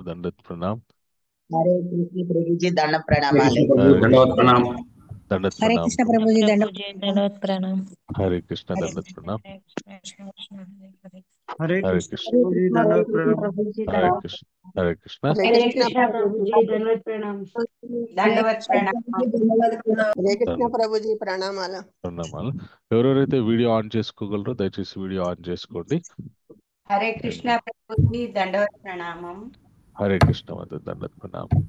दंडवत प्रणाम। हरे कृष्ण प्रभु जी दंड हरे प्रणामालय। कृष्ण प्रभु दंडवत प्रणाम। दंडवत हरे प्रणाम कृष्ण प्रभु। प्रभु जी दंड दंडवत प्रणाम। हरे कृष्ण हरे दंडवत प्रणाम। हरे कृष्ण कृष्ण कृष्ण हरे हरे। हरे हरे कृष्ण कृष्ण प्रभु जी दंडवत प्रणाम। हरे कृष्ण हरे कृष्ण हरे कृष्ण प्रभु जी दंडवत प्रणाम। दंडवत प्रणाम। हरे कृष्ण दंड प्रभु जी ప్రణామాలు. ప్రణామాలు। ఎవరెవరైతే వీడియో ఆన్ చేసుకోగలరో దయచేసి వీడియో ఆన్ చేసుకోండి। हरे And कृष्ण प्रभु जी दंडवत प्रणामम। హరే కృష్ణ మధ్య దండవత్ ప్రణామం।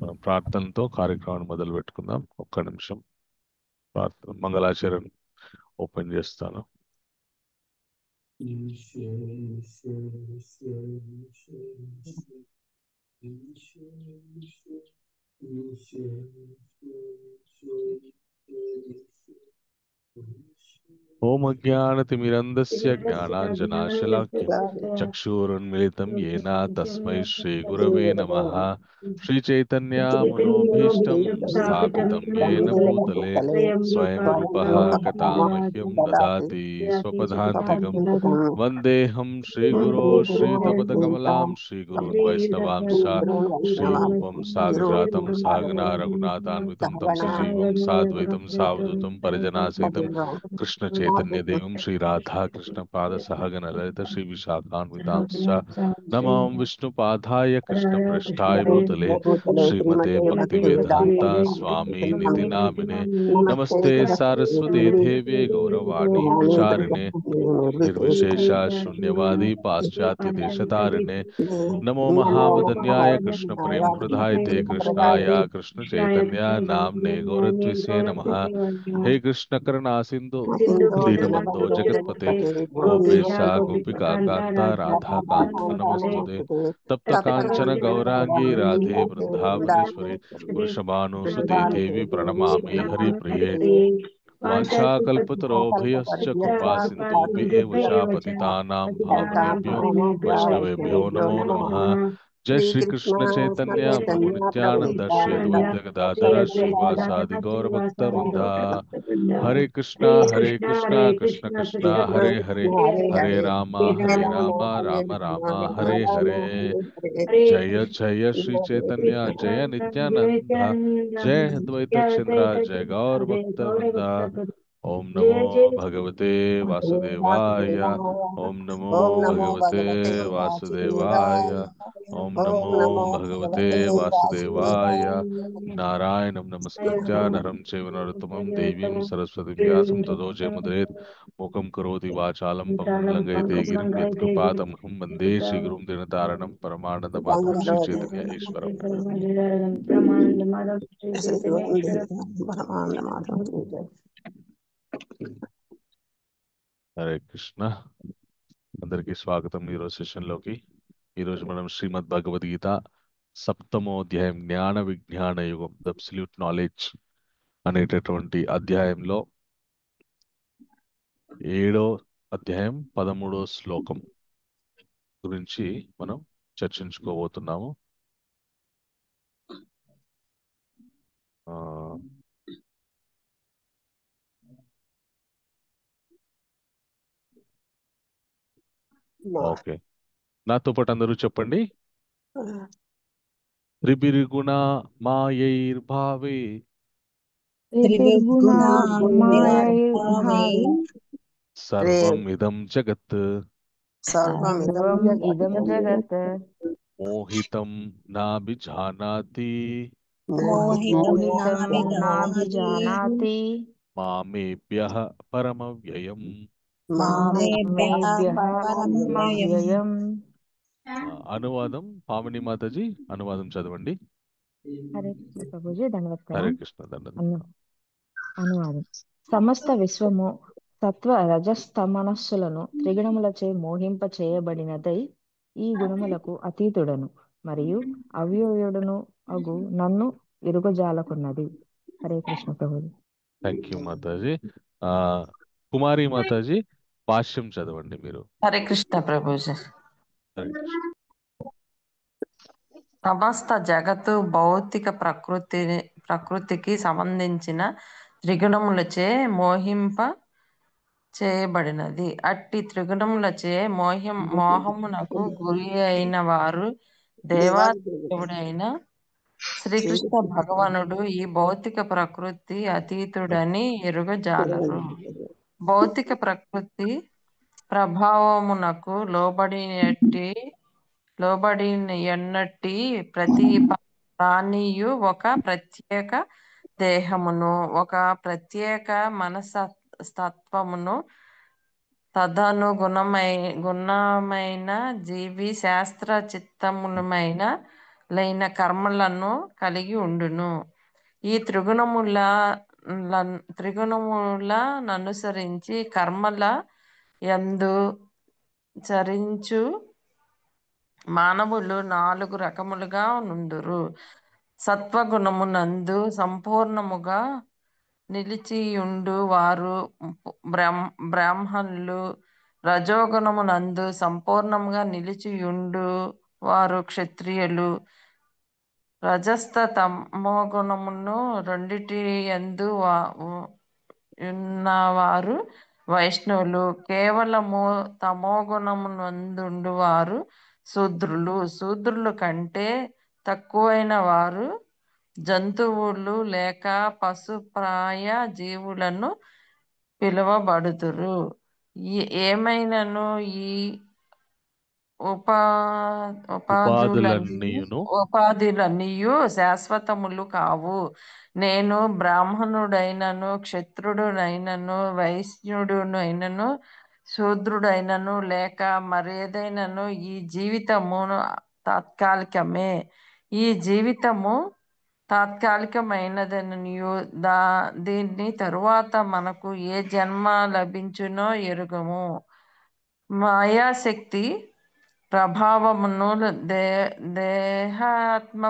మనం ప్రార్థనతో కార్యక్రమాన్ని మొదలు పెట్టుకుందాం। ఒక్క నిమిషం ప్రార్థన మంగళాచరణ ఓపెన్ చేస్తాను। ఓం అజ్ఞానతిమిరంధస్య జ్ఞానాంజనాశలాఖ్య చక్షురున్మిళితం येन తస్మై శ్రీగురవే నమః। శ్రీచైతన్యమనోభీష్టం స్థాపితం येन భూతలే స్వయం రూపః కథామహ్యం దదాతి స్వపదాంతికం। వందేహం శ్రీగురో శ్రీయుతపదకమలాం శ్రీగురూన్ వైష్ణవాంశ శ్రీరూపం సాగ్రజాతం సాగనా రఘునాథాన్వితం తం సజీవం సాద్వైతం సావధూతం పరిజనాసహితం कृष्ण चैतन्य देवं श्री राधा कृष्ण पाद सहगन ललित श्री विशाखान्वितांश्च नमो विष्णुपादाय कृष्ण पृष्ठाय भूतले श्रीमते भक्ति वेदांता स्वामी निति नामिने नमस्ते सारस्वते देवे गौरवाणी प्रचारिणे निर्विशेष शून्यवादी पाश्चात्य देशतारिणे नमो महावदन्याय कृष्ण प्रेम प्रदायते कृष्णाय कृष्ण चैतन्य नामने गौरद्विषे नमः। हे कृष्ण करुणा सिंधु दीनबंधो जगतपते गोपेशा गोपिका कांता राधा कांत नमस्तुते। तप्त कांचन गौरांगी राधे वृंदावनेश्वरी वृषभानुसुते देवी प्रणमामि हरिप्रिये। वाञ्छाकल्पतरोभयश्च कृपा सिन्धुभ्येव च पतितानां पावनेभ्यो वैष्णवेभ्यो नमो नमः। जय श्री कृष्ण चैतन्य प्रभु नित्यानंद श्री अद्वैत गदाधर श्रीवासादि गौर भक्त वृंदा। हरे कृष्णा कृष्ण कृष्णा हरे हरे हरे राम राम राम हरे हरे। जय जय श्री चैतन्य जय नित्यानंद जय अद्वैत चंद्र जय गौर भक्त वृंदा। ओम नमो भगवते वासुदेवाय ओम नमो भगवते वासुदेवाय ओम नमो भगवते वासुदेवाय। नारायणं नमस्कृत्य नरं चैव नरोत्तमं देवीं सरस्वतीं व्यासं ततो जयमुदीरयेत्। मूकं करोति वाचालं पङ्गुं लङ्घयते गिरिं यत्कृपातमहं वन्दे श्रीगुरुं दीनतारिणं परमानन्दमाधवं श्रीचैतन्य ईश्वरम्। హరే కృష్ణ అందరికీ స్వాగతం ఈరోజు సెషన్లోకి। ఈరోజు మనం శ్రీమద్ భగవద్గీత సప్తమో అధ్యాయం జ్ఞాన విజ్ఞాన యుగం ద అబ్సల్యూట్ నాలెడ్జ్ అనేటటువంటి అధ్యాయంలో 7వ అధ్యాయం 13వ శ్లోకం గురించి మనం చర్చించుకోబోతున్నాము। ఓకే, నాతో పాటు అందరూ చెప్పండి। త్రిభిర్గుణ మాయైర్భావే त्रिभिर्गुणा मायैर्भावे సర్వం ఇదం జగత్ सर्वं इदं जगत् మోహితం నాభిజానాతి मोहितं नाभिजानाति మామేభ్యః పరమవ్యయం। मामेभ्यः परमव्ययम्। అనువాదం పావని మాతాజీ అనువాదం చదవండి। హరే కృష్ణ ప్రభుజీ ధన్యవాద హరే ప్రణామ్। కృష్ణ దండం। అనువాదం సమస్త విశ్వము సత్వ రజస్తమనస్సులను త్రిగుణములచే మోహింప చేయబడినదై ఈ గుణములకు అతీతుడను మరియు అవ్యయుడును అగు నన్ను ఇరుగజాలకున్నది। హరే కృష్ణ ప్రభుజీ। Thank you Mataji. కుమారి మాతాజీ భాష్యం చదవండి మీరు। హరే కృష్ణ ప్రభుజీ। హరే కృష్ణ। సమస్త జగత్తు భౌతిక ప్రకృతికి సంబంధించిన త్రిగుణములచే మోహింప చేయబడినది. అట్టి త్రిగుణములచే మోహమునకు గురి అయిన వారు దేవాది దేవుడైన శ్రీకృష్ణ భగవానుడు ఈ భౌతిక ప్రకృతి అతీతుడని ఎరుగజాలరు. భౌతిక ప్రకృతి ప్రభావమునకు లోబడినట్టి ప్రతి ప్రాణియు ఒక ప్రత్యేక దేహమును, ఒక ప్రత్యేక మనస్తత్వమును, గుణమైన జీవి శాస్త్ర చిత్తములమైన లైన కర్మలను కలిగి ఉండును. ఈ త్రిగుణములననుసరించి కర్మల యందు చరించు మానవులు 4 రకములుగా నుందురు. సత్వగుణమునందు సంపూర్ణముగా నిలిచియుండు వారు బ్రాహ్మణులు, రజోగుణమునందు సంపూర్ణముగా నిలిచియుండు వారు క్షత్రియులు, రజస్తమోగుణమును రెండిటియందు ఉన్నవారు వైష్ణవులు, కేవలము తమోగుణమునందుండు వారు శూద్రులు. శూద్రుల కంటే తక్కువైన వారు జంతువులు లేక పశుప్రాయ జీవులను పిలువబడుదురు. ఏమైనను ఈ ఉపాధులన్నీయును ఉపాధులన్నీయు శాశ్వతములు కావు. నేను బ్రాహ్మణుడైనను, క్షత్రుడునైనను, వైశ్యుడునైనను, శూద్రుడైనను లేక మరేదైనను ఈ జీవితము తాత్కాలికమే. ఈ జీవితము తాత్కాలికమైనదనియు దీని తరువాత మనకు ఏ జన్మ లభించునో ఎరుగము. మాయాశక్తి ప్రభావమును దేహాత్మ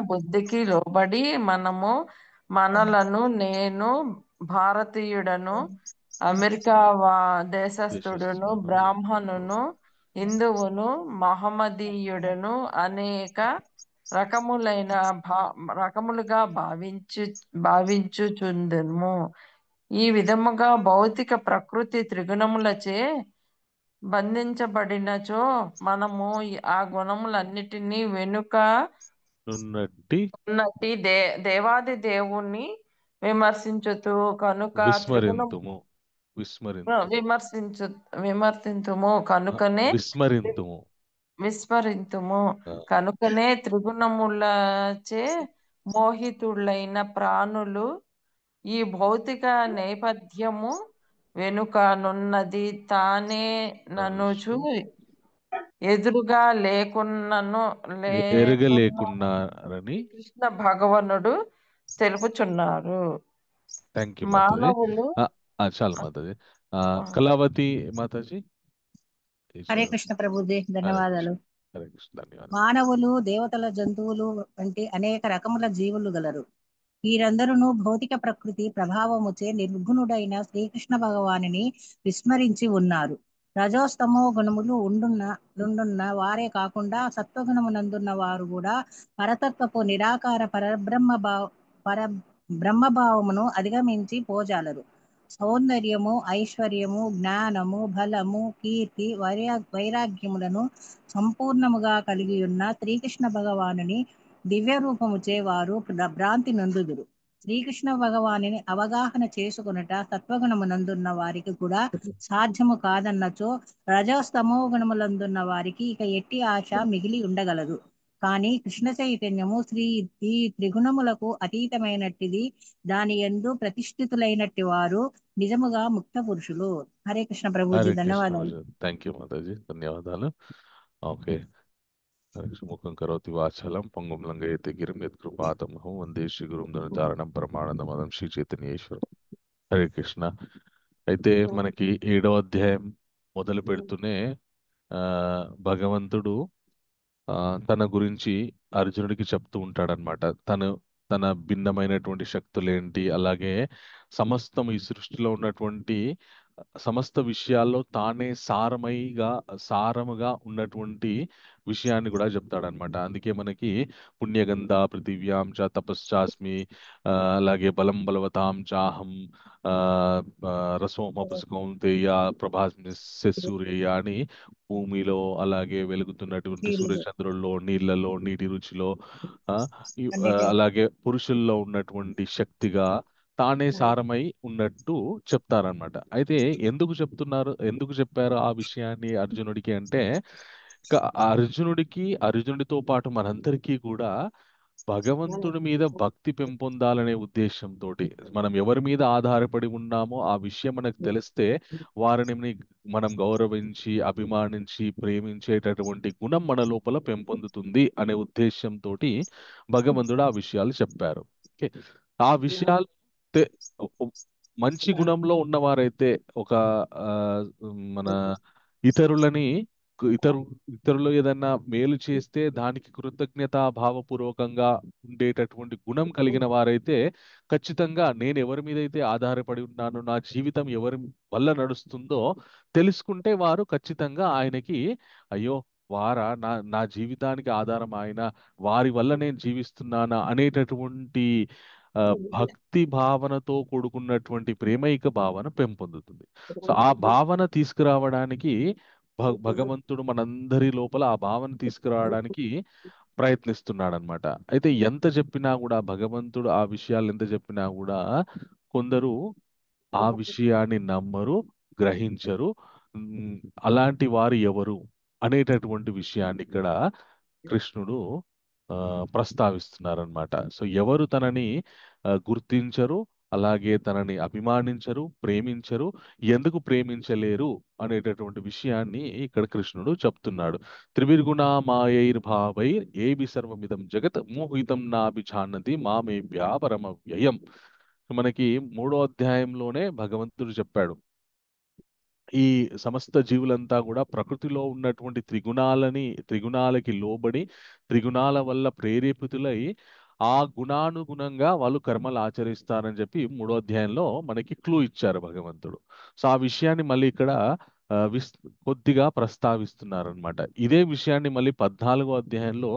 బుద్ధికి లోబడి మనలను నేను భారతీయుడను, అమెరికా దేశస్థుడును, బ్రాహ్మణును, హిందువును, మహమ్మదీయుడను అనేక రకములుగా భావించుచుందుము. ఈ విధముగా భౌతిక ప్రకృతి త్రిగుణములచే బంధించబడినచో మనము ఆ గుణములన్నిటినీ వెనుక ఉన్నట్టి దేవాది దేవుణ్ణి విమర్శించుతూ కనుక విమర్శింతుము కనుకనే విస్మరింతుము కనుకనే త్రిగుణములచే మోహితులైన ప్రాణులు ఈ భౌతిక నేపథ్యము వెనుక నున్నది తానే ననుచు ఎదురుగా ఎరగలేకున్నారని కృష్ణ భగవానుడు తెలుపుచున్నారు. Thank you Mataji. మానవులు చాలు మాతాజీ. కళావతి మాతాజీ. హరే కృష్ణ ప్రభుజీ, ధన్యవాదాలు. హరే కృష్ణ, ధన్యవాదాలు. మానవులు, దేవతల, జంతువులు వంటి అనేక రకముల జీవులు గలరు. వీరందరూ భౌతిక ప్రకృతి ప్రభావముచే నిర్గుణుడైన శ్రీకృష్ణ భగవానుని విస్మరించి ఉన్నారు. రజోస్తమో గుణములు ఉండున్న వారే కాకుండా సత్వగుణమునందున్న వారు కూడా పరతత్వపు నిరాకార బ్రహ్మభావమును అధిగమించి పోజాలరు. సౌందర్యము, ఐశ్వర్యము, జ్ఞానము, బలము, కీర్తి, వైరాగ్యములను సంపూర్ణముగా కలిగి ఉన్న శ్రీకృష్ణ భగవానుని దివ్య రూపముచే వారు భ్రాంతి నొందుదురు. శ్రీకృష్ణ భగవానుని అవగాహన చేసుకొనుట సత్వగుణమునందున్న వారికి కూడా సాధ్యము కాదన్నచో రజస్తమో గుణములందున్న వారికి ఇక ఎట్టి ఆశ మిగిలి ఉండగలదు. కానీ కృష్ణ చైతన్యము ఈ త్రిగుణములకు అతీతమైనట్టిది. దాని యందు ప్రతిష్ఠితులైనట్టి వారు నిజముగా ముక్త పురుషులు. హరే కృష్ణ ప్రభుజీ, ధన్యవాదాలు. థ్యాంక్ యూ మాతాజీ, ధన్యవాదాలు. ఓకే. ముఖం కరోతి వాచాలం పంగుం లంఘయతే గిరిం యత్కృపాతమహం వందే శ్రీ గురుం ధనుచారణం పరమానందమదం శ్రీ చైతన్యేశ్వరం. హరే కృష్ణ. అయితే మనకి 7వ అధ్యాయం మొదలు పెడుతూనే భగవంతుడు తన గురించి అర్జునుడికి చెప్తూ ఉంటాడనమాట. తన భిన్నమైనటువంటి శక్తులు ఏంటి, అలాగే సమస్తం ఈ సృష్టిలో ఉన్నటువంటి సమస్త విషయాల్లో తానే సారముగా ఉన్నటువంటి విషయాన్ని కూడా చెప్తాడనమాట. అందుకే మనకి పుణ్యగంధ పృథివ్యాం చ తపశ్చాస్మి, అలాగే బలం బలవతాం చాహం, ఆ, ఆ, రసోమపసు కౌంతేయ ప్రభాస్మి సూర్య అని భూమిలో అలాగే వెలుగుతున్నటువంటి నీళ్ళు సూర్యచంద్రుల్లో, నీళ్లలో, నీటి రుచిలో, ఆ, అన్నిటి అలాగే పురుషుల్లో ఉన్నటువంటి శక్తిగా తానే సారమై ఉన్నట్టు చెప్తారనమాట. అయితే ఎందుకు చెప్పారు ఆ విషయాన్ని అర్జునుడికి అంటే, అర్జునుడితో పాటు మనందరికీ కూడా భగవంతుడి మీద భక్తి పెంపొందాలనే ఉద్దేశంతో మనం ఎవరి మీద ఆధారపడి ఉన్నామో ఆ విషయం మనకు తెలిస్తే మనం గౌరవించి అభిమానించి ప్రేమించేటటువంటి గుణం మన లోపల పెంపొందుతుంది అనే ఉద్దేశంతో భగవంతుడు ఆ విషయాలు చెప్పారు. ఓకే. ఆ విషయాలు తె- మంచి గుణంలో ఉన్నవారైతే ఒక ఆ, మన ఇతరులని ఇతరు ఇతరులు ఏదన్నా మేలు చేస్తే దానికి కృతజ్ఞతా భావపూర్వకంగా ఉండేటటువంటి గుణం కలిగిన వారైతే ఖచ్చితంగా నేను ఎవరి మీద అయితే ఆధారపడి ఉన్నానో, నా జీవితం ఎవరి వల్ల నడుస్తుందో తెలుసుకుంటే వారు ఖచ్చితంగా ఆయనకి అయ్యో నా జీవితానికి ఆధారం ఆయన, వారి వల్ల నేను జీవిస్తున్నానా అనేటటువంటి ఆ, భక్తి భావనతో కూడుకున్నటువంటి ప్రేమైక భావన పెంపొందుతుంది. సో ఆ భావన తీసుకురావడానికి భగవంతుడు మనందరి లోపల ఆ భావన తీసుకురావడానికి ప్రయత్నిస్తున్నాడు. అయితే ఎంత చెప్పినా కూడా భగవంతుడు ఆ విషయాలు ఎంత చెప్పినా కూడా కొందరు ఆ విషయాన్ని నమ్మరు, గ్రహించరు. ఉమ్, అలాంటి వారు ఎవరు అనేటటువంటి విషయాన్ని ఇక్కడ కృష్ణుడు ఆ, ప్రస్తావిస్తున్నారనమాట. సో ఎవరు తనని గుర్తించరు, అలాగే తనని అభిమానించరు, ప్రేమించరు, ఎందుకు ప్రేమించలేరు అనేటటువంటి విషయాన్ని ఇక్కడ కృష్ణుడు చెప్తున్నాడు. త్రివిర్గుణ మాయైర్భావైర్ ఏబి సర్వమిదం జగత్ మోహితం నాభిజానతి మామేభ్యా పరమ వ్యయం. మనకి 3వ అధ్యాయంలోనే భగవంతుడు చెప్పాడు, ఈ సమస్త జీవులంతా కూడా ప్రకృతిలో ఉన్నటువంటి త్రిగుణాలకి లోబడి త్రిగుణాల వల్ల ప్రేరేపితులై ఆ గుణానుగుణంగా వాళ్ళు కర్మలు ఆచరిస్తారని చెప్పి 3వ అధ్యాయంలో మనకి క్లూ ఇచ్చారు భగవంతుడు. సో ఆ విషయాన్ని మళ్ళీ ఇక్కడ ఆ, విస్ కొద్దిగా ప్రస్తావిస్తున్నారనమాట. ఇదే విషయాన్ని మళ్ళీ 14వ అధ్యాయంలో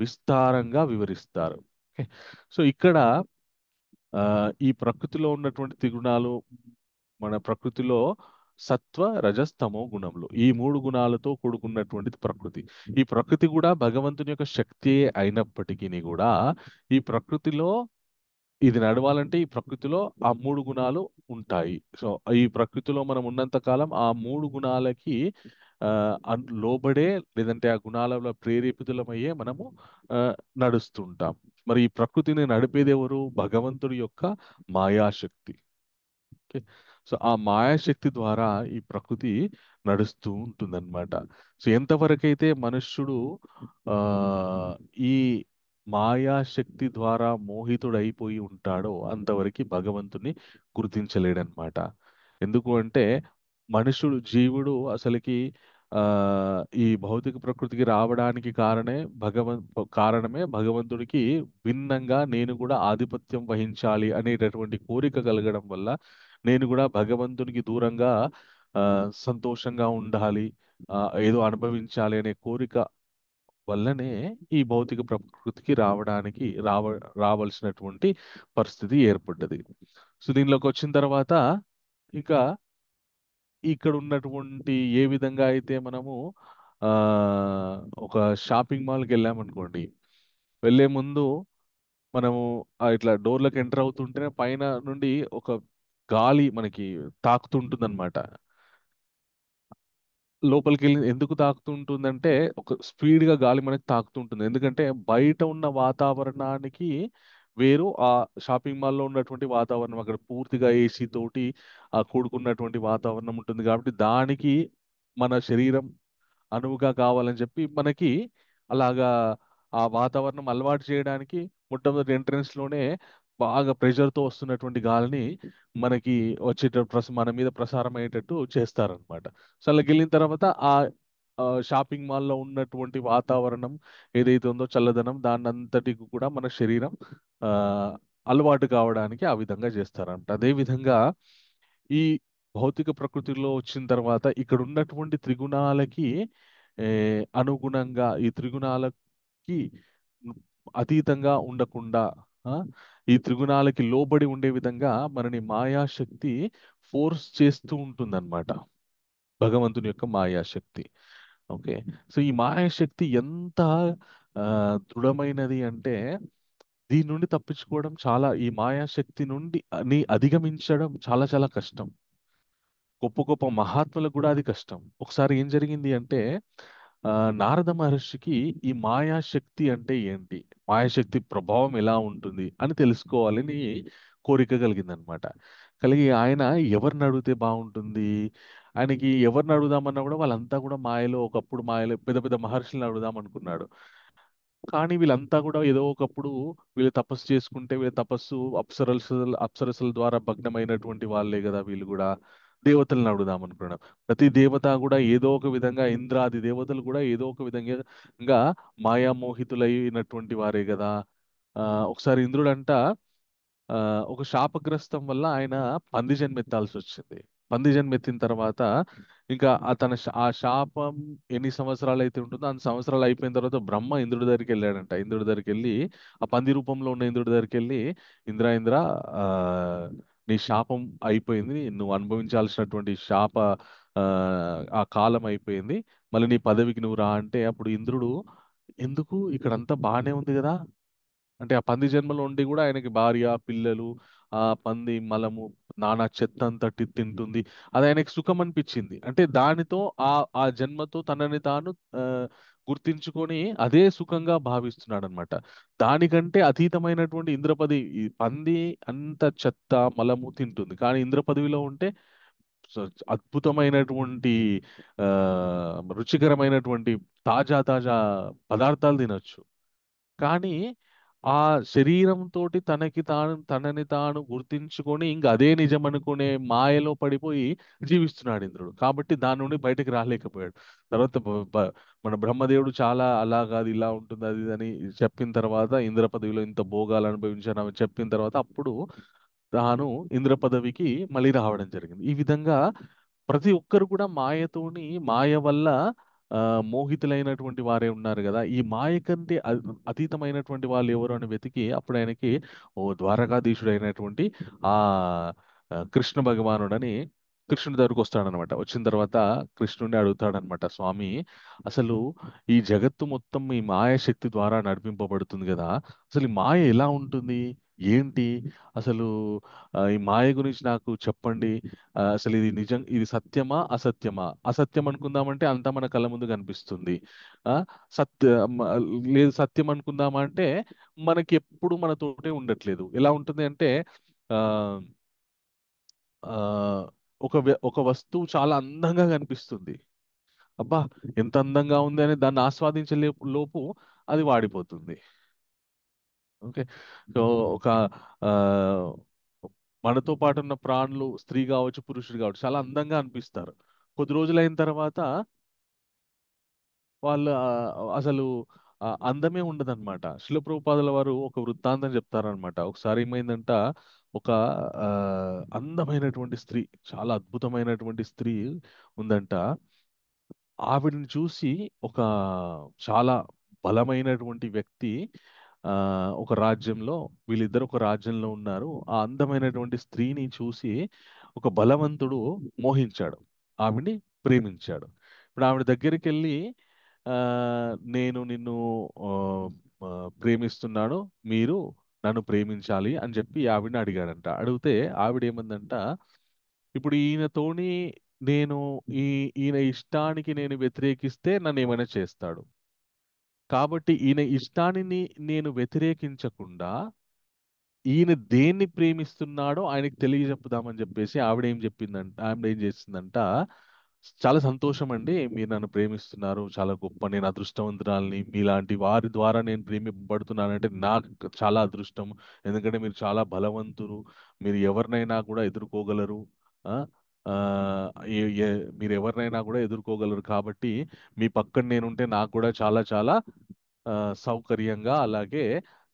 విస్తారంగా వివరిస్తారు. ఓకే. సో ఇక్కడ ఆ, ఈ ప్రకృతిలో ఉన్నటువంటి త్రిగుణాలు, మన ప్రకృతిలో సత్వ రజస్ తమో గుణములు, ఈ 3 గుణాలతో కూడుకున్నటువంటిది ప్రకృతి. ఈ ప్రకృతి కూడా భగవంతుని యొక్క శక్తి అయినప్పటికీ కూడా ఈ ప్రకృతిలో ఇది నడవాలంటే ఈ ప్రకృతిలో ఆ 3 గుణాలు ఉంటాయి. సో ఈ ప్రకృతిలో మనం ఉన్నంత కాలం ఆ 3 గుణాలకి లోబడే, లేదంటే ఆ గుణాల ప్రేరేపితులమయ్యే మనము ఆ, నడుస్తుంటాం. మరి ఈ ప్రకృతిని నడిపేది ఎవరు? భగవంతుడి యొక్క మాయాశక్తి. ఓకే. సో ఆ మాయాశక్తి ద్వారా ఈ ప్రకృతి నడుస్తూ ఉంటుందన్నమాట. సో ఎంతవరకైతే మనుష్యుడు ఆ ఈ మాయాశక్తి ద్వారా మోహితుడైపోయి ఉంటాడో అంతవరకు భగవంతుని గుర్తించలేడనమాట. ఎందుకు అంటే జీవుడు అసలుకి ఆ ఈ భౌతిక ప్రకృతికి రావడానికి కారణమే భగవంతుడికి భిన్నంగా నేను కూడా ఆధిపత్యం వహించాలి అనేటటువంటి కోరిక కలగడం వల్ల, నేను కూడా భగవంతునికి దూరంగా ఆ సంతోషంగా ఉండాలి, ఏదో అనుభవించాలి అనే కోరిక వల్లనే ఈ భౌతిక ప్రకృతికి రావాల్సినటువంటి పరిస్థితి ఏర్పడ్డది. సో దీనిలోకి వచ్చిన తర్వాత ఇంకా ఇక్కడ ఉన్నటువంటి ఏ విధంగా అయితే మనము ఆ ఒక షాపింగ్ మాల్కి వెళ్ళామనుకోండి, వెళ్ళే ముందు మనము ఇట్లా డోర్లకు ఎంటర్ అవుతుంటేనే పైన నుండి ఒక గాలి మనకి తాకుతుంటుంది అనమాట. లోపలికి వెళ్ళి ఎందుకు తాకుతుంటుందంటే ఒక స్పీడ్ గా గాలి మనకి తాకుతుంటుంది. ఎందుకంటే బయట ఉన్న వాతావరణానికి వేరు, ఆ షాపింగ్ మాల్లో ఉన్నటువంటి వాతావరణం అక్కడ పూర్తిగా ఏసీ తోటి కూడుకున్నటువంటి వాతావరణం ఉంటుంది కాబట్టి దానికి మన శరీరం అనువుగా కావాలని చెప్పి మనకి అలాగా ఆ వాతావరణం అలవాటు చేయడానికి మొట్టమొదటి ఎంట్రన్స్ లోనే బాగా ప్రెషర్ తో వస్తున్నటువంటి గాలిని మనకి మన మీద ప్రసారం అయ్యేటట్టు చేస్తారనమాట. సో అలా వెళ్ళిన తర్వాత షాపింగ్ మాల్లో ఉన్నటువంటి వాతావరణం ఏదైతే ఉందో చల్లదనం, దాన్ని అంతటికి కూడా మన శరీరం ఆ అలవాటు కావడానికి ఆ విధంగా చేస్తారంట. అదే విధంగా ఈ భౌతిక ప్రకృతిలో వచ్చిన తర్వాత ఇక్కడ ఉన్నటువంటి త్రిగుణాలకి ఏ, అనుగుణంగా ఈ త్రిగుణాలకి అతీతంగా ఉండకుండా ఆ, ఈ త్రిగుణాలకి లోబడి ఉండే విధంగా మనని మాయాశక్తి ఫోర్స్ చేస్తూ ఉంటుందన్నమాట. భగవంతుని యొక్క మాయాశక్తి. ఓకే. సో ఈ మాయాశక్తి ఎంత ఆ, దృఢమైనది అంటే దీని నుండి తప్పించుకోవడం చాలా, ఈ మాయాశక్తి నుండి అధిగమించడం చాలా చాలా కష్టం. గొప్ప గొప్ప మహాత్ములకు కూడా అది కష్టం. ఒకసారి ఏం జరిగింది అంటే ఆ, నారద మహర్షికి ఈ మాయాశక్తి అంటే ఏంటి, మాయాశక్తి ప్రభావం ఎలా ఉంటుంది అని తెలుసుకోవాలని కోరిక కలిగిందనమాట. కలిగి ఆయన ఎవరిని అడిగితే బాగుంటుంది, ఆయనకి ఎవరిని అడుగుదామన్నా కూడా వాళ్ళంతా కూడా మాయలో, ఒకప్పుడు మాయలో పెద్ద పెద్ద మహర్షులను అడుగుదాం అనుకున్నాడు. కానీ వీళ్ళంతా కూడా ఏదో ఒకప్పుడు వీళ్ళు తపస్సు చేసుకుంటే, వీళ్ళ తపస్సు అప్సరసల ద్వారా భగ్నమైనటువంటి వాళ్ళే కదా వీళ్ళు కూడా, దేవతలను అడుగుదాం అనుకున్నాడు. ప్రతి దేవత కూడా ఏదో ఒక విధంగా, ఇంద్రాది దేవతలు కూడా ఏదో ఒక విధంగా మాయామోహితులైనటువంటి వారే కదా. ఆ ఒకసారి ఇంద్రుడంట ఆ, ఒక శాపగ్రస్తం వల్ల ఆయన పంది జన్మెత్తాల్సి వచ్చింది. పంది జన్మెత్తిన తర్వాత ఇంకా ఆ శాపం ఎన్ని సంవత్సరాలు అయితే ఉంటుందో అన్ని సంవత్సరాలు అయిపోయిన తర్వాత బ్రహ్మ ఇంద్రుడి దగ్గరికి వెళ్ళాడంట. ఇంద్రుడి దగ్గరికి వెళ్ళి, ఆ పంది రూపంలో ఉన్న ఇంద్రుడి దగ్గరికి వెళ్ళి, ఇంద్ర ఆ, నీ శాపం అయిపోయింది, నువ్వు అనుభవించాల్సినటువంటి శాప ఆ, ఆ కాలం అయిపోయింది, మళ్ళీ నీ పదవికి నువ్వు రా అంటే, అప్పుడు ఇంద్రుడు ఎందుకు ఇక్కడంతా బాగానే ఉంది కదా, అంటే ఆ పంది జన్మలో ఉండి కూడా ఆయనకి భార్య పిల్లలు, ఆ పంది మలము నానా చెత్త అంతా తింటుంది, అది ఆయనకి సుఖం అనిపించింది. అంటే దానితో ఆ ఆ జన్మతో తనని తాను ఆ, గుర్తించుకొని అదే సుఖంగా భావిస్తున్నాడు అనమాట. దానికంటే అతీతమైనటువంటి ఇంద్రపది, ఈ పంది అంత చెత్త మలము తింటుంది, కానీ ఇంద్ర పదవిలో ఉంటే అద్భుతమైనటువంటి ఆ రుచికరమైనటువంటి తాజా తాజా పదార్థాలు తినొచ్చు. కానీ ఆ శరీరంతో తనని తాను గుర్తించుకొని ఇంక అదే నిజం అనుకునే మాయలో పడిపోయి జీవిస్తున్నాడు ఇంద్రుడు. కాబట్టి దాని నుండి బయటకు రాలేకపోయాడు. తర్వాత మన బ్రహ్మదేవుడు చాలా అలా కాదు ఇలా ఉంటుంది అది ఇది అని చెప్పిన తర్వాత, ఇంద్ర పదవిలో ఇంత భోగాలు అనుభవించాను అని చెప్పిన తర్వాత అప్పుడు తాను ఇంద్ర పదవికి మళ్ళీ రావడం జరిగింది. ఈ విధంగా ప్రతి ఒక్కరు కూడా మాయతోని, మాయ వల్ల ఆ, మోహితులైనటువంటి వారే ఉన్నారు కదా. ఈ మాయ కంటే అతీతమైనటువంటి వాళ్ళు ఎవరు అని వెతికి అప్పుడు ఆయనకి ఓ ద్వారకాధీశుడైనటువంటి ఆ కృష్ణ భగవానుడని కృష్ణుడి దగ్గరకు వస్తాడనమాట. వచ్చిన తర్వాత కృష్ణుడిని అడుగుతాడనమాట, స్వామి అసలు ఈ జగత్తు మొత్తం ఈ మాయ శక్తి ద్వారా నడిపింపబడుతుంది కదా, అసలు ఈ మాయ ఎలా ఉంటుంది ఏంటి, అసలు ఈ మాయ గురించి నాకు చెప్పండి. అసలు ఇది నిజం, ఇది సత్యమా అసత్యమా, అసత్యం అనుకుందామంటే అంతా మన కళ్ళ ముందు కనిపిస్తుంది. ఆ సత్య మ- లేదు సత్యం అనుకుందామా అంటే మనకి ఎప్పుడు మనతోటే ఉండట్లేదు. ఎలా ఉంటుంది అంటే ఆ ఆ ఒక వస్తువు చాలా అందంగా కనిపిస్తుంది, అబ్బా ఎంత అందంగా ఉంది అని దాన్ని ఆస్వాదించే లోపు అది వాడిపోతుంది. ఓకే. సో ఒక ఆ మనతో పాటు ఉన్న ప్రాణులు, స్త్రీ కావచ్చు పురుషుడు కావచ్చు, చాలా అందంగా అనిపిస్తారు. కొద్ది రోజులైన తర్వాత వాళ్ళ అసలు అందమే ఉండదన్నమాట. శిల ప్రభుపాదుల వారు ఒక వృత్తాంతం చెప్తారనమాట. ఒకసారి ఏమైందంట, ఒక ఆ, అందమైనటువంటి స్త్రీ, చాలా అద్భుతమైనటువంటి స్త్రీ ఉందంట. ఆవిడని చూసి ఒక చాలా బలమైనటువంటి వ్యక్తి ఆ ఒక రాజ్యంలో, వీళ్ళిద్దరు ఒక రాజ్యంలో ఉన్నారు. ఆ అందమైనటువంటి స్త్రీని చూసి ఒక బలవంతుడు మోహించాడు, ఆవిడ్ని ప్రేమించాడు. ఇప్పుడు ఆవిడ దగ్గరికి వెళ్ళి ఆ నేను నిన్ను ఆ, ఆ, ప్రేమిస్తున్నాను, మీరు నన్ను ప్రేమించాలి అని చెప్పి ఆవిడని అడిగాడంట. అడిగితే ఆవిడ ఏమందంట, ఇప్పుడు ఈయనతోని నేను ఈ ఈయన ఇష్టానికి నేను వ్యతిరేకిస్తే నన్ను ఏమైనా చేస్తాడు, కాబట్టి ఈయన ఇష్టాన్ని నేను వ్యతిరేకించకుండా ఈయన దేన్ని ప్రేమిస్తున్నాడో ఆయనకి తెలియజెప్పుదామని చెప్పేసి ఆవిడ ఏం చేసిందంట, చాలా సంతోషం అండి మీరు నన్ను ప్రేమిస్తున్నారు, చాలా గొప్ప, నేను అదృష్టవంతురాల్ని, మీలాంటి వారి ద్వారా నేను ప్రేమింపబడుతున్నానంటే నాకు చాలా అదృష్టం, ఎందుకంటే మీరు చాలా బలవంతులు, మీరు ఎవరినైనా కూడా ఎదుర్కోగలరు. ఆ ఆ, మీరు ఎవరినైనా కూడా ఎదుర్కోగలరు, కాబట్టి మీ పక్కన నేనుంటే నాకు కూడా చాలా చాలా ఆ, సౌకర్యంగా, అలాగే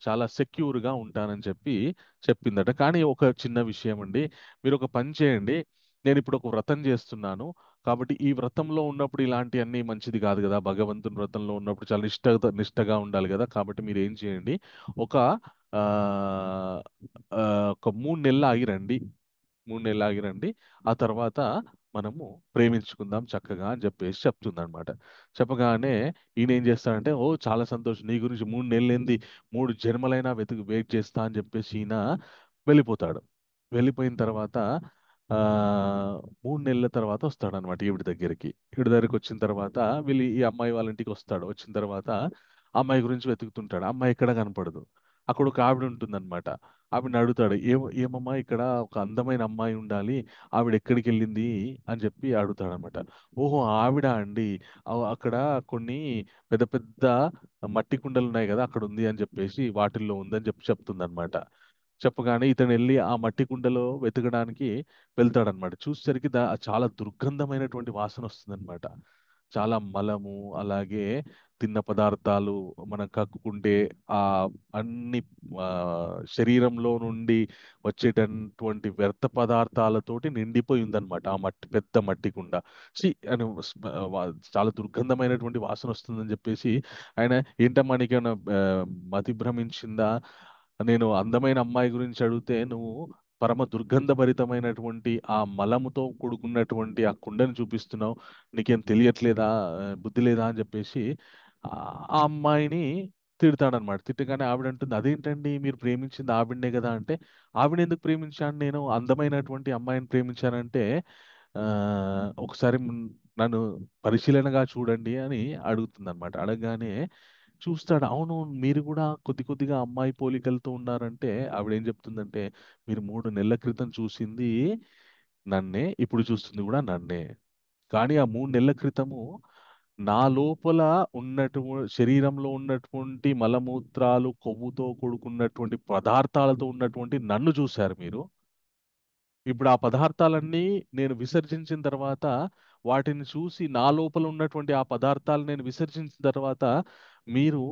చాలా సెక్యూర్గా ఉంటానని చెప్పి చెప్పిందట. కానీ ఒక చిన్న విషయం అండి, మీరు ఒక పని చేయండి, నేను ఇప్పుడు ఒక వ్రతం చేస్తున్నాను, కాబట్టి ఈ వ్రతంలో ఉన్నప్పుడు ఇలాంటి అన్ని మంచిది కాదు కదా, భగవంతుని వ్రతంలో ఉన్నప్పుడు చాలా నిష్టగా ఉండాలి కదా, కాబట్టి మీరు ఏం చేయండి, ఒక ఆ, ఆ, ఒక 3 నెలలు ఆగిరండి, 3 నెలలు ఆగిరండి, ఆ తర్వాత మనము ప్రేమించుకుందాం చక్కగా అని చెప్పేసి చెప్తుందన్నమాట. చెప్పగానే ఈయన ఏం చేస్తాడంటే, ఓ చాలా సంతోషం, నీ గురించి 3 నెలలు ఏంది, 3 జన్మలైనా వెయిట్ చేస్తా అని చెప్పేసి ఈయన వెళ్ళిపోతాడు. వెళ్ళిపోయిన తర్వాత ఆ 3 నెలల తర్వాత వస్తాడనమాట ఈవిడ దగ్గరికి వచ్చిన తర్వాత వీళ్ళు ఈ అమ్మాయి వాళ్ళ ఇంటికి వస్తాడు. వచ్చిన తర్వాత అమ్మాయి గురించి వెతుకుతుంటాడు, అమ్మాయి ఎక్కడ కనపడదు. అక్కడ ఒక ఆవిడ ఉంటుందన్నమాట. ఆవిడని అడుగుతాడు, ఏమమ్మా ఇక్కడ ఒక అందమైన అమ్మాయి ఉండాలి, ఆవిడ ఎక్కడికి వెళ్ళింది అని చెప్పి అడుగుతాడనమాట. ఓహో ఆవిడ అండి, అక్కడ కొన్ని పెద్ద పెద్ద మట్టి కుండలు ఉన్నాయి కదా, అక్కడ ఉంది అని చెప్పేసి, వాటిల్లో ఉందని చెప్పి చెప్తుందన్నమాట. చెప్పగానే ఇతను వెళ్ళి ఆ మట్టి కుండలో వెతకడానికి వెళ్తాడనమాట. చూసేసరికి చాలా దుర్గంధమైనటువంటి వాసన వస్తుందన్నమాట. చాలా మలము, అలాగే తిన్న పదార్థాలు, మనం కక్కుకుంటే ఆ అన్ని ఆ, శరీరంలో నుండి వచ్చేటటువంటి వ్యర్థ పదార్థాలతోటి నిండిపోయి ఉందన్నమాట ఆ పెద్ద మట్టి కుండ. ఛీ అని చాలా దుర్గంధమైనటువంటి వాసన వస్తుందని చెప్పేసి ఆయన, ఏంటమ్మా నీకేమైనా మతి భ్రమించిందా, నేను అందమైన అమ్మాయి గురించి అడిగితే నువ్వు పరమ దుర్గంధభరితమైనటువంటి ఆ మలముతో కూడుకున్నటువంటి ఆ కుండని చూపిస్తున్నావు, నీకేం తెలియట్లేదా, బుద్ధి లేదా అని చెప్పేసి ఆ ఆ అమ్మాయిని తిడతాడనమాట. తిట్టగానే ఆవిడ అంటుంది, అదేంటండి మీరు ప్రేమించింది ఆవిడనే కదా అంటే, ఆవిడ ఎందుకు ప్రేమించాను, నేను అందమైనటువంటి అమ్మాయిని ప్రేమించానంటే ఆ ఒకసారి నన్ను పరిశీలనగా చూడండి అని అడుగుతుంది అనమాట. అడగగానే చూస్తాడు, అవును మీరు కూడా కొద్ది కొద్దిగా అమ్మాయి పోలికలతో ఉన్నారంటే, ఆవిడ ఏం చెప్తుందంటే, మీరు 3 నెలల క్రితం చూసింది నన్నే, ఇప్పుడు చూస్తుంది కూడా నన్నే, కానీ ఆ 3 నెలల క్రితము నా లోపల శరీరంలో ఉన్నటువంటి మలమూత్రాలు, కొవ్వుతో కూడుకున్నటువంటి పదార్థాలతో ఉన్నటువంటి నన్ను చూశారు మీరు. ఇప్పుడు ఆ పదార్థాలన్నీ నేను విసర్జించిన తర్వాత, వాటిని చూసి నా లోపల ఉన్నటువంటి ఆ పదార్థాలు నేను విసర్జించిన తర్వాత, మీరు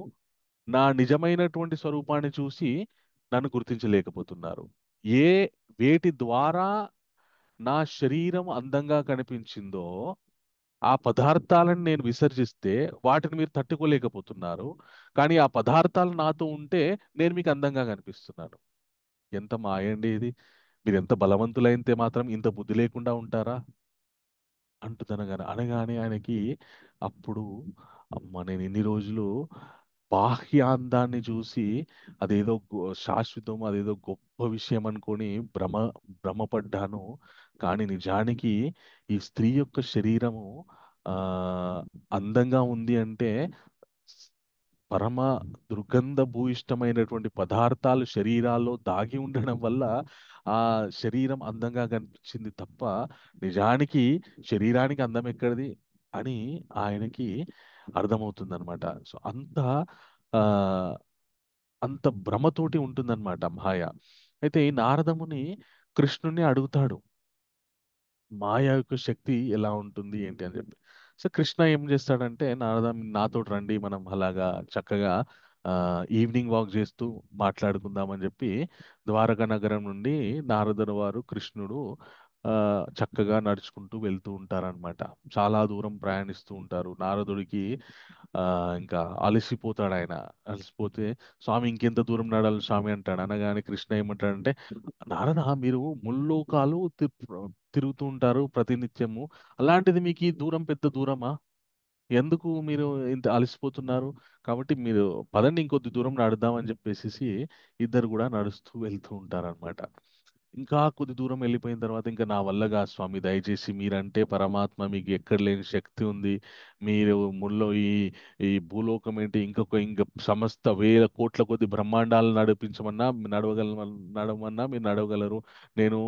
నా నిజమైనటువంటి స్వరూపాన్ని చూసి నన్ను గుర్తించలేకపోతున్నారు. ఏ వేటి ద్వారా నా శరీరం అందంగా కనిపించిందో ఆ పదార్థాలను నేను విసర్జిస్తే వాటిని మీరు తట్టుకోలేకపోతున్నారు, కానీ ఆ పదార్థాలు నాతో ఉంటే నేను మీకు అందంగా కనిపిస్తున్నాను. ఎంత మాయండి ఇది, మీరు ఎంత బలవంతులైతే మాత్రం ఇంత బుద్ధి లేకుండా ఉంటారా అనగానే ఆయనకి అప్పుడు, అమ్మ నేను ఇన్ని రోజులు బాహ్యాందాన్ని చూసి అదేదో శాశ్వతం, అదేదో గొప్ప విషయం అనుకొని భ్రమపడ్డాను, కానీ నిజానికి ఈ స్త్రీ యొక్క శరీరము ఆ అందంగా ఉంది అంటే పరమ దుర్గంధ భూయిష్టమైనటువంటి పదార్థాలు శరీరాల్లో దాగి ఉండడం వల్ల ఆ శరీరం అందంగా కనిపించింది తప్ప, నిజానికి శరీరానికి అందం ఎక్కడిది అని ఆయనకి అర్థమవుతుంది అనమాట. సో ఆ అంత భ్రమతోటి ఉంటుందన్నమాట మాయ. అయితే ఈ నారదముని కృష్ణుని అడుగుతాడు, మాయ యొక్క శక్తి ఎలా ఉంటుంది ఏంటి అని చెప్పి. సో కృష్ణ ఏం చేస్తాడంటే, నారద నాతోటి రండి, మనం అలాగా చక్కగా ఈవినింగ్ వాక్ చేస్తూ మాట్లాడుకుందామని చెప్పి ద్వారకా నగరం నుండి నారదుల వారు కృష్ణుడు ఆ, చక్కగా నడుచుకుంటూ వెళ్తూ ఉంటారనమాట. చాలా దూరం ప్రయాణిస్తూ ఉంటారు. నారదుడికి ఆ, ఇంకా అలసిపోతాడు ఆయన. అలసిపోతే, స్వామి ఇంకెంత దూరం నడాలి స్వామి అంటాడు. అనగానే కృష్ణ ఏమంటాడంటే, నారద మీరు ముల్లోకాలు తిరుగుతూ ఉంటారు ప్రతినిత్యము, అలాంటిది మీకు ఈ దూరం పెద్ద దూరమా, ఎందుకు మీరు ఇంత అలసిపోతున్నారు, కాబట్టి మీరు పదండి ఇంకొద్ది దూరం నడుద్దాం అని చెప్పేసి ఇద్దరు కూడా నడుస్తూ వెళ్తూ ఉంటారన్నమాట. ఇంకా కొద్ది దూరం వెళ్ళిపోయిన తర్వాత, ఇంకా నా వల్ల కాదు స్వామి, దయచేసి మీరంటే పరమాత్మ, మీకు ఎక్కడ లేని శక్తి ఉంది, మీరు ముల్లో ఈ భూలోకం ఏంటి, ఇంక సమస్త వేల కోట్ల కొద్ది బ్రహ్మాండాలను నడిపించమన్నా నడవమన్నా మీరు నడవగలరు, నేను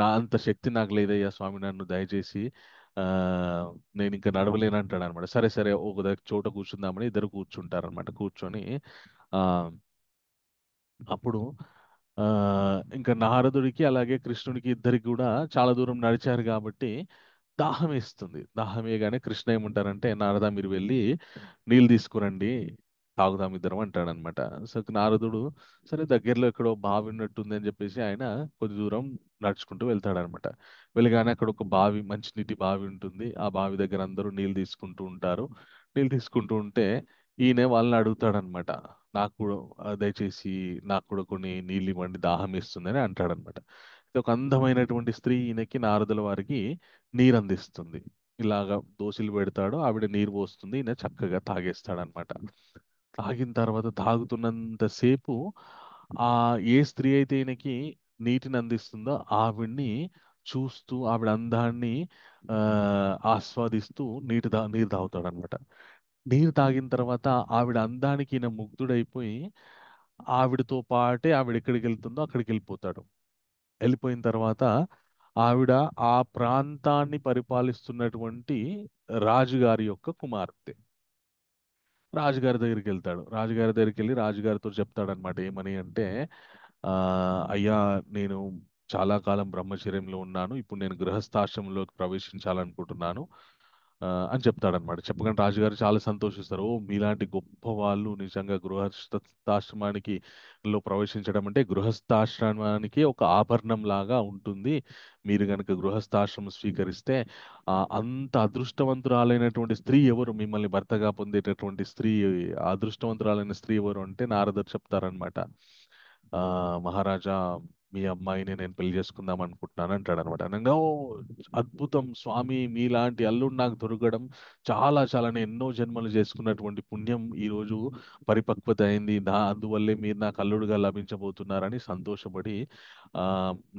నా అంత శక్తి నాకు లేదయ్యా స్వామి, నన్ను దయచేసి ఆ నేను ఇంకా నడవలేను అంటాడు అనమాట. సరే సరే ఒక చోట కూర్చుందామని ఇద్దరు కూర్చుంటారనమాట. కూర్చొని ఆ అప్పుడు ఆ ఇంకా నారదుడికి అలాగే కృష్ణుడికి ఇద్దరికి కూడా చాలా దూరం నడిచారు కాబట్టి దాహం వేస్తుంది. దాహం వేయగానే కృష్ణ ఏమంటారంటే, నారద మీరు వెళ్ళి నీళ్ళు తీసుకురండి తాగుదాం ఇద్దరం అంటాడనమాట. సో నారదుడు సరే దగ్గరలో ఎక్కడో బావి ఉన్నట్టుంది అని చెప్పేసి ఆయన కొద్ది దూరం నడుచుకుంటూ వెళ్తాడనమాట. వెళ్ళగానే అక్కడ ఒక బావి, మంచినీటి బావి ఉంటుంది. ఆ బావి దగ్గర అందరూ నీళ్ళు తీసుకుంటూ ఉంటారు. నీళ్ళు తీసుకుంటూ ఉంటే ఈయన వాళ్ళని అడుగుతాడనమాట. నాకు కూడా దయచేసి నాకు కూడా కొన్ని నీళ్ళు ఇవ్వండి, దాహం వేస్తుందని అంటాడనమాట. ఇది ఒక అందమైనటువంటి స్త్రీ ఈయనకి, నారదుల వారికి నీరు అందిస్తుంది. ఇలాగా దోసిలు పెడతాడు, ఆవిడ నీరు పోస్తుంది, ఈయన చక్కగా తాగేస్తాడనమాట. తాగిన తర్వాత తాగుతున్నంతసేపు ఆ ఏ స్త్రీ అయితే ఈయనకి నీటిని అందిస్తుందో ఆవిడ్ని చూస్తూ, ఆవిడ అందాన్ని ఆ, ఆస్వాదిస్తూ నీరు తాగుతాడనమాట. నీరు తాగిన తర్వాత ఆవిడ అందానికి ఈయన ముగ్ధుడైపోయి ఆవిడతో పాటే ఆవిడ ఎక్కడికి వెళ్తుందో అక్కడికి వెళ్ళిపోతాడు. వెళ్ళిపోయిన తర్వాత ఆవిడ ఆ ప్రాంతాన్ని పరిపాలిస్తున్నటువంటి రాజుగారి యొక్క కుమార్తె. రాజుగారి దగ్గరికి వెళ్తాడు. రాజుగారి దగ్గరికి వెళ్ళి రాజుగారితో చెప్తాడనమాట. ఏమని అంటే, ఆ అయ్యా, నేను చాలా కాలం బ్రహ్మచర్యంలో ఉన్నాను, ఇప్పుడు నేను గృహస్థాశ్రమంలోకి ప్రవేశించాలనుకుంటున్నాను అని చెప్తాడనమాట. చెప్పగానే రాజుగారు చాలా సంతోషిస్తారు. ఓ, మీలాంటి గొప్ప వాళ్ళు నిజంగా గృహస్థాశ్రమానికి ప్రవేశించడం అంటే గృహస్థాశ్రమానికి ఒక ఆభరణం లాగా ఉంటుంది. మీరు గనుక గృహస్థాశ్రమం స్వీకరిస్తే అంత అదృష్టవంతురాలైనటువంటి స్త్రీ ఎవరు, మిమ్మల్ని భర్తగా పొందేటటువంటి స్త్రీ, ఆ అదృష్టవంతురాలైన స్త్రీ ఎవరు అంటే నారదుడు చెప్తారనమాట. ఆ మహారాజా, మీ అమ్మాయిని నేను పెళ్లి చేసుకుందాం అనుకుంటున్నాను అంటాడు అనమాట. అనగా ఓ, అద్భుతం స్వామి, మీలాంటి అల్లుడు నాకు దొరకడం చాలా చాలా, నేను ఎన్నో జన్మలు చేసుకున్నటువంటి పుణ్యం ఈ రోజు పరిపక్వత అయింది, అందువల్లే మీరు నాకు అల్లుడుగా లభించబోతున్నారని సంతోషపడి ఆ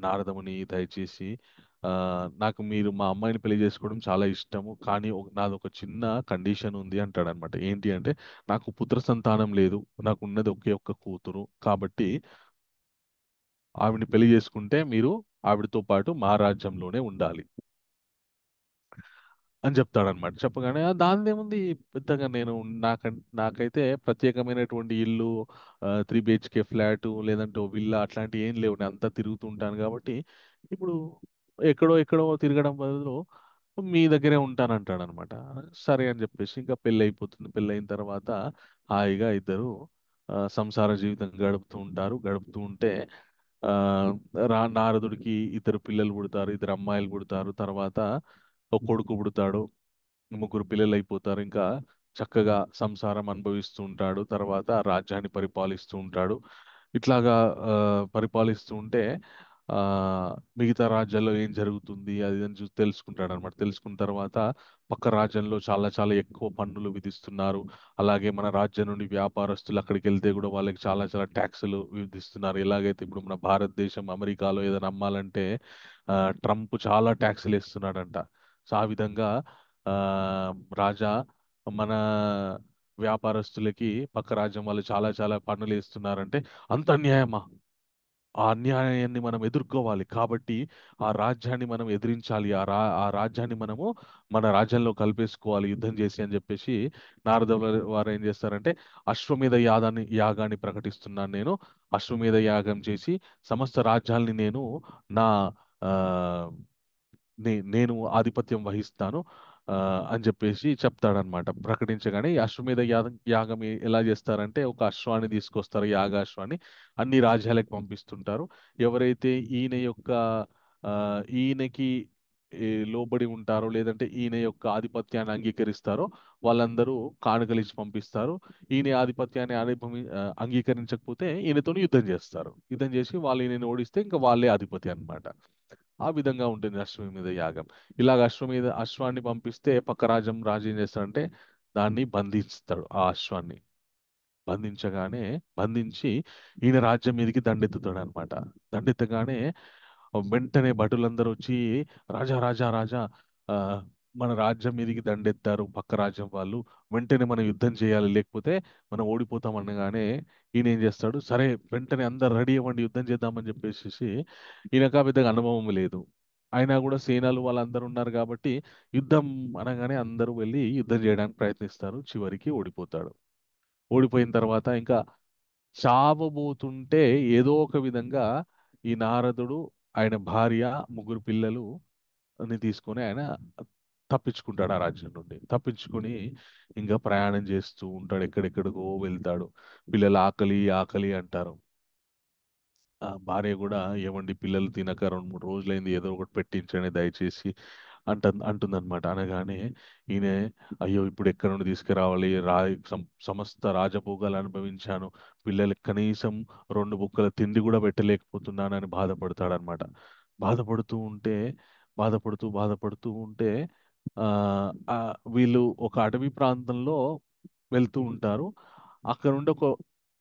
నారదముని దయచేసి ఆ నాకు మీరు మా అమ్మాయిని పెళ్లి చేసుకోవడం చాలా ఇష్టము, కానీ నాది ఒక చిన్న కండిషన్ ఉంది అంటాడు అనమాట. ఏంటి అంటే, నాకు పుత్ర సంతానం లేదు, నాకు ఉన్నది ఒకే ఒక్క కూతురు, కాబట్టి ఆవిడని పెళ్లి చేసుకుంటే మీరు ఆవిడతో పాటు మా రాజ్యంలోనే ఉండాలి అని చెప్తాడనమాట. చెప్పగానే దానిదేముంది పెద్దగా, నేను నాకైతే ప్రత్యేకమైనటువంటి ఇల్లు, 3 BHK ఫ్లాట్ లేదంటే ఓ విల్లా అట్లాంటివి ఏం లేవు, నేను అంతా తిరుగుతూ ఉంటాను కాబట్టి ఇప్పుడు ఎక్కడో ఎక్కడో తిరగడం బదులు మీ దగ్గరే ఉంటానంటాడు అనమాట. సరే అని చెప్పేసి ఇంకా పెళ్ళి అయిపోతుంది. పెళ్ళి అయిన తర్వాత హాయిగా ఇద్దరు సంసార జీవితం గడుపుతూ ఉంటారు. గడుపుతూ ఉంటే ఆ నారదుడికి ఇద్దరు పిల్లలు పుడతారు, ఇద్దరు అమ్మాయిలు పుడతారు. తర్వాత ఒక కొడుకు పుడతాడు, ముగ్గురు పిల్లలు అయిపోతారు. ఇంకా చక్కగా సంసారం అనుభవిస్తూ ఉంటాడు. తర్వాత రాజ్యాన్ని పరిపాలిస్తూ ఉంటాడు. ఇట్లాగా పరిపాలిస్తూ ఉంటే ఆ మిగతా రాజ్యాల్లో ఏం జరుగుతుంది అది అని చూసి తెలుసుకుంటాడు అనమాట. తెలుసుకున్న తర్వాత పక్క రాజ్యంలో చాలా చాలా ఎక్కువ పన్నులు విధిస్తున్నారు. అలాగే మన రాజ్యం నుండి వ్యాపారస్తులు అక్కడికి వెళ్తే కూడా వాళ్ళకి చాలా చాలా ట్యాక్సులు విధిస్తున్నారు. ఎలాగైతే ఇప్పుడు మన భారతదేశం అమెరికాలో ఏదైనా అమ్మాలంటే ఆ, ట్రంప్ చాలా ట్యాక్సులు వేస్తున్నాడంట. సో ఆ విధంగా ఆ రాజా మన వ్యాపారస్తులకి పక్క రాజ్యం వాళ్ళు చాలా చాలా పన్నులు వేస్తున్నారంటే, అంత అన్యాయమా, ఆ అన్యాయాన్ని మనం ఎదుర్కోవాలి, కాబట్టి ఆ రాజ్యాన్ని మనం ఎదిరించాలి, ఆ రాజ్యాన్ని మనము మన రాజ్యంలో కలిపేసుకోవాలి యుద్ధం చేసి అని చెప్పేసి నారదుల వారు ఏం చేస్తారంటే, అశ్వమేధ యాగాన్ని ప్రకటిస్తున్నాను నేను. అశ్వమేధ యాగం చేసి సమస్త రాజ్యాల్ని నేను నా ఆ, నేను ఆధిపత్యం వహిస్తాను ఆ, అని చెప్పేసి చెప్తాడనమాట. ప్రకటించగానే ఈ అశ్వమేధ యాగం ఎలా చేస్తారంటే, ఒక అశ్వాన్ని తీసుకొస్తారు, యాగాశ్వాన్ని అన్ని రాజ్యాలకు పంపిస్తుంటారు. ఎవరైతే ఈయన యొక్క ఆ, ఈయనకి లోబడి ఉంటారో లేదంటే ఈయన యొక్క ఆధిపత్యాన్ని అంగీకరిస్తారో వాళ్ళందరూ కానుకలు ఇచ్చి పంపిస్తారు. ఈయన ఆధిపత్యాన్ని అంగీకరించకపోతే ఈయనతో యుద్ధం చేస్తారు. యుద్ధం చేసి వాళ్ళు ఈయనని ఓడిస్తే ఇంకా వాళ్ళే అధిపతి అన్నమాట. ఆ విధంగా ఉంటుంది అశ్వమేధ యాగం. ఇలాగ అశ్వాన్ని పంపిస్తే పక్క రాజు ఏం చేస్తాడంటే దాన్ని బంధిస్తాడు. ఆ అశ్వాన్ని బంధించి ఈయన రాజ్యం మీదకి దండెత్తుతాడు అనమాట. దండెత్తగానే వెంటనే భటులందరూ వచ్చి, రాజా రాజా రాజా, ఆ మన రాజ్యం మీదకి దండెత్తారు పక్క రాజ్యం వాళ్ళు, వెంటనే మనం యుద్ధం చేయాలి, లేకపోతే మనం ఓడిపోతాం అనగానే ఈయన ఏం చేస్తాడు, సరే వెంటనే అందరు రెడీ అవ్వండి యుద్ధం చేద్దామని చెప్పేసి, ఈయనకా పెద్దగా అనుభవం లేదు, అయినా కూడా సేనలు వాళ్ళందరూ ఉన్నారు కాబట్టి యుద్ధం అనగానే అందరూ వెళ్ళి యుద్ధం చేయడానికి ప్రయత్నిస్తారు. చివరికి ఓడిపోతాడు. ఓడిపోయిన తర్వాత ఇంకా చావబోతుంటే ఏదో ఒక విధంగా ఈ నారదుడు, ఆయన భార్య, ముగ్గురు పిల్లలు ని తీసుకొని ఆయన తప్పించుకుంటాడు ఆ రాజ్యం నుండి. తప్పించుకొని ఇంకా ప్రయాణం చేస్తూ ఉంటాడు, ఎక్కడెక్కడికో వెళ్తాడు. పిల్లలు ఆకలి ఆకలి అంటారు. ఆ భార్య కూడా ఏమండి పిల్లలు తినక 2-3 రోజులైంది, ఏదో ఒకటి పెట్టించండి దయచేసి అంటుందన్నమాట. అనగానే ఈయన అయ్యో ఇప్పుడు ఎక్కడ నుండి తీసుకురావాలి, సమస్త రాజభోగాలు అనుభవించాను, పిల్లలకి కనీసం 2 బుక్కల తిండి కూడా పెట్టలేకపోతున్నానని బాధపడతాడనమాట. బాధపడుతూ ఉంటే బాధపడుతూ ఉంటే ఆ ఆ, వీళ్ళు ఒక అటవీ ప్రాంతంలో వెళ్తూ ఉంటారు. అక్కడ నుండి ఒక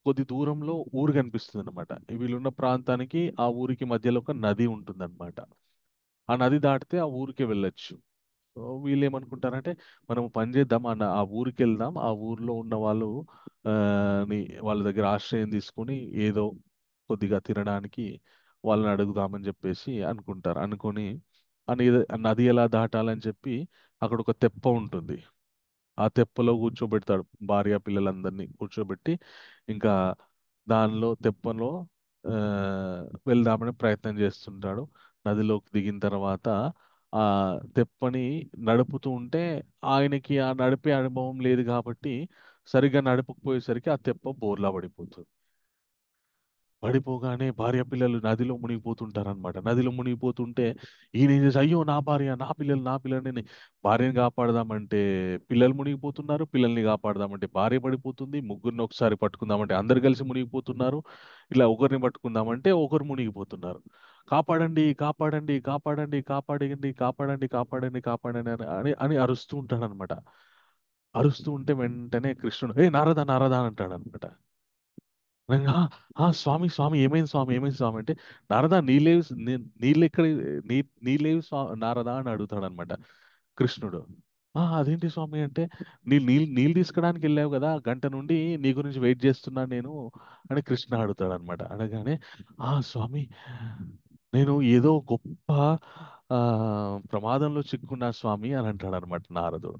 కొద్ది దూరంలో ఊరు కనిపిస్తుంది అనమాట. వీళ్ళున్న ప్రాంతానికి ఆ ఊరికి మధ్యలో ఒక నది ఉంటుందన్నమాట. ఆ నది దాటితే ఆ ఊరికే వెళ్ళొచ్చు. సో వీళ్ళు ఏమనుకుంటారంటే మనం పని చేద్దాం ఆ ఊరికి వెళ్దాం, ఆ ఊర్లో ఉన్న వాళ్ళు ఆ, వాళ్ళ దగ్గర ఆశ్రయం తీసుకొని ఏదో కొద్దిగా తినడానికి వాళ్ళని అడుగుదామని చెప్పేసి అనుకుంటారు. అనుకొని ఆ నది ఎలా దాటాలని చెప్పి అక్కడ ఒక తెప్ప ఉంటుంది. ఆ తెప్పలో కూర్చోబెడతాడు భార్య పిల్లలందరినీ కూర్చోబెట్టి, ఇంకా దానిలో తెప్పలో ఆ, వెళ్దామని ప్రయత్నం చేస్తుంటాడు. నదిలోకి దిగిన తర్వాత ఆ తెప్పని నడుపుతూ ఉంటే ఆయనకి ఆ నడిపే అనుభవం లేదు కాబట్టి సరిగ్గా నడపకపోయేసరికి ఆ తెప్ప బోర్లా పడిపోతుంది. పడిపోగానే భార్య పిల్లలు నదిలో మునిగిపోతుంటారనమాట. నదిలో మునిగిపోతుంటే ఈయన ఏం చేసి అయ్యో నా భార్య నా పిల్లల్ని భార్యని కాపాడదామంటే పిల్లలు మునిగిపోతున్నారు, పిల్లల్ని కాపాడదామంటే భార్య పడిపోతుంది, ముగ్గురిని ఒకసారి పట్టుకుందామంటే అందరు కలిసి మునిగిపోతున్నారు, ఇలా ఒకరిని పట్టుకుందామంటే ఒకరు మునిగిపోతున్నారు. కాపాడండి కాపాడండి కాపాడండి కాపాడండి కాపాడండి కాపాడండి కాపాడండి అని అరుస్తూ ఉంటాడనమాట. అరుస్తూ ఉంటే వెంటనే కృష్ణుడు ఏ నారదా నారదా అని అంటాడనమాట. అనగా, స్వామి స్వామి ఏమైంది స్వామి ఏమైంది స్వామి అంటే నారదా నీళ్ళేవి నీళ్ళు ఎక్కడ నీళ్ళేవి నారదా అని అడుగుతాడు అనమాట కృష్ణుడు. అదేంటి స్వామి అంటే నీళ్ళు తీసుకురావడానికి వెళ్ళావు కదా, గంట నుండి నీ గురించి వెయిట్ చేస్తున్నాను నేను అని కృష్ణ అడుగుతాడు అనమాట. అనగానే స్వామి నేను ఏదో గొప్ప ఆ ప్రమాదంలో చిక్కున్నా స్వామి అని అంటాడు అనమాట నారదుడు.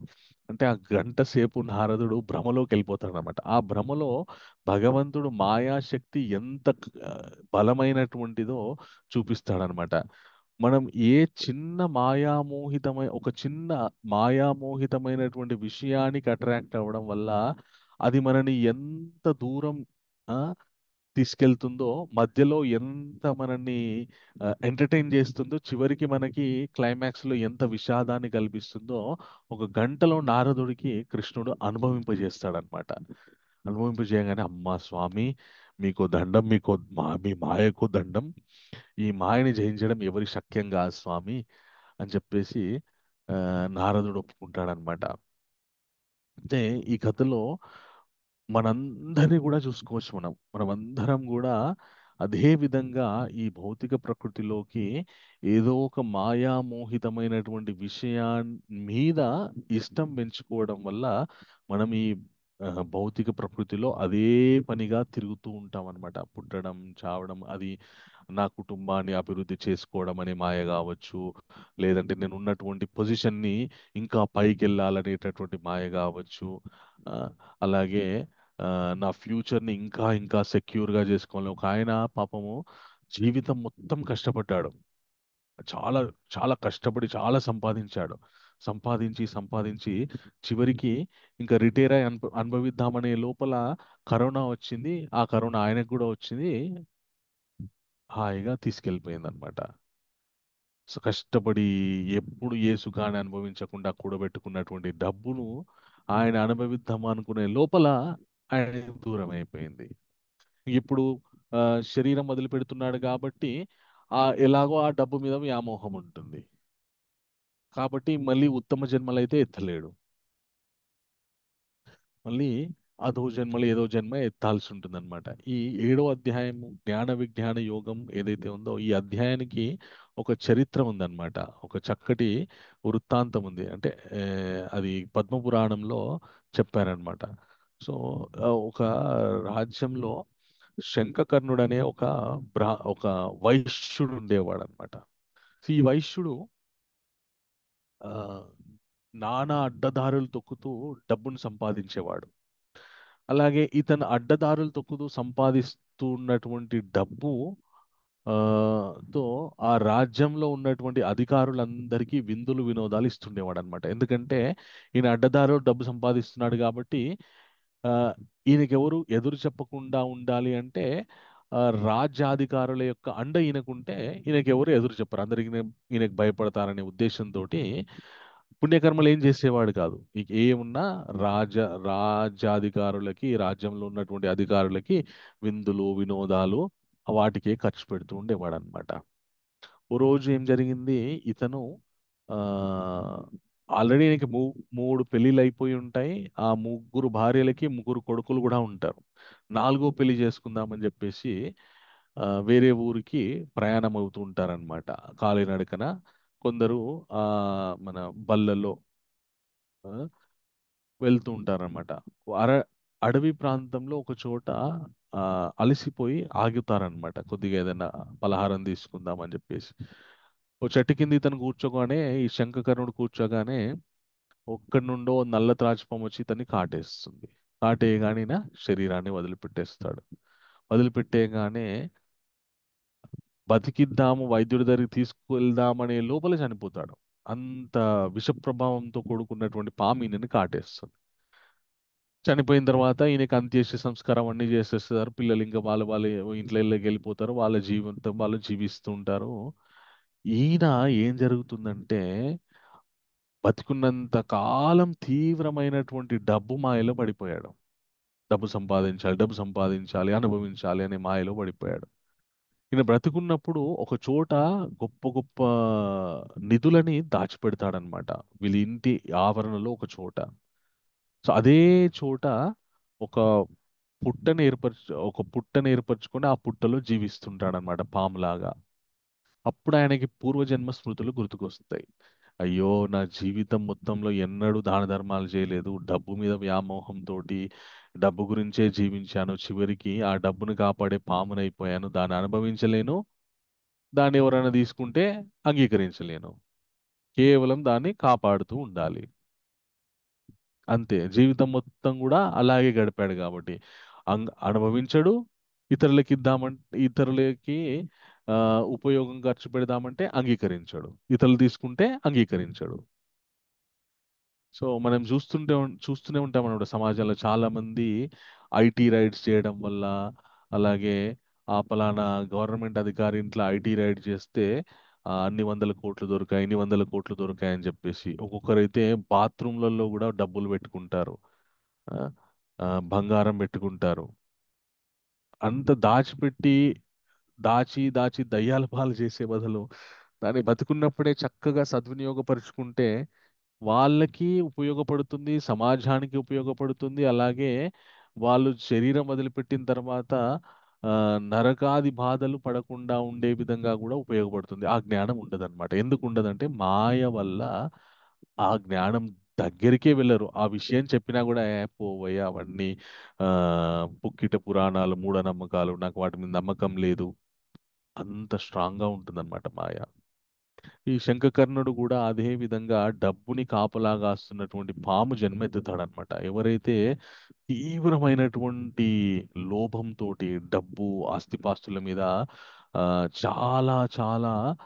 అంటే ఆ గంట సేపు నారదుడు భ్రమలోకి వెళ్ళిపోతాడు అనమాట. ఆ భ్రమలో భగవంతుడు మాయాశక్తి ఎంత బలమైనటువంటిదో చూపిస్తాడనమాట. మనం ఏ చిన్న ఒక చిన్న మాయామోహితమైనటువంటి విషయానికి అట్రాక్ట్ అవ్వడం వల్ల అది మనని ఎంత దూరం ఆ, తీసుకెళ్తుందో, మధ్యలో ఎంత మనల్ని ఎంటర్టైన్ చేస్తుందో, చివరికి మనకి క్లైమాక్స్ లో ఎంత విషాదాన్ని కల్పిస్తుందో ఒక గంటలో నారదుడికి కృష్ణుడు అనుభవింపజేస్తాడనమాట. అనుభవింపజేయగానే అమ్మా స్వామి మీకు దండం, మీ మాయకు దండం, ఈ మాయని జయించడం ఎవరి శక్యం కాదు స్వామి అని చెప్పేసి నారదుడు ఒప్పుకుంటాడనమాట. అంటే ఈ కథలో మనందరినీ కూడా చూసుకోవచ్చు. మనమందరం కూడా అదే విధంగా ఈ భౌతిక ప్రకృతిలోకి ఏదో ఒక మాయామోహితమైనటువంటి మీద ఇష్టం పెంచుకోవడం వల్ల మనం ఈ భౌతిక ప్రకృతిలో అదే పనిగా తిరుగుతూ ఉంటాం అనమాట. పుట్టడం చావడం, అది నా కుటుంబాన్ని అభివృద్ధి చేసుకోవడం అనే మాయ కావచ్చు, లేదంటే నేను ఉన్నటువంటి పొజిషన్ని ఇంకా పైకి వెళ్ళాలనేటటువంటి మాయ కావచ్చు, ఆ, అలాగే ఆ, నా ఫ్యూచర్ని ఇంకా ఇంకా సెక్యూర్గా చేసుకోవాలి. ఒక ఆయన పాపము జీవితం మొత్తం కష్టపడ్డాడు, చాలా చాలా కష్టపడి చాలా సంపాదించాడు. సంపాదించి చివరికి ఇంకా రిటైర్ అయి అనుభవిద్దామనే లోపల కరోనా వచ్చింది. ఆ కరోనా ఆయనకు కూడా వచ్చింది, హాయిగా తీసుకెళ్ళిపోయింది అనమాట. సో కష్టపడి ఎప్పుడు ఏ సుఖాన్ని అనుభవించకుండా కూడబెట్టుకున్నటువంటి డబ్బును ఆయన అనుభవిద్దాం అనుకునే లోపల ఆయన దూరం అయిపోయింది. ఇప్పుడు ఆ, శరీరం వదిలిపెడుతున్నాడు కాబట్టి ఎలాగో ఆ డబ్బు మీద వ్యామోహం ఉంటుంది కాబట్టి మళ్ళీ ఉత్తమ జన్మలైతే ఎత్తలేడు. మళ్ళీ అదో జన్మలో ఏదో జన్మ ఎత్తాల్సి ఉంటుంది అనమాట. ఈ 7వ అధ్యాయం జ్ఞాన విజ్ఞాన యోగం ఏదైతే ఉందో ఈ అధ్యాయానికి ఒక చరిత్ర ఉందన్నమాట. ఒక చక్కటి వృత్తాంతం ఉంది. అంటే అది పద్మపురాణంలో చెప్పారనమాట. సో ఒక రాజ్యంలో శంఖకర్ణుడు అనే ఒక వైశ్యుడు ఉండేవాడు అనమాట. ఈ వైశ్యుడు ఆ, నానా అడ్డదారులు తొక్కుతూ డబ్బును సంపాదించేవాడు. అలాగే ఇతను అడ్డదారులు తొక్కుతూ సంపాదిస్తున్నటువంటి డబ్బు ఆ, తో ఆ రాజ్యంలో ఉన్నటువంటి అధికారులందరికీ విందులు వినోదాలు ఇస్తుండేవాడు అనమాట. ఎందుకంటే ఈయన అడ్డదారిలో డబ్బు సంపాదిస్తున్నాడు కాబట్టి ఆ, ఈయనకెవరు ఎదురు చెప్పకుండా ఉండాలి అంటే రాజ్యాధికారుల యొక్క అండ ఈయనకుంటే ఈయనకెవరు ఎదురు చెప్పరు. అందరికి ఈయనకు భయపడతారనే ఉద్దేశంతో పుణ్యకర్మలు ఏం చేసేవాడు కాదు. ఇక ఏమున్నా రాజ రాజ్యాధికారులకి, రాజ్యంలో ఉన్నటువంటి అధికారులకి విందులు వినోదాలు వాటికే ఖర్చు పెడుతూ ఉండేవాడు అనమాట. ఓ రోజు ఏం జరిగింది, ఇతను ఆ ఆల్రెడీ నీకు మూడు పెళ్ళిళ్ళు అయిపోయి ఉంటాయి. ఆ ముగ్గురు భార్యలకి ముగ్గురు కొడుకులు కూడా ఉంటారు. నాలుగో పెళ్లి చేసుకుందామని చెప్పేసి వేరే ఊరికి ప్రయాణం అవుతూ ఉంటారనమాట కాలినడకన. కొందరు ఆ మన బళ్ళల్లో ఆ, వెళ్తూ ఉంటారనమాట. అర అడవి ప్రాంతంలో ఒక చోట ఆ, అలసిపోయి ఆగుతారనమాట. కొద్దిగా ఏదైనా పలహారం తీసుకుందామని చెప్పేసి ఓ చెట్టు కింద ఇతను కూర్చోగానే, ఈ శంఖకర్ణుడు కూర్చోగానే ఒక్కడి నుండో నల్ల త్రాచుపాము వచ్చి ఇతన్ని కాటేస్తుంది. కాటేయగానే ఈయన శరీరాన్ని వదిలిపెట్టేస్తాడు. వదిలిపెట్టేయగానే బతికిద్దాము, వైద్యుడి దగ్గరికి తీసుకువెళ్దామనే లోపల చనిపోతాడు. అంత విష ప్రభావంతో కూడుకున్నటువంటి పాము ఈయనని కాటేస్తుంది. చనిపోయిన తర్వాత ఈయనకి అంత్యేష్టి సంస్కారం అన్ని చేసేస్తారు. పిల్లలు ఇంకా వాళ్ళ ఇంట్లోకి వెళ్ళిపోతారు. వాళ్ళ జీవితం వాళ్ళు జీవిస్తూ ఉంటారు. ఈయన ఏం జరుగుతుందంటే బతికున్నంత కాలం తీవ్రమైనటువంటి డబ్బు మాయలో పడిపోయాడు. డబ్బు సంపాదించాలి, అనుభవించాలి అనే మాయలో పడిపోయాడు. ఈయన బ్రతికున్నప్పుడు ఒక చోట గొప్ప గొప్ప నిధులని దాచిపెడతాడనమాట. వీళ్ళ ఇంటి ఆవరణలో ఒక చోట. సో అదే చోట ఒక పుట్టను ఏర్పరచుకొని ఆ పుట్టలో జీవిస్తుంటాడనమాట పాములాగా. అప్పుడు ఆయనకి పూర్వజన్మ స్మృతులు గుర్తుకొస్తాయి. అయ్యో, నా జీవితం మొత్తంలో ఎన్నడూ దాన ధర్మాలు చేయలేదు. డబ్బు మీద వ్యామోహంతో డబ్బు గురించే జీవించాను. చివరికి ఆ డబ్బును కాపాడే పామునైపోయాను. దాన్ని అనుభవించలేను. దాన్ని ఎవరైనా తీసుకుంటే అంగీకరించలేను. కేవలం దాన్ని కాపాడుతూ ఉండాలి. అంతే. జీవితం మొత్తం కూడా అలాగే గడిపాడు కాబట్టి అనుభవించడు. ఇతరులకి ఆ, ఉపయోగం ఖర్చు పెడదామంటే అంగీకరించడు. ఇతరులు తీసుకుంటే అంగీకరించడు. సో మనం చూస్తూనే ఉంటాం అన్నమాట. సమాజంలో చాలా మంది ఐటీ రైడ్స్ చేయడం వల్ల, అలాగే ఆ పలానా గవర్నమెంట్ అధికారి ఇంట్లో ఐటీ రైడ్ చేస్తే అన్ని వందల కోట్లు దొరికాయి, ఇన్ని వందల కోట్లు దొరికాయి అని చెప్పేసి ఒక్కొక్కరైతే బాత్రూమ్లలో కూడా డబ్బులు పెట్టుకుంటారు. ఆ, బంగారం పెట్టుకుంటారు. అంత దాచిపెట్టి దాచి దాచి దయ్యాల పాలు చేసే బదులు దాన్ని బతుకున్నప్పుడే చక్కగా సద్వినియోగపరుచుకుంటే వాళ్ళకి ఉపయోగపడుతుంది, సమాజానికి ఉపయోగపడుతుంది. అలాగే వాళ్ళు శరీరం వదిలిపెట్టిన తర్వాత ఆ, నరకాది బాధలు పడకుండా ఉండే విధంగా కూడా ఉపయోగపడుతుంది. ఆ జ్ఞానం ఉండదన్నమాట. ఎందుకు ఉండదంటే మాయ వల్ల ఆ జ్ఞానం దగ్గరికే వెళ్ళరు. ఆ విషయం చెప్పినా కూడా పోవయ్యా అవన్నీ ఆ పుక్కిట పురాణాలు, మూఢనమ్మకాలు, నాకు వాటి మీద నమ్మకం లేదు. అంత స్ట్రాంగ్ గా ఉంటుందన్నమాట మాయ. ఈ శంఖకర్ణుడు కూడా అదే విధంగా డబ్బుని కాపలాగాస్తున్నటువంటి పాము జన్మెత్తుతాడనమాట. ఎవరైతే తీవ్రమైనటువంటి లోభంతో డబ్బు, ఆస్తిపాస్తుల మీద చాలా చాలా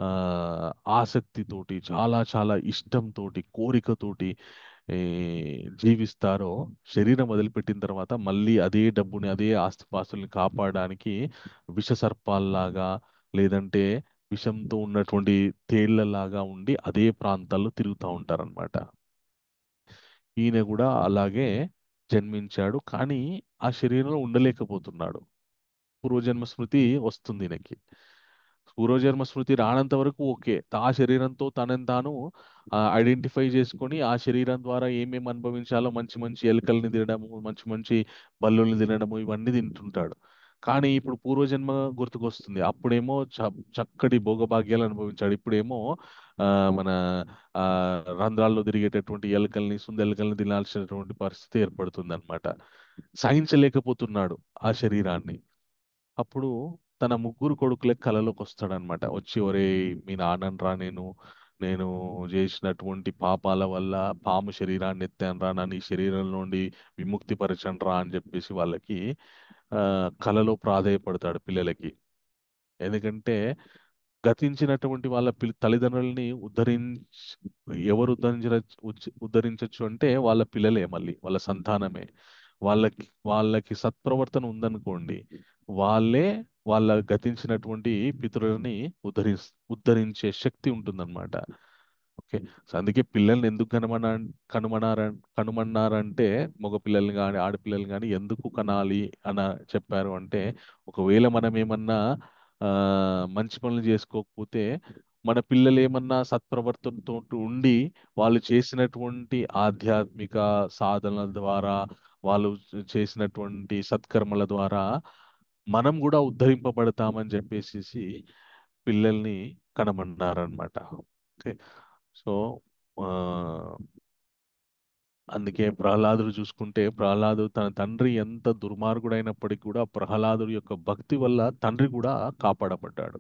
ఆ, ఆసక్తితోటి, చాలా చాలా ఇష్టంతోటి, కోరికతోటి ఏ, జీవిస్తారో, శరీరం వదిలిపెట్టిన తర్వాత మళ్ళీ అదే డబ్బుని, అదే ఆస్తిపాస్తుల్ని కాపాడడానికి విష సర్పాల్లాగా, లేదంటే విషంతో ఉన్నటువంటి తేళ్లలాగా ఉండి అదే ప్రాంతాల్లో తిరుగుతూ ఉంటారనమాట. ఈయన కూడా అలాగే జన్మించాడు, కానీ ఆ శరీరంలో ఉండలేకపోతున్నాడు. పూర్వజన్మ స్మృతి వస్తుంది ఈయనకి. పూర్వజన్మ స్మృతి రానంత వరకు ఓకే. ఆ శరీరంతో తనని తాను ఐడెంటిఫై చేసుకొని ఆ శరీరం ద్వారా ఏమేమి అనుభవించాలో, మంచి మంచి ఎలుకల్ని తినడము, మంచి మంచి బల్లుల్ని తినడము, ఇవన్నీ తింటుంటాడు. కానీ ఇప్పుడు పూర్వజన్మ గుర్తుకొస్తుంది. అప్పుడేమో చక్కటి భోగభాగ్యాలు అనుభవించాడు. ఇప్పుడేమో ఆ, మన ఆ రంధ్రాల్లో తిరిగేటటువంటి ఎలుకల్ని, సుందెలుకల్ని తినాల్సినటువంటి పరిస్థితి ఏర్పడుతుంది అనమాట. సహించలేకపోతున్నాడు ఆ శరీరాన్ని. అప్పుడు తన ముగ్గురు కొడుకులకి కలలోకి వస్తాడనమాట. వచ్చి, ఒరే మీ నాన్ననరా నేను, నేను చేసినటువంటి పాపాల వల్ల పాము శరీరాన్ని ఎత్తానురా, నన్ను ఈ శరీరం నుండి విముక్తి పరచండ్రా అని చెప్పేసి వాళ్ళకి కలలో ప్రాధేయపడతాడు పిల్లలకి. ఎందుకంటే గతించినటువంటి వాళ్ళ తల్లిదండ్రులని ఎవరు ఉద్ధరించచ్చు అంటే వాళ్ళ పిల్లలే, మళ్ళీ వాళ్ళ సంతానమే. వాళ్ళకి సత్ప్రవర్తన ఉందనుకోండి, వాళ్ళే వాళ్ళ గతించినటువంటి పితరులని ఉద్ధరించే శక్తి ఉంటుందన్నమాట. ఓకే. సో అందుకే పిల్లల్ని ఎందుకు కనుమన్నారంటే, మగ పిల్లల్ని కానీ ఆడపిల్లల్ని కానీ ఎందుకు కనాలి అని చెప్పారు అంటే, ఒకవేళ మనం ఏమన్నా మంచి పనులు చేసుకోకపోతే, మన పిల్లలు ఏమన్నా సత్ప్రవర్తనతో ఉండి వాళ్ళు చేసినటువంటి ఆధ్యాత్మిక సాధనల ద్వారా, వాళ్ళు చేసినటువంటి సత్కర్మల ద్వారా మనం కూడా ఉద్ధరింపబడతామని చెప్పేసి పిల్లల్ని కనమన్నారనమాట. ఓకే. సో ఆ, అందుకే ప్రహ్లాదుడు చూసుకుంటే, ప్రహ్లాదుడు తన తండ్రి ఎంత దుర్మార్గుడైనప్పటికీ కూడా ప్రహ్లాదుడి యొక్క భక్తి వల్ల తండ్రి కూడా కాపాడబడ్డాడు.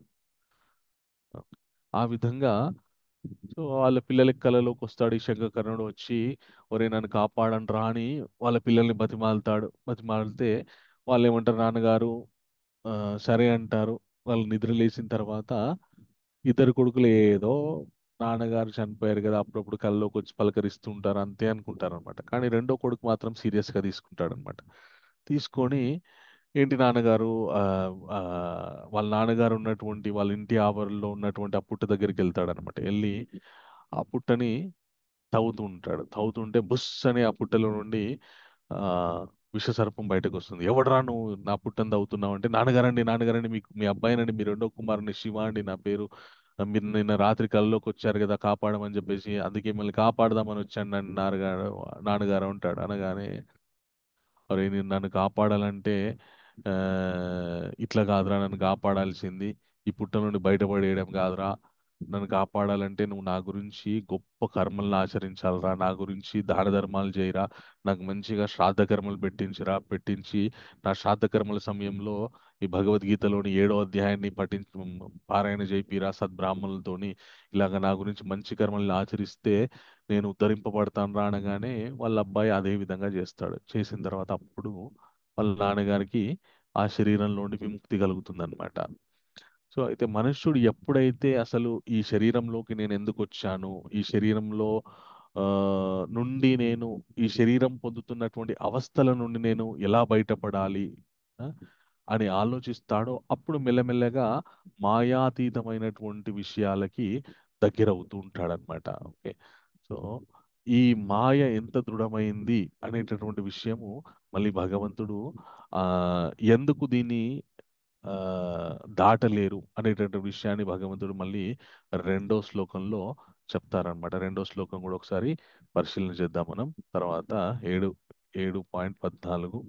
ఆ విధంగా సో వాళ్ళ పిల్లలకి కలలోకి వస్తాడు ఈ శంఖకర్ణుడు, వచ్చి ఒరే నన్ను కాపాడండి రా అని వాళ్ళ పిల్లల్ని బతిమాలితే వాళ్ళు ఏమంటారు, నాన్నగారు ఆ, సరే అంటారు. వాళ్ళు నిద్ర లేచిన తర్వాత ఇద్దరు కొడుకులు ఏదో నాన్నగారు చనిపోయారు కదా, అప్పుడప్పుడు కల్లోకి వచ్చి పలకరిస్తూ ఉంటారు అంతే అనుకుంటారు అనమాట. కానీ రెండో కొడుకు మాత్రం సీరియస్గా తీసుకుంటాడు అనమాట. తీసుకొని, ఏంటి నాన్నగారు, ఆ, ఆ, వాళ్ళ నాన్నగారు ఉన్నటువంటి వాళ్ళ ఇంటి ఆవరణలో ఉన్నటువంటి ఆ పుట్ట దగ్గరికి వెళ్తాడు అనమాట. వెళ్ళి ఆ పుట్టని తవ్వుతూ ఉంటాడు. తవ్వుతుంటే బుస్ అని ఆ పుట్టలో నుండి ఆ విషసర్పం బయటకు వస్తుంది. ఎవడరా నువ్వు నా పుట్టని తవ్వుతున్నావు అంటే, నాన్నగారండి నాన్నగారండి, మీకు మీ అబ్బాయినండి, మీ రెండో కుమారుని శివ అండి నా పేరు, మీరు నిన్న రాత్రి కల్లోకి వచ్చారు కదా కాపాడమని చెప్పేసి, అందుకే మిమ్మల్ని కాపాడదామని వచ్చాను నాన్నగారు ఉంటాడు. అనగానే, అరే నేను నన్ను కాపాడాలంటే ఆ, ఇట్లా కాదురా, నన్ను కాపాడాల్సింది ఈ పుట్ట నుండి బయటపడేయడం కాదురా, నన్ను కాపాడాలంటే నువ్వు నా గురించి గొప్ప కర్మలను ఆచరించాలిరా, నా గురించి దాన ధర్మాలు చేయరా, నాకు మంచిగా శ్రాద్ధ కర్మలు పెట్టించి నా శ్రాద్ధ కర్మల సమయంలో ఈ భగవద్గీతలోని 7వ అధ్యాయాన్ని పారాయణ చేపిరా సద్బ్రాహ్మణులతోని, ఇలాగ నా గురించి మంచి కర్మల్ని ఆచరిస్తే నేను ఉద్ధరింపబడతాను రా అనగానే, వాళ్ళ అబ్బాయి అదే విధంగా చేస్తాడు. చేసిన తర్వాత అప్పుడు వాళ్ళ నాన్నగారికి ఆ శరీరంలో నుండి విముక్తి కలుగుతుంది అనమాట. సో అయితే మనుష్యుడు ఎప్పుడైతే అసలు ఈ శరీరంలోకి నేను ఎందుకు వచ్చాను, ఈ శరీరంలో ఆ, నుండి నేను ఈ శరీరం పొందుతున్నటువంటి అవస్థల నుండి నేను ఎలా బయటపడాలి ఆ, అని ఆలోచిస్తాడో, అప్పుడు మెల్లమెల్లగా మాయాతీతమైనటువంటి విషయాలకి దగ్గర అవుతూ ఉంటాడనమాట. ఓకే. సో ఈ మాయ ఎంత దృఢమైంది అనేటటువంటి విషయము మళ్ళీ భగవంతుడు ఆ ఎందుకు దీన్ని ఆ దాటలేరు అనేటటువంటి విషయాన్ని భగవంతుడు మళ్ళీ రెండో శ్లోకంలో చెప్తారనమాట. రెండో శ్లోకం కూడా ఒకసారి పరిశీలన చేద్దాం మనం. తర్వాత 7.14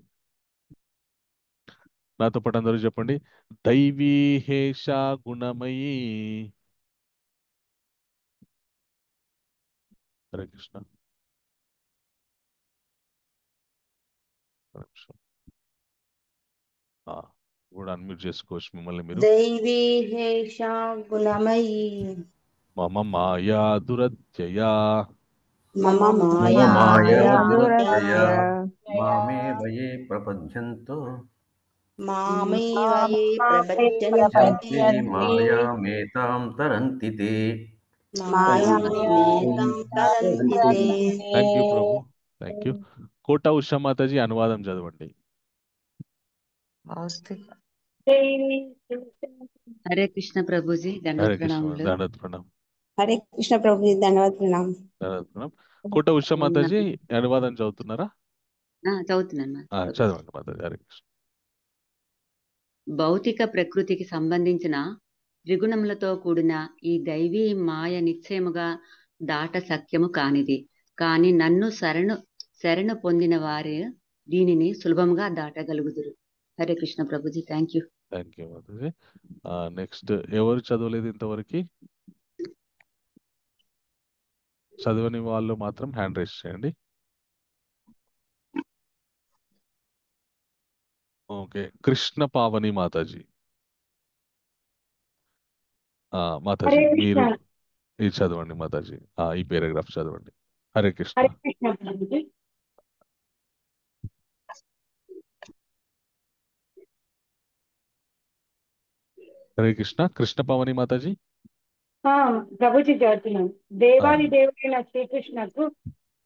నాతో పాటు అందరూ చెప్పండి. దైవీ హేష గుణమయీ. హరే కృష్ణ. ఒక నిమిషం. ఆ, కూడా అన్మ్యూట్ చేసుకోవచ్చు మిమ్మల్ని మీరు. దైవీ హేషా గుణమయీ మమ మాయా దురత్యయా మమ మమ మాయా మాయా దురత్యయా దురత్యయా మామేవ ఏ ప్రపద్యంతో మామేవ ఏ ప్రపద్యంతే జంతే మాయామేతాం తరంతి తే. మాయామేతాం తదంతి తే. Thank you Prabhu. Thank you. Kota Usha Mataji అనువాదం చదవండి. భౌతిక హరే కృష్ణ ప్రభుజీ, హరే దండవత్ కృష్ణ. ప్రణాములు. దండత్ ప్రణాం. హరే కృష్ణ ప్రభు ధన్యవాద ప్రణామం. దండత్ ప్రణాం. కోట ఉషా మాతాజీ అనువాదం చదువుతున్నారా? చదువుతున్నాను ప్రభుజీ. చదవండి మాతాజీ. హరే కృష్ణ. భౌతిక ప్రకృతికి సంబంధించిన త్రిగుణములతో కూడిన ఈ దైవీ మాయ నిశ్చయముగా దాట సఖ్యము కానిది. కాని నన్ను శరణు పొందిన వారు దీనిని సులభంగా దాటగలుగుదురు. Hare Krishna Prabhuji, thank you. Thank you Mataji. Next ఎవరు చదవలేదు ఇంతవరకు? చదవని వాళ్ళు మాత్రం హ్యాండ్ రైస్ చేయండి. ఓకే. కృష్ణ పావని మాతాజీ. మాతాజీ మీరు ఇది చదవండి మాతాజీ. ఈ పేరాగ్రాఫ్ చదవండి. హరే కృష్ణ. హరే కృష్ణ ప్రభుజీ. హరే కృష్ణ. కృష్ణ పవని మాతాజీ. ప్రభుజీ చదువుతున్నాను. దేవాది దేవుడైన శ్రీకృష్ణకు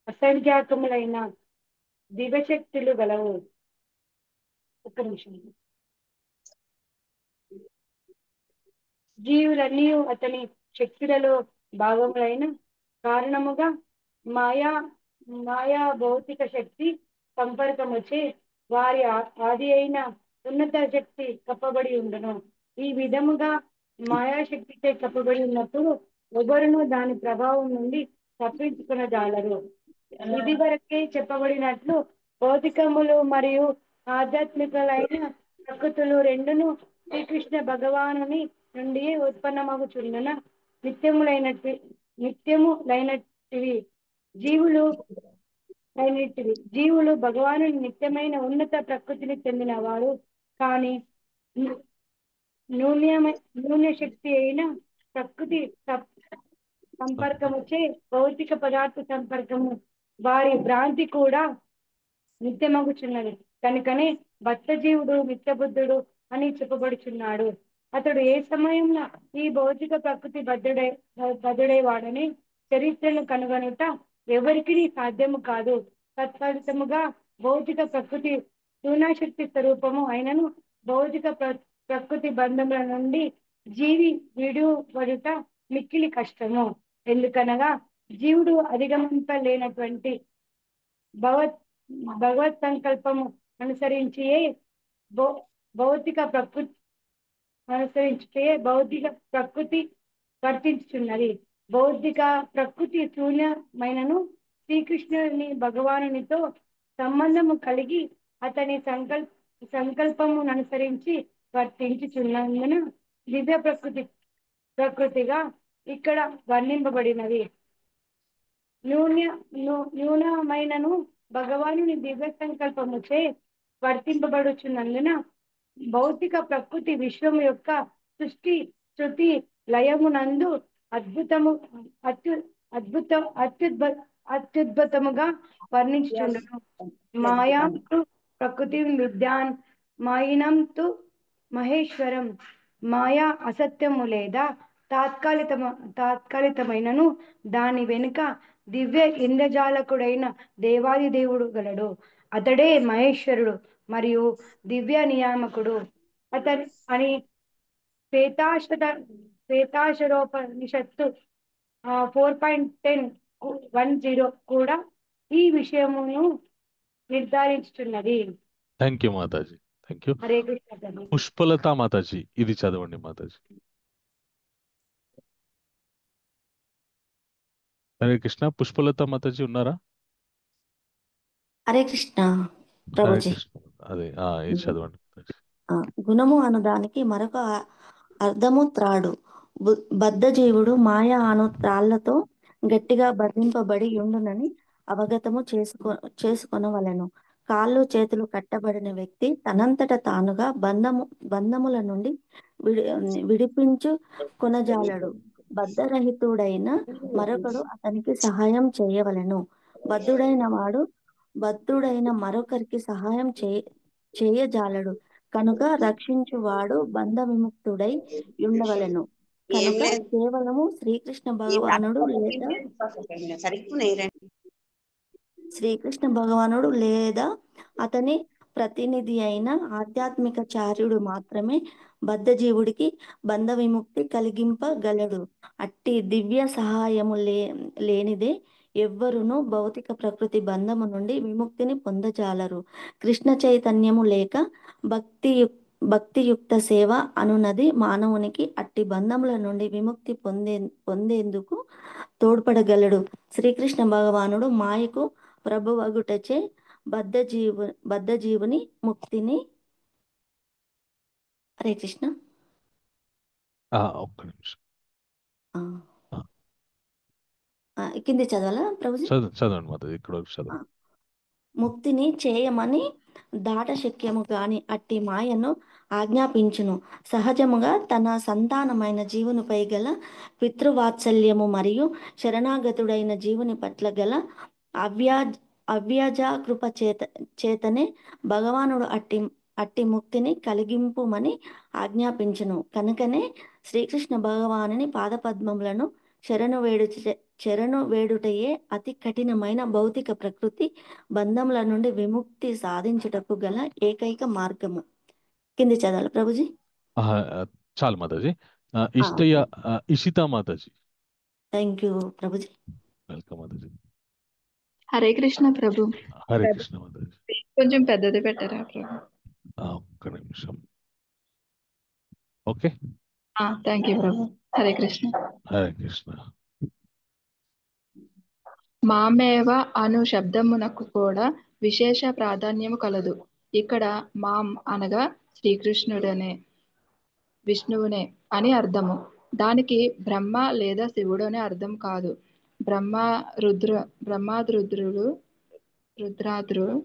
అసంఖ్యాకములైన దివ్యశక్తులు గలవు. ఒక్క నిమిషం. జీవులన్నీ అతని శక్తులలో భాగములైన కారణముగా మాయా భౌతిక శక్తి సంపర్కముచే వారి ఆది అయిన ఉన్నత శక్తి కప్పబడి ఉండును. ఈ విధముగా మాయాశక్తిచే కప్పబడి ఉన్నప్పుడు ఎవరునూ దాని ప్రభావం నుండి తప్పించుకునజాలరు. ఇది వరకే చెప్పబడినట్లు భౌతికములు మరియు ఆధ్యాత్మికలైన ప్రకృతులు రెండును శ్రీకృష్ణ భగవానుని నుండి ఉత్పన్నమగుచుండున నిత్యములైనటివి. జీవులు భగవాను నిత్యమైన ఉన్నత ప్రకృతిని చెందిన వారు కానీ నూన్య శక్తి అయిన ప్రకృతి సంపర్కముచే భౌతిక పదార్థ సంపర్కము వారి భ్రాంతి కూడా నిత్యమగుచున్నది. కనుకనే భక్తజీవుడు నిత్యబుద్ధుడు అని చెప్పబడుచున్నాడు. అతడు ఏ సమయంలో ఈ భౌతిక ప్రకృతి బద్ధుడైవాడని చరిత్రను కనుగొనుట ఎవరికి సాధ్యము కాదు. తత్ఫలితముగా భౌతిక ప్రకృతి శూన్యశక్తి స్వరూపము అయినను భౌతిక ప్రకృతి బంధముల నుండి జీవి విడువడుట మిక్కిలి కష్టము. ఎందుకనగా జీవుడు అధిగమింపలేనటువంటి భగవత్ సంకల్పము అనుసరించియే భౌతిక ప్రకృతి వర్తించుచున్నది. భౌతిక ప్రకృతి శూన్యమైనను శ్రీకృష్ణుని భగవానునితో సంబంధము కలిగి అతని సంకల్పమును అనుసరించి వర్తించుచున్నందున దివ్య ప్రకృతిగా ఇక్కడ వర్ణింపబడినది. న్యూనమైనను భగవానుని దివ్య సంకల్పముచే వర్తింపబడుచున్నందున భౌతిక ప్రకృతి విశ్వము యొక్క సృష్టి శృతి లయమునందు అత్యుద్భుతముగా వర్ణించుచుండును. మాయాం తు ప్రకృతి విద్యాన్ మాయినం మహేశ్వరం. మాయా అసత్యము లేదా తాత్కాలికమైనను దాని వెనుక దివ్య ఇంద్రజాలకుడైన దేవాది దేవుడు గలడు. అతడే మహేశ్వరుడు మరియు దివ్య నియామకుడు అని శ్వేతాశ్వరోపనిషత్తు 4.10 కూడా ఈ విషయమును నిర్ధారించుచున్నది. Thank you Mataji. Thank you. Hare Krishna. Pushpalata Mataji ఇది చదవండి మాతాజీ. హరే కృష్ణ. పుష్పలత మాతాజీ ఉన్నారా? హరే కృష్ణ హరే ప్రభుజీ. కృష్ణ. అదే ఇది చదవండి మాతాజీ. గుణము అను దానికి మరొక అర్థము త్రాడు. బద్ధజీవుడు మాయా అను త్రాళ్లతో గట్టిగా బంధింపబడి ఉండునని అవగతము చేసుకొనవలెను. కాళ్ళు చేతులు కట్టబడిన వ్యక్తి తనంతట తానుగా బంధముల నుండి విడిపించు కొనజాలడు. బద్ధరహితుడైన మరొకడు అతనికి సహాయం చేయవలెను. బద్ధుడైన మరొకరికి సహాయం చేయజాలడు. కనుక రక్షించువాడు బంధ విముక్తుడై ఉండవలెను. కనుక కేవలము శ్రీకృష్ణ భగవానుడు లేదా అతని ప్రతినిధి అయిన ఆధ్యాత్మిక చార్యుడు మాత్రమే బద్ధజీవుడికి బంధ విముక్తి కలిగింపగలడు. అట్టి దివ్య సహాయము లేనిదే ఎవ్వరునూ భౌతిక ప్రకృతి బంధము నుండి విముక్తిని పొందజాలరు. కృష్ణ చైతన్యము లేక భక్తియుక్త సేవ అనున్నది మానవునికి అట్టి బంధముల నుండి విముక్తి పొందేందుకు తోడ్పడగలడు. శ్రీకృష్ణ భగవానుడు మాయకు ప్రభువగుటచే బద్ధజీవుని ముక్తిని. హరే కృష్ణ. ఒక్క నిమిషం కింది చదవాలా ప్రభుజీ? చదవండి మాతాజీ. ఇక్కడ చదవండి. ముక్తిని చేయమని దాట శక్యము గాని అట్టి మాయను ఆజ్ఞాపించును. సహజముగా తన సంతానమైన జీవునిపై గల పితృవాత్సల్యము మరియు శరణాగతుడైన జీవుని పట్ల గల అవ్యాజ కృప చేతనే భగవానుడు అట్టి అట్టి ముక్తిని కలిగింపుమని ఆజ్ఞాపించును. కనుకనే శ్రీకృష్ణ భగవానుని పాదపద్మములను శరణు వేడుటయే అతి కఠినమైన భౌతిక ప్రకృతి బంధముల నుండి విముక్తి సాధించుటకు గల ఏకైక మార్గము. కింది చదవాలి ప్రభుజీ. చాలు Mataji. Ishita Mataji. Thank you Prabhuji. Welcome Mataji. Hare Krishna ప్రభు. హరే కృష్ణ మాతాజీ. కొంచెం పెద్దది పెట్టారా ప్రభు? ఒక్క నిమిషం. ఓకే, థ్యాంక్ యూ ప్రభు. హరే కృష్ణ. హరే కృష్ణ. మామేవ అను శబ్దమునకు కూడా విశేష ప్రాధాన్యము కలదు. ఇక్కడ మాం అనగా శ్రీకృష్ణుడనే విష్ణువునే అని అర్థము. దానికి బ్రహ్మ లేదా శివుడు అనే అర్థం కాదు. రుద్రాద్రుడు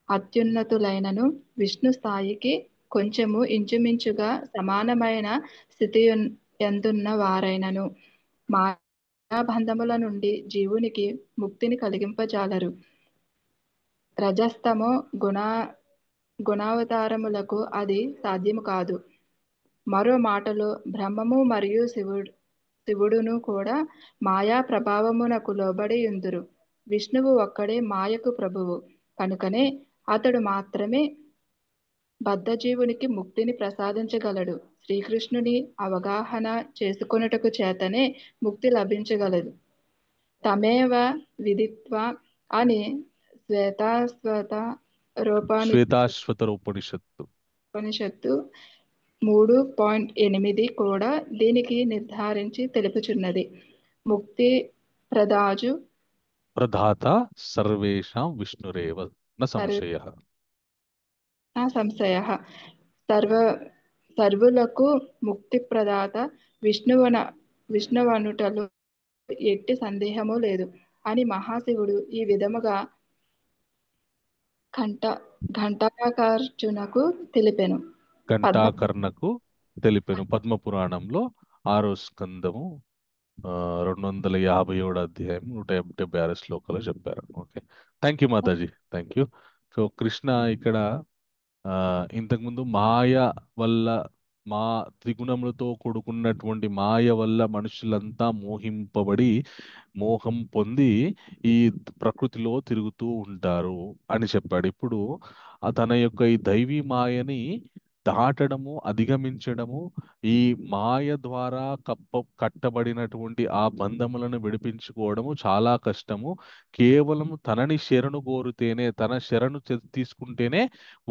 అత్యున్నతులైనను విష్ణు స్థాయికి కొంచెము ఇంచుమించుగా సమానమైన స్థితి ఎందున్న వారైనను మాయాబంధముల నుండి జీవునికి ముక్తిని కలిగింపజాలరు. రజస్తమో గుణావతారములకు అది సాధ్యము కాదు. మరో మాటలో బ్రహ్మము మరియు శివుడును కూడా మాయా ప్రభావమునకు లోబడి యుందురు. విష్ణువు ఒక్కడే మాయకు ప్రభువు. కనుకనే అతడు మాత్రమే బద్ధజీవునికి ముక్తిని ప్రసాదించగలడు. శ్రీకృష్ణుని అవగాహన చేసుకొనుటకు చేతనే ముక్తి లభించగలదు. తమేవ విదిత్వా అని ఉపనిషత్తు 3.8 కూడా దీనికి నిర్ధారించి తెలుపుచున్నది. ముక్తి ప్రదాత సర్వేషాం విష్ణురేవ న సంశయః. సర్వులకు ముక్తి ప్రదాత విష్ణువనుటలో ఎట్టి సందేహము లేదు అని మహాశివుడు ఈ విధముగా ఘంటాకర్ణునకు తెలిపెను. పద్మపురాణంలో 6వ స్కందము 257వ అధ్యాయం 176 శ్లోకాలు చెప్పారు. Okay, thank you Mataji, thank you. So Krishna ఇక్కడ ఇంతకుముందు మాయ వల్ల, మా త్రిగుణములతో కూడుకున్నటువంటి మాయ వల్ల మనుషులంతా మోహం పొంది ఈ ప్రకృతిలో తిరుగుతూ ఉంటారు అని చెప్పాడు. ఇప్పుడు తన యొక్క ఈ దైవీ మాయని దాటడము, అధిగమించడము, ఈ మాయ ద్వారా కట్టబడినటువంటి ఆ బంధములను విడిపించుకోవడము చాలా కష్టము. కేవలం తనని శరణు కోరితేనే, తన శరణు తీసుకుంటేనే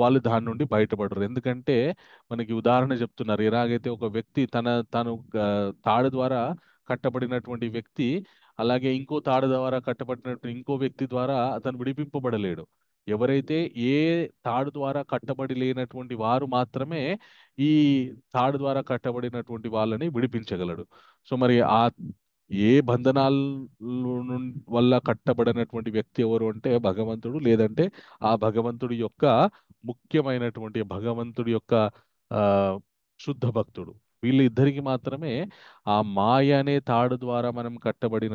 వాళ్ళు దాని నుండి బయటపడరు. ఎందుకంటే మనకి ఉదాహరణ చెప్తున్నారు, ఎలాగైతే ఒక వ్యక్తి తను తాడు ద్వారా కట్టబడినటువంటి వ్యక్తి అలాగే ఇంకో తాడు ద్వారా కట్టబడినటువంటి ఇంకో వ్యక్తి ద్వారా అతను విడిపింపబడలేడు. ఎవరైతే ఏ తాడు ద్వారా కట్టబడి లేనటువంటి వారు మాత్రమే ఈ తాడు ద్వారా కట్టబడినటువంటి వాళ్ళని విడిపించగలడు. సో మరి ఏ బంధనాల వల్ల కట్టబడినటువంటి వ్యక్తి ఎవరు అంటే భగవంతుడు, లేదంటే ఆ భగవంతుడి యొక్క ముఖ్యమైనటువంటి భగవంతుడి యొక్క శుద్ధ భక్తుడు. వీళ్ళిద్దరికి మాత్రమే ఆ మాయ అనే తాడు ద్వారా మనం కట్టబడిన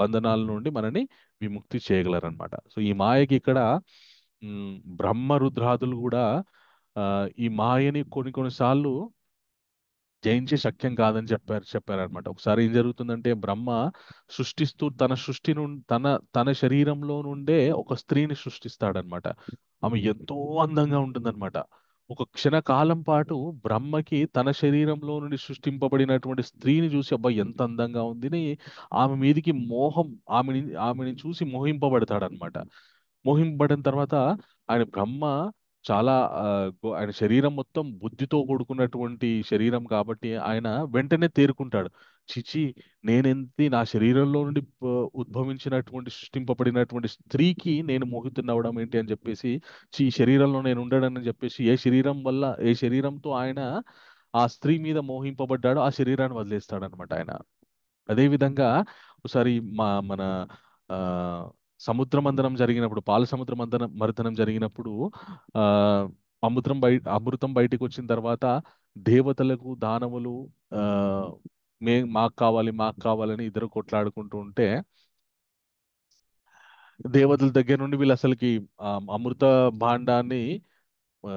బంధనాల నుండి మనని విముక్తి చేయగలరనమాట. సో ఈ మాయకి ఇక్కడ బ్రహ్మ రుద్రాదులు కూడా ఈ మాయని కొన్నిసార్లు జయించే శక్యం కాదని చెప్పారనమాట. ఒకసారి ఏం జరుగుతుందంటే, బ్రహ్మ సృష్టిస్తూ తన శరీరంలో నుండే ఒక స్త్రీని సృష్టిస్తాడనమాట. ఆమె ఎంతో అందంగా ఉంటుందన్నమాట. ఒక క్షణకాలం పాటు బ్రహ్మకి తన శరీరంలో నుండి సృష్టింపబడినటువంటి స్త్రీని చూసి అబ్బా ఎంత అందంగా ఉంది, ఆమె మీదికి ఆమెని చూసి మోహింపబడతాడనమాట. మోహింపబడిన తర్వాత బ్రహ్మ చాలా ఆయన శరీరం మొత్తం బుద్ధితో కూడుకున్నటువంటి శరీరం కాబట్టి ఆయన వెంటనే తేరుకుంటాడు. చిచి, నా శరీరంలో నుండి ఉద్భవించినటువంటి సృష్టింపబడినటువంటి స్త్రీకి నేను మోహితున్నవడం ఏంటి అని చెప్పేసి, ఈ శరీరంలో నేను ఉండడని చెప్పేసి ఏ శరీరంతో ఆయన ఆ స్త్రీ మీద మోహింపబడ్డాడో ఆ శరీరాన్ని వదిలేస్తాడనమాట ఆయన. అదేవిధంగా ఒకసారి మన సముద్ర మంథనం జరిగినప్పుడు, పాల సముద్ర మంథనం జరిగినప్పుడు అమృతం బయటికి వచ్చిన తర్వాత దేవతలకు దానవులు మాకు కావాలని ఇద్దరు కొట్లాడుకుంటూ ఉంటే, దేవతల దగ్గర నుండి వీళ్ళు అసలుకి అమృత భాండాన్ని ఆ,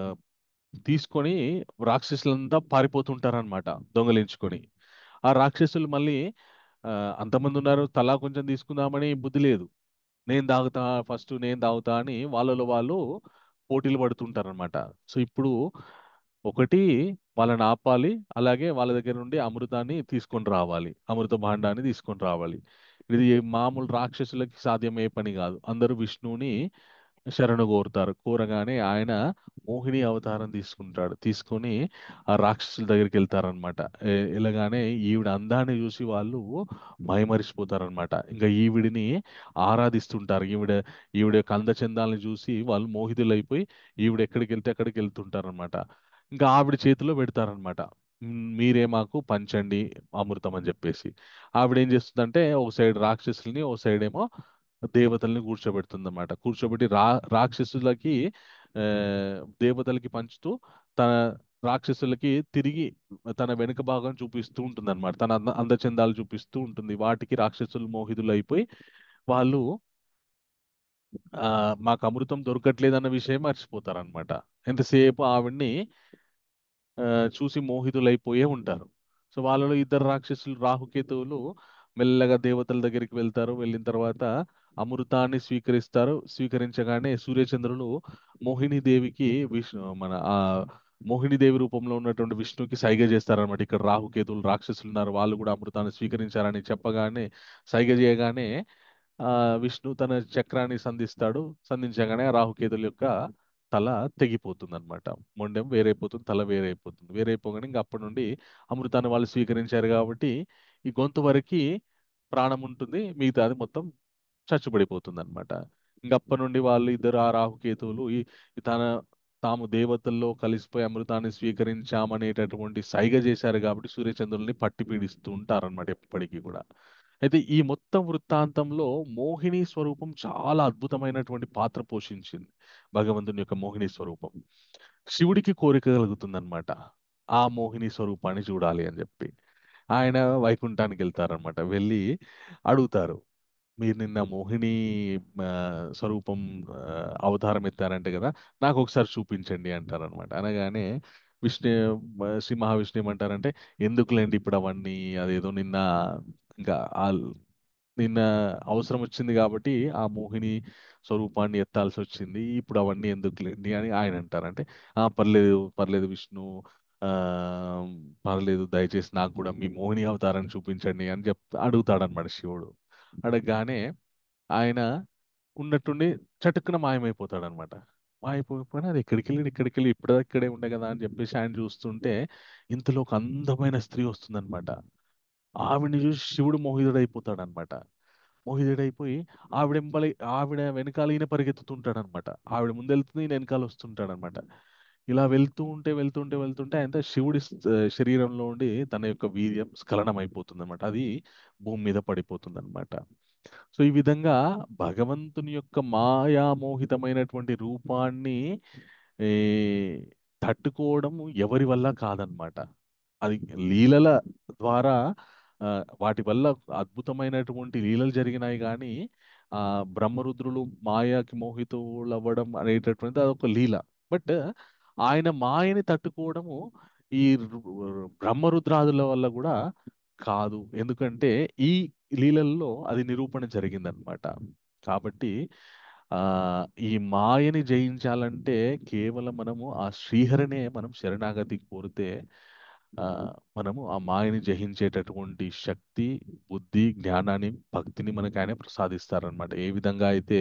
తీసుకొని రాక్షసులంతా పారిపోతుంటారనమాట దొంగలించుకొని. ఆ రాక్షసులు మళ్ళీ ఆ, అంతమంది ఉన్నారు, తలా కొంచెం తీసుకుందామని బుద్ధి లేదు. నేను తాగుతా ఫస్ట్, నేను తాగుతా అని వాళ్ళలో వాళ్ళు పోటీలు పడుతుంటారనమాట. సో ఇప్పుడు ఒకటి వాళ్ళని ఆపాలి, అలాగే వాళ్ళ దగ్గర నుండి అమృతాన్ని తీసుకొని రావాలి, అమృత భాండాన్ని తీసుకొని రావాలి. ఇది మామూలు రాక్షసులకి సాధ్యమయ్యే పని కాదు. అందరూ విష్ణువుని శరణు కోరుతారు. కోరగానే ఆయన మోహిని అవతారం తీసుకుంటాడు. తీసుకొని ఆ రాక్షసుల దగ్గరికి వెళ్తారనమాట. వెళ్ళగానే ఈవిడ అందాన్ని చూసి వాళ్ళు మైమరిచిపోతారనమాట. ఇంకా ఈవిడిని ఆరాధిస్తుంటారు. ఈవిడ యొక్క అందచందాలను చూసి వాళ్ళు మోహితులైపోయి ఈవిడ ఎక్కడికి వెళ్తే అక్కడికి వెళ్తుంటారనమాట. ఇంకా ఆవిడ చేతిలో పెడతారనమాట. మీరే మాకు పంచండి అమృతం అని చెప్పేసి. ఆవిడ ఏం చేస్తుందంటే ఒక సైడ్ రాక్షసుల్ని, ఒక సైడ్ ఏమో దేవతల్ని కూర్చోబెడుతుంది అనమాట. కూర్చోబెట్టి రాక్షసులకి ఆ, దేవతలకి పంచుతూ తన రాక్షసులకి తిరిగి తన వెనుక భాగం చూపిస్తూ ఉంటుంది అనమాట. తన అందచందాలు చూపిస్తూ ఉంటుంది. వాటికి రాక్షసులు మోహితులు అయిపోయి వాళ్ళు మాకు అమృతం దొరకట్లేదన్న విషయం మర్చిపోతారనమాట. ఎంతసేపు ఆవిడ్ని ఆ, చూసి మోహితులైపోయే ఉంటారు. సో వాళ్ళలో ఇద్దరు రాక్షసులు రాహుకేతువులు మెల్లగా దేవతల దగ్గరికి వెళ్తారు. వెళ్ళిన తర్వాత అమృతాన్ని స్వీకరిస్తారు. స్వీకరించగానే సూర్యచంద్రులు మోహిని దేవికి మన ఆ మోహిని దేవి రూపంలో ఉన్నటువంటి విష్ణుకి సైగ చేస్తారనమాట. ఇక్కడ రాహుకేతువులు రాక్షసులు ఉన్నారు, వాళ్ళు కూడా అమృతాన్ని స్వీకరించారని చెప్పగానే, సైగ చేయగానే ఆ విష్ణు తన చక్రాన్ని సంధిస్తాడు. సంధించగానే ఆ రాహుకేతుల యొక్క తల తెగిపోతుంది అనమాట. మొండెం వేరైపోతుంది, తల వేరైపోతుంది. వేరైపోగానే ఇంకా అప్పటి నుండి అమృతాన్ని వాళ్ళు స్వీకరించారు కాబట్టి ఈ గొంతు వరకు ప్రాణం ఉంటుంది, మిగతాది మొత్తం చచ్చుబడిపోతుంది అనమాట. ఇంకప్పటి నుండి వాళ్ళు ఇద్దరు ఆ రాహుకేతువులు ఈ తాము దేవతల్లో కలిసిపోయి అమృతాన్ని స్వీకరించామనేటటువంటి సైగ చేశారు కాబట్టి సూర్యచంద్రుల్ని పట్టి పీడిస్తూ ఉంటారన్నమాట ఎప్పటికీ కూడా. అయితే ఈ మొత్తం వృత్తాంతంలో మోహిని స్వరూపం చాలా అద్భుతమైనటువంటి పాత్ర పోషించింది. భగవంతుని యొక్క మోహిని స్వరూపం శివుడికి కోరిక కలుగుతుందన్నమాట, ఆ మోహిని స్వరూపాన్ని చూడాలి అని చెప్పి. ఆయన వైకుంఠానికి వెళ్తారనమాట. వెళ్ళి అడుగుతారు, మీరు నిన్న మోహిని ఆ, స్వరూపం అవతారం ఎత్తారంటే కదా, నాకు ఒకసారి చూపించండి అంటారనమాట. అనగానే విష్ణు శ్రీ మహావిష్ణు ఏమంటారంటే, ఎందుకులేండి ఇప్పుడు అవన్నీ, అదేదో నిన్న ఇంకా నిన్న అవసరం వచ్చింది కాబట్టి ఆ మోహిని స్వరూపాన్ని ఎత్తాల్సి వచ్చింది, ఇప్పుడు అవన్నీ ఎందుకులేండి అని ఆయన అంటారు. అంటే పర్లేదు పర్లేదు విష్ణు, ఆ పర్లేదు, దయచేసి నాకు కూడా మీ మోహిని అవతారాన్ని చూపించండి అని అడుగుతాడనమాట శివుడు. అడగగానే ఆయన ఉన్నట్టుండి చటుక్కున మాయమైపోతాడు అనమాట. మాయమైపోయినా అది ఎక్కడికి వెళ్ళి ఇప్పుడు ఇక్కడే ఉండే కదా అని చెప్పేసి ఆయన చూస్తుంటే ఇంతలో ఒక అందమైన స్త్రీ వస్తుందన్నమాట. ఆవిడని చూసి శివుడు మోహితుడైపోతాడు అనమాట. మోహితుడైపోయి ఆవిడెంబలి ఆవిడ వెనకాల ఈయన పరిగెత్తుతుంటాడు అనమాట. ఆవిడ ముందెళ్తుంది, ఈయన వెనకాల వస్తుంటాడు అనమాట. ఇలా వెళ్తుంటే ఆయన శివుడి శరీరంలో ఉండి తన యొక్క వీర్యం స్ఖలనం అయిపోతుంది అనమాట. అది భూమి మీద పడిపోతుంది అనమాట. సో ఈ విధంగా భగవంతుని యొక్క మాయామోహితమైనటువంటి రూపాన్ని ఏ, తట్టుకోవడం ఎవరి వల్ల కాదనమాట. అది లీలల ద్వారా ఆ, వాటి వల్ల అద్భుతమైనటువంటి లీలలు జరిగినాయి కానీ ఆ బ్రహ్మరుద్రులు మాయకి మోహితులు అవ్వడం అనేటటువంటిది అదొక లీల. బట్ ఆయన మాయని తట్టుకోవడము ఈ బ్రహ్మరుద్రాదుల వల్ల కూడా కాదు. ఎందుకంటే ఈ లీలల్లో అది నిరూపణ జరిగిందనమాట. కాబట్టి ఆ ఈ మాయని జయించాలంటే కేవలం మనము ఆ శ్రీహరినే మనం శరణాగతి కోరితే ఆ మనము ఆ మాయని జయించేటటువంటి శక్తి, బుద్ధి, జ్ఞానాన్ని, భక్తిని మనకి ఆయన ప్రసాదిస్తారనమాట. ఏ విధంగా అయితే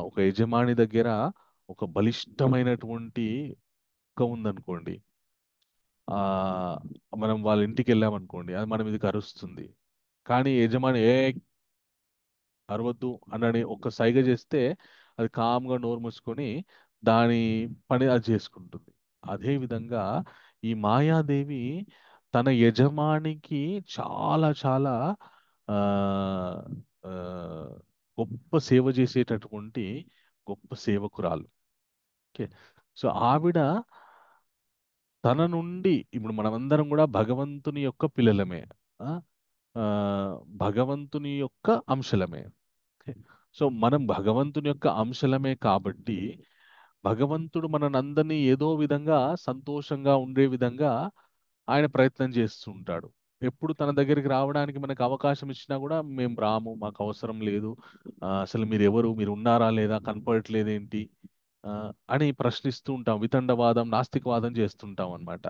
ఒక యజమాని దగ్గర ఒక బలిష్టమైనటువంటి కుక్క ఉందనుకోండి, ఆ మనం వాళ్ళ ఇంటికి వెళ్ళామనుకోండి, అది మన మీదకి అరుస్తుంది. కానీ యజమాని అరవద్దు అనని ఒక సైగ చేస్తే అది కామ్గా నోరు మూసుకొని దాని పని అది చేసుకుంటుంది. అదే విధంగా ఈ మాయాదేవి తన యజమానికి చాలా చాలా ఆ ఆ, గొప్ప సేవ చేసేటటువంటి గొప్ప సేవకురాలు. ఓకే. సో ఆవిడ తన నుండి ఇప్పుడు మనమందరం కూడా భగవంతుని యొక్క పిల్లలమే, ఆ ఆ, భగవంతుని యొక్క అంశలమే. ఓకే. సో మనం భగవంతుని యొక్క అంశలమే కాబట్టి భగవంతుడు మననందరినీ ఏదో విధంగా సంతోషంగా ఉండే విధంగా ఆయన ప్రయత్నం చేస్తూ ఉంటాడు. ఎప్పుడు తన దగ్గరికి రావడానికి మనకు అవకాశం ఇచ్చినా కూడా మేము రాము, మాకు అవసరం లేదు, అసలు మీరు ఎవరు, మీరు ఉన్నారా లేదా, కనపడట్లేదేంటి అని ప్రశ్నిస్తూ ఉంటాం. వితండవాదం, నాస్తికవాదం చేస్తుంటాం అన్నమాట.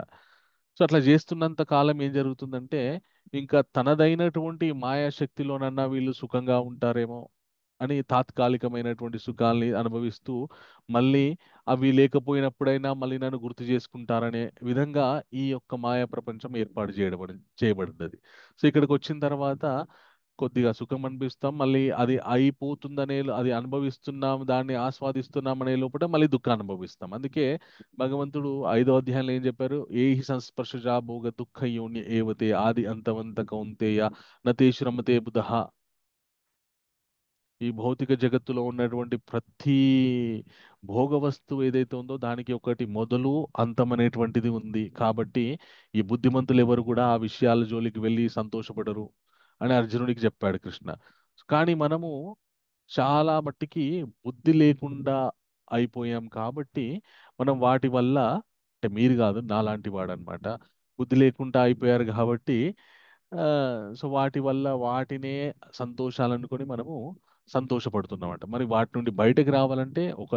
సో అట్లా చేస్తున్నంత కాలం ఏం జరుగుతుందంటే ఇంకా తనదైనటువంటి మాయాశక్తిలోనన్నా వీళ్ళు సుఖంగా ఉంటారేమో అని తాత్కాలికమైనటువంటి సుఖాల్ని అనుభవిస్తూ మళ్ళీ అవి లేకపోయినప్పుడైనా మళ్ళీ నన్ను గుర్తు చేసుకుంటారనే విధంగా ఈ యొక్క మాయా ప్రపంచం ఏర్పాటు చేయబడినది. సో ఇక్కడికి వచ్చిన తర్వాత కొద్దిగా సుఖం అనిపిస్తాం, మళ్ళీ అది అయిపోతుందనే అది అనుభవిస్తున్నాం, దాన్ని ఆస్వాదిస్తున్నాం అనే లోపల మళ్ళీ దుఃఖాన్ని అనుభవిస్తాం. అందుకే భగవంతుడు 5వ అధ్యాయంలో ఏం చెప్పారు? ఏహి సంస్పర్శజా భోగ దుఃఖ యోని ఏవతే ఆది అంతవంత కౌంతేయ నతేషు రమతే బుధః. ఈ భౌతిక జగత్తులో ఉన్నటువంటి ప్రతి భోగ వస్తువు ఏదైతే ఉందో దానికి ఒకటి మొదలు అంతం అనేటువంటిది ఉంది. కాబట్టి ఈ బుద్ధిమంతులు ఎవరు కూడా ఆ విషయాల జోలికి వెళ్ళి సంతోషపడరు అని అర్జునుడికి చెప్పాడు కృష్ణ. కానీ మనము చాలా మట్టికి బుద్ధి లేకుండా అయిపోయాం కాబట్టి మనం వాటి వల్ల, అంటే మీరు కాదు నాలాంటి వాడు అనమాట, బుద్ధి లేకుండా అయిపోయారు కాబట్టి సో వాటి వల్ల వాటినే సంతోషాలనుకొని మనము సంతోషపడుతున్నమాట. మరి వాటి నుండి బయటకు రావాలంటే ఒక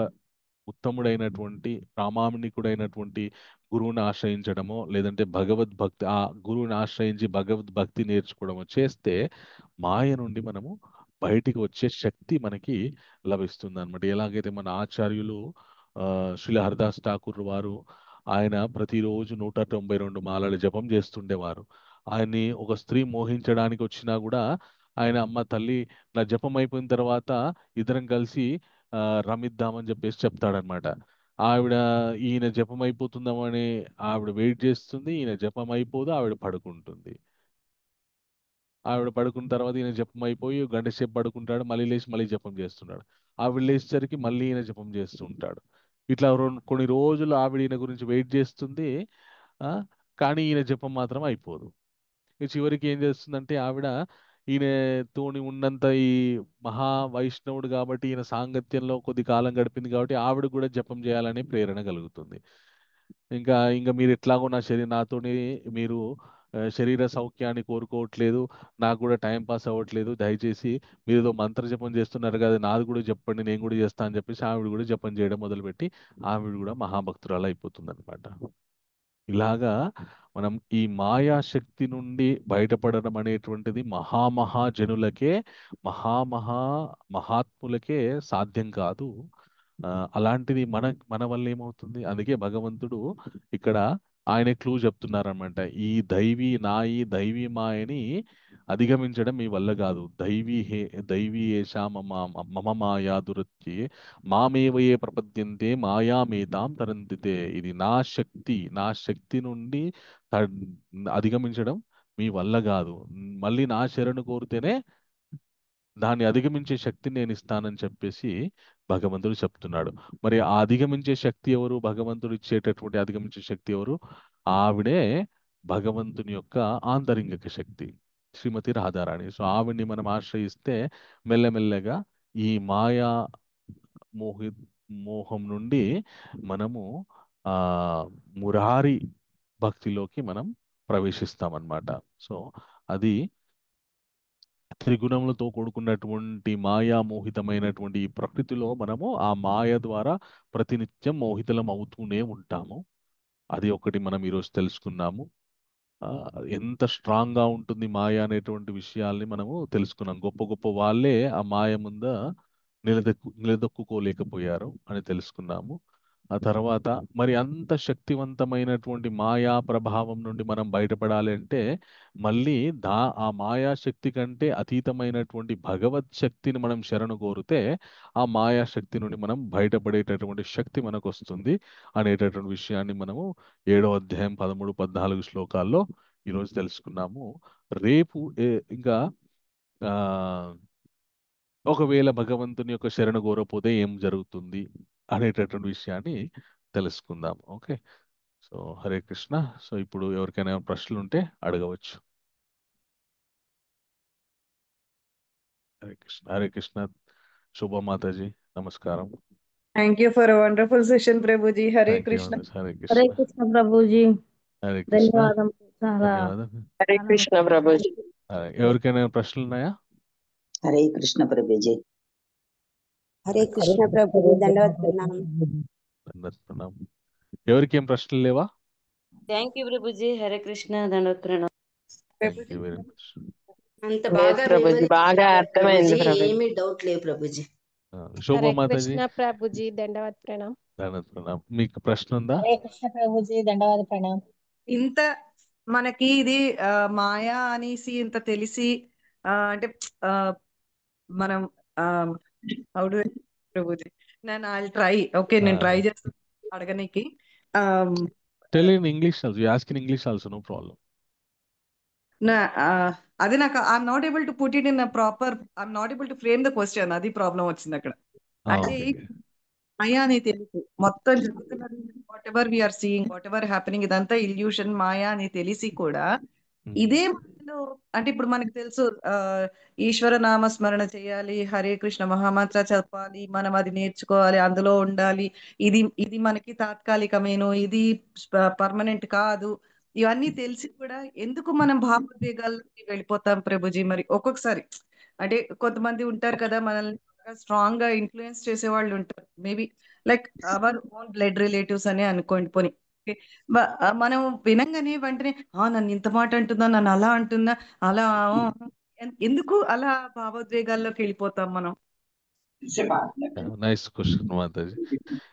ఉత్తముడైనటువంటి ప్రామాణికుడైనటువంటి గురువుని ఆశ్రయించడమో లేదంటే భగవద్భక్తి, ఆ గురువుని ఆశ్రయించి భగవద్భక్తి నేర్చుకోవడమో చేస్తే మాయ నుండి మనము బయటికి వచ్చే శక్తి మనకి లభిస్తుంది అనమాట. ఎలాగైతే మన ఆచార్యులు శ్రీల హరిదాస్ ఠాకూర్ వారు ఆయన ప్రతిరోజు 192 మాలల జపం చేస్తుండేవారు. ఆయన్ని ఒక స్త్రీ మోహించడానికి వచ్చినా కూడా ఆయన అమ్మ తల్లి నా జపం అయిపోయిన తర్వాత ఇద్దరం కలిసి రమిద్దామని చెప్పేసి చెప్తాడనమాట. ఆవిడ ఈయన జపం అయిపోతుందామని ఆవిడ వెయిట్ చేస్తుంది, ఈయన జపం అయిపోదు, ఆవిడ పడుకుంటుంది. ఆవిడ పడుకున్న తర్వాత ఈయన జపం అయిపోయి గంట సేపు పడుకుంటాడు, మళ్ళీ లేచి మళ్ళీ జపం చేస్తున్నాడు. ఆవిడ లేచేసరికి మళ్ళీ ఈయన జపం చేస్తూ ఉంటాడు. ఇట్లా కొన్ని రోజులు ఆవిడ ఈయన గురించి వెయిట్ చేస్తుంది, ఆ, కానీ ఈయన జపం మాత్రం అయిపోదు. చివరికి ఏం చేస్తుందంటే ఆవిడ ఈయనతోని ఉన్నంత ఈ మహా వైష్ణవుడు కాబట్టి ఈయన సాంగత్యంలో కొద్ది కాలం గడిపింది కాబట్టి ఆవిడ కూడా జపం చేయాలనే ప్రేరణ కలుగుతుంది. ఇంకా ఇంకా మీరు ఎట్లాగో నాతోని మీరు శరీర సౌఖ్యాన్ని కోరుకోవట్లేదు, నాకు కూడా టైం పాస్ అవ్వట్లేదు, దయచేసి మీరు ఏదో మంత్ర జపం చేస్తున్నారు కదా, నాది కూడా చెప్పండి, నేను కూడా చేస్తా అని చెప్పేసి ఆవిడ కూడా జపం చేయడం మొదలుపెట్టి ఆవిడ కూడా మహాభక్తురాలు అయిపోతుంది అనమాట. ఇలాగా మనం ఈ మాయాశక్తి నుండి బయటపడడం అనేటువంటిది మహామహాజనులకే, మహాత్ములకే సాధ్యం కాదు. అలాంటిది మన వల్ల ఏమవుతుంది? అందుకే భగవంతుడు ఇక్కడ ఆయన క్లూ చెప్తున్నారనమాట. ఈ దైవీ మాయని అధిగమించడం మీ వల్ల కాదు. దైవీ ఏషా మమ మాయా దురత్యే మామేవయే ప్రపద్యంతే మాయామేతాం తరంతితే. ఇది నా శక్తి నుండి త- అధిగమించడం మీ వల్ల కాదు. మళ్ళీ నా శరణు కోరితేనే దాన్ని అధిగమించే శక్తిని నేను ఇస్తానని చెప్పేసి భగవంతుడు చెప్తున్నాడు. మరి ఆ అధిగమించే శక్తి ఎవరు? భగవంతుడు ఇచ్చేటటువంటి అధిగమించే శక్తి ఎవరు? ఆవిడే భగవంతుని యొక్క ఆంతరింగిక శక్తి, శ్రీమతి రాధారాణి. సో ఆవిడ్ని మనం ఆశ్రయిస్తే మెల్లమెల్లగా ఈ మాయా మోహి మోహం నుండి మనము ఆ మురారి భక్తిలోకి మనం ప్రవేశిస్తామన్నమాట. సో అది త్రిగుణములతో కూడుకున్నటువంటి మాయామోహితమైనటువంటి ఈ ప్రకృతిలో మనము ఆ మాయ ద్వారా ప్రతినిత్యం మోహితులం అవుతూనే ఉంటాము. అది ఒకటి మనం ఈరోజు తెలుసుకున్నాము. ఆ, ఎంత స్ట్రాంగ్ గా ఉంటుంది మాయ అనేటువంటి విషయాల్ని మనము తెలుసుకున్నాం. గొప్ప గొప్ప వాళ్ళే ఆ మాయ ముంద నిలదొక్కుకోలేకపోయారు అని తెలుసుకున్నాము. ఆ తర్వాత మరి అంత శక్తివంతమైనటువంటి మాయా ప్రభావం నుండి మనం బయటపడాలి అంటే మళ్ళీ ఆ మాయా శక్తి కంటే అతీతమైనటువంటి భగవత్ శక్తిని మనం శరణు కోరితే ఆ మాయా శక్తి నుండి మనం బయటపడేటటువంటి శక్తి మనకు వస్తుంది అనేటటువంటి విషయాన్ని మనము 7వ అధ్యాయం 13, 14 శ్లోకాల్లో ఈరోజు తెలుసుకున్నాము. రేపు ఇంకా ఆ ఒకవేళ భగవంతుని యొక్క శరణు కోరపోతే ఏం జరుగుతుంది అనేటటువంటి విషయాన్ని తెలుసుకుందాం. Okay, so Hare Krishna. So ఇప్పుడు ఎవరికైనా ప్రశ్నలు ఉంటే అడగవచ్చు. హరే కృష్ణ. హరే కృష్ణ. శుభ మాతాజీ, నమస్కారం. Thank you for wonderful session Prabhuji. Hare thank you Krishna. అండి. హరే హరే కృష్ణ. కృష్ణ ప్రభుజీ, హరే కృష్ణ. ధన్యవాదం. చాలా ధన్యవాదాలు. హరే చాలా కృష్ణ ప్రభుజీ. ఎవరికైనా ప్రశ్నలు ఉన్నాయా? హరే కృష్ణ ప్రభుజీ. హరే కృష్ణ ప్రభుజీ, దండవత్ ప్రణామం. దండవత్ ప్రణామం. ఎవరికి ఏం ప్రశ్నలు లేవా? Thank you Prabhuji. హరే కృష్ణ, దండవత్ ప్రణామం. Thank you very much. అంత లేదు బాగా ప్రభుజీ, బాగా అర్థమైంది ప్రభుజీ, ప్రభుజీ. ఏమీ డౌట్ లేవు ప్రభుజీ. శోభా హరే మాతాజీ, కృష్ణ ప్రభుజీ, దండవత్ ప్రణామ్. దండవత్ ప్రణామం. మీకు ప్రశ్న ఉందా? హరే కృష్ణ ప్రభుజీ, దండవాద ప్రణామం. ఇంత మనకి ఇది మాయా అనేసి ఇంత తెలిసి అంటే మనం హౌ డు ప్రభుజీ, నేను ఐ ట్రై. ఓకే, నేను ట్రై చేస్తాను అడగనికి. Tell in English also. You ask in English also, no problem. అది నాకు I'm not able to put it in proper, I'm not able to frame the question. అది problem వచ్చింది అక్కడ. అంటే మాయా అని తెలుసు, మొత్తం జరుగుతున్నది whatever we are seeing, whatever happening, ఇదంతా ఇల్యూషన్, మాయా అని తెలిసి కూడా ఇదే మనలో అంటే ఇప్పుడు మనకు తెలుసు ఈశ్వర నామస్మరణ చేయాలి, హరే కృష్ణ మహామంత్ర చెప్పాలి, మనం అది నేర్చుకోవాలి, అందులో ఉండాలి, ఇది ఇది మనకి తాత్కాలికమేను, ఇది పర్మనెంట్ కాదు, ఇవన్నీ తెలిసి కూడా ఎందుకు మనం భావోద్వేగాల్లోకి వెళ్ళిపోతాం ప్రభుజీ? మరి ఒక్కొక్కసారి అంటే కొంతమంది ఉంటారు కదా, మనల్ని స్ట్రాంగ్ గా ఇన్ఫ్లుయెన్స్ చేసే వాళ్ళు ఉంటారు. Maybe like our own blood relatives అనే అనుకోండి. పోనీ మనం వినంగానే వెంటనే నన్ను ఇంత మాట అంటుందా, నన్ను అలా అంటుందా, అలా ఎందుకు అలా భావోద్వేగాల్లోకి వెళ్ళిపోతాం మనం? Nice question Mataji.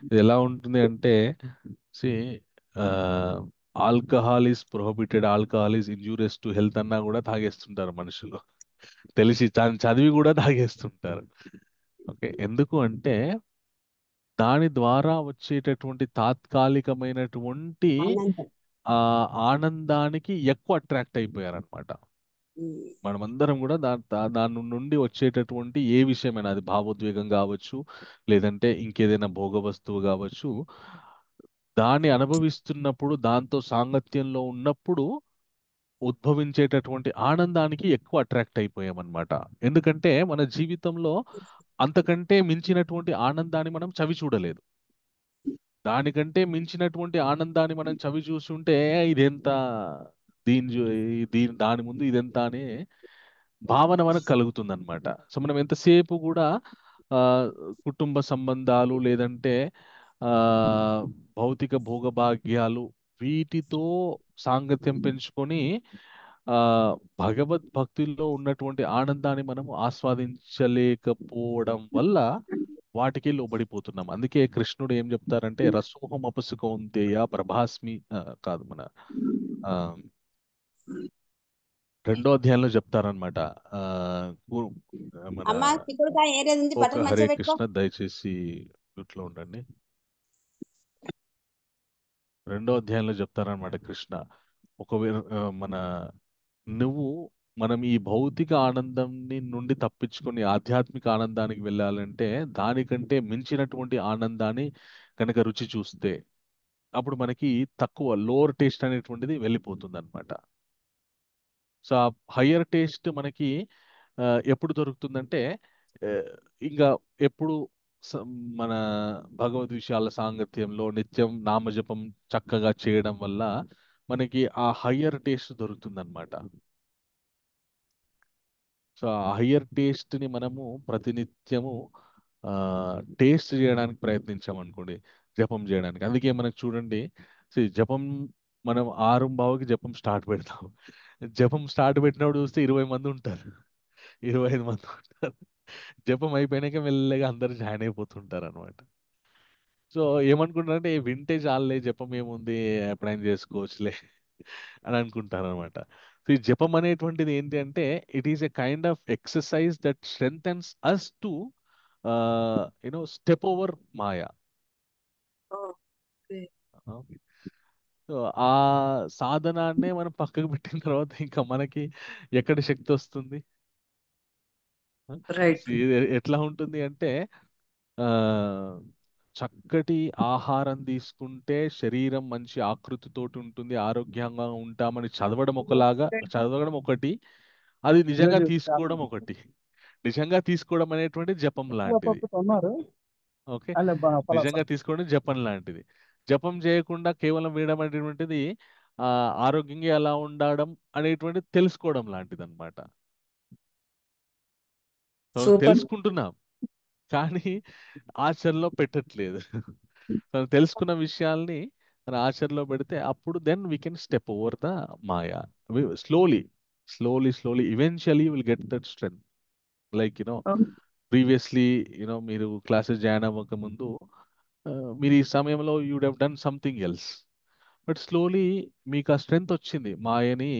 ఇది ఎలా ఉంటుంది అంటే, alcohol is prohibited, alcohol is injurious to health అన్నా కూడా తాగేస్తుంటారు మనుషులు. తెలిసి చదివి కూడా తాగేస్తుంటారు. ఓకే, ఎందుకు అంటే దాని ద్వారా వచ్చేటటువంటి తాత్కాలికమైనటువంటి ఆనందానికి ఎక్కువ అట్రాక్ట్ అయిపోయారనమాట. మనమందరం కూడా దాని నుండి వచ్చేటటువంటి ఏ విషయమైనా, అది భావోద్వేగం కావచ్చు, లేదంటే ఇంకేదైనా భోగ వస్తువు కావచ్చు, దాన్ని అనుభవిస్తున్నప్పుడు, దాంతో సాంగత్యంలో ఉన్నప్పుడు ఉద్భవించేటటువంటి ఆనందానికి ఎక్కువ అట్రాక్ట్ అయిపోయామన్నమాట. ఎందుకంటే మన జీవితంలో అంతకంటే మించినటువంటి ఆనందాన్ని మనం చవి చూడలేదు. దానికంటే మించినటువంటి ఆనందాన్ని మనం చవి చూస్తుంటే ఇదెంత, దాని ముందు ఇదెంత అనే భావన మనకు కలుగుతుంది అనమాట. సో మనం ఎంతసేపు కూడా కుటుంబ సంబంధాలు, లేదంటే భౌతిక భోగభాగ్యాలు, వీటితో సాంగత్యం పెంచుకొని భగవద్భక్తుల్లో ఉన్నటువంటి ఆనందాన్ని మనము ఆస్వాదించలేకపోవడం వల్ల వాటికి లోబడిపోతున్నాం. అందుకే కృష్ణుడు ఏం చెప్తారంటే, రసోహం అపసు కౌంతేయ ప్రభాస్మి, కాదు, మన 2వ అధ్యాయంలో చెప్తారనమాట. మన ఒక హరే కృష్ణ, దయచేసి మ్యూట్లో ఉండండి. 2వ అధ్యాయంలో చెప్తారనమాట కృష్ణ, మనం ఈ భౌతిక ఆనందం నుండి తప్పించుకొని ఆధ్యాత్మిక ఆనందానికి వెళ్ళాలంటే దానికంటే మించినటువంటి ఆనందాన్ని కనుక రుచి చూస్తే అప్పుడు మనకి తక్కువ లోవర్ టేస్ట్ అనేటువంటిది వెళ్ళిపోతుంది అనమాట. సో ఆ హయ్యర్ టేస్ట్ మనకి ఎప్పుడు దొరుకుతుందంటే, ఇంకా ఎప్పుడు మన భగవద్ విషయాల సాంగత్యంలో నిత్యం నామజపం చక్కగా చేయడం వల్ల మనకి ఆ హయ్యర్ టేస్ట్ దొరుకుతుంది అనమాట. సో ఆ హయ్యర్ టేస్ట్ని మనము ప్రతినిత్యము టేస్ట్ చేయడానికి ప్రయత్నించామనుకోండి, జపం చేయడానికి. అందుకే మనకు చూడండి, జపం మనం 6:15కి జపం స్టార్ట్ పెడతాం. జపం స్టార్ట్ పెట్టినప్పుడు చూస్తే 20 మంది ఉంటారు, 25 మంది ఉంటారు. జపం అయిపోయినాక మెల్లగా అందరు జాయిన్ అయిపోతుంటారు అనమాట. సో ఏమనుకుంటారంటే, వింటే చాలులే, జపం ఏముంది, ఎప్పుడైనా చేసుకోవచ్చులే అని అనుకుంటారు అనమాట. సో ఈ జపం అనేటువంటిది ఏంటి అంటే, it is a kind of exercise that strengthens us to step over maya. So ఆ సాధనాన్నే మనం పక్కకు పెట్టిన తర్వాత ఇంకా మనకి ఎక్కడ శక్తి వస్తుంది? ఎట్లా ఉంటుంది అంటే, చక్కటి ఆహారం తీసుకుంటే శరీరం మంచి ఆకృతితోటి ఉంటుంది, ఆరోగ్యంగా ఉంటామని చదవడం ఒకటి, అది నిజంగా తీసుకోవడం ఒకటి. నిజంగా తీసుకోవడం అనేటువంటి జపం లాంటిది. ఓకే, నిజంగా తీసుకోండి జపం లాంటిది. జపం చేయకుండా కేవలం వినడం అనేటువంటిది ఆరోగ్యంగా ఎలా ఉండడం అనేటువంటిది తెలుసుకోవడం లాంటిది అనమాట. సూపర్. తెలుసుకుంటున్నాం కానీ ఆచరణలో పెట్టట్లేదు. మనం తెలుసుకున్న విషయాల్ని మన ఆచరణలో పెడితే అప్పుడు then we can step over the Maya slowly slowly eventually will get that strength. Like previously మీరు క్లాసెస్ జాయిన్ అవ్వక ముందు మీరు ఈ సమయంలో you would have done something else, but slowly మీకు ఆ స్ట్రెంగ్త్ వచ్చింది. మాయని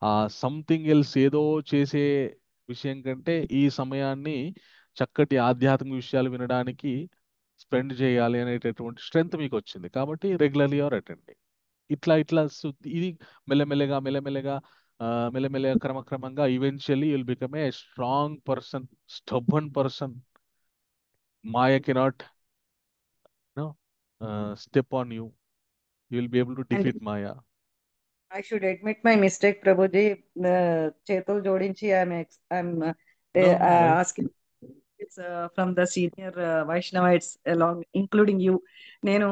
ఆ సంథింగ్ ఎల్స్ ఏదో చేసే విషయం కంటే ఈ సమయాన్ని చక్కటి ఆధ్యాత్మిక విషయాలు వినడానికి స్పెండ్ చేయాలి అనేటటువంటి స్ట్రెంగ్త్ మీకు వచ్చింది. కాబట్టి రెగ్యులర్లీ ఆర్ అటెండింగ్ ఇట్లా ఇది మెల్లమెల్లగా మెల్లమెల్లగా మెల్లమెల్లగా క్రమక్రమంగా eventually you'll become a strong person, stubborn person. Maya cannot step on you. You will be able to And defeat Maya. I should admit my mistake, Prabhuji. Chetul Jodinchi, I'm No, why? asking it's from the senior Vaishnavites along, including you. నేను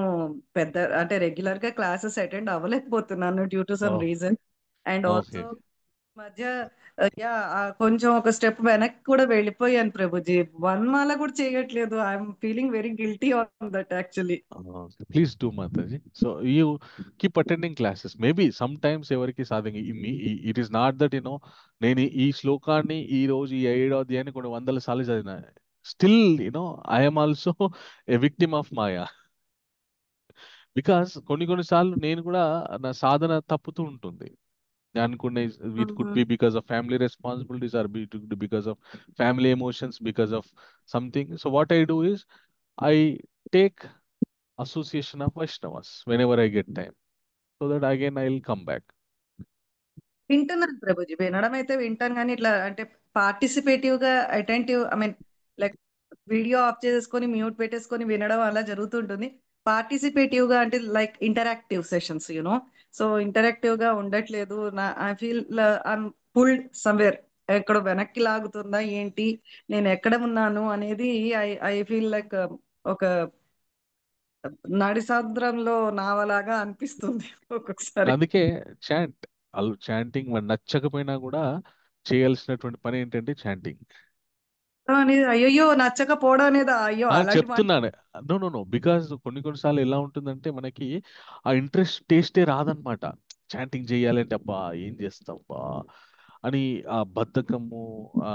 పెద్ద అంటే regular గా classes attend అవ్వలేకపోతున్నాను due to some Oh, reason. And also okay. మధ్య కొంచెం ఒక step వెనక్కి కూడా వెళ్ళిపోయాను ప్రభుజీ. వన్ మాల కూడా చేయట్లేదు. I'm feeling very guilty on that actually. Okay. Please do, Mataji. So you keep attending classes. Maybe sometimes ఎవరికి సాధ్యం it is not that నేను ఈ శ్లోకాన్ని ఈ రోజు ఈ 7వ అధ్యాయాన్ని కొన్ని వందల సార్లు చదివిన. Still, I am also a victim of Maya. Because కొన్ని సార్లు నేను కూడా నా సాధన తప్పుతూ ఉంటుంది. అనుకునే it could be because of family responsibilities or because of family emotions, because of something. So what I do is I take association of Vaishnavas whenever I get time, so that again I will come back. వింటున్నాను ప్రభుజీ, వినడం అయితే వింటాను కానీ ఇట్లా అంటే participative గా attentive I mean like video of చేసేసుకొని mute పెట్టేసుకొని వినడం అలా జరుగుతుంటుంది. పార్టిసిపేటివ్ గా అంటే like interactive sessions so interactive గా ఉండట్లేదు. I feel I'm pulled somewhere. ఎక్కడ వెనక్కి లాగుతుందా ఏంటి, నేను ఎక్కడ ఉన్నాను అనేది ఐ ఫీల్ లైక్ ఒక నడిసముద్రంలో నావలాగా అనిపిస్తుంది ఒక్కొక్కసారి. అందుకే చాంటింగ్ మన నచ్చకపోయినా కూడా చేయాల్సినటువంటి పని ఏంటంటే చాంటింగ్ అనేది అయ్యో నచ్చకపోవడం అనేది అయ్యో అలాంటి చెప్తున్నాను. నో బికాస్ కొన్నిసార్లు ఎలా ఉంటుందంటే మనకి ఆ ఇంట్రెస్ట్ టేస్టే రాదనమాట. చాంటింగ్ చేయాలంటే అబ్బా ఏం చేస్తాబ్బా అని ఆ బద్ధకము ఆ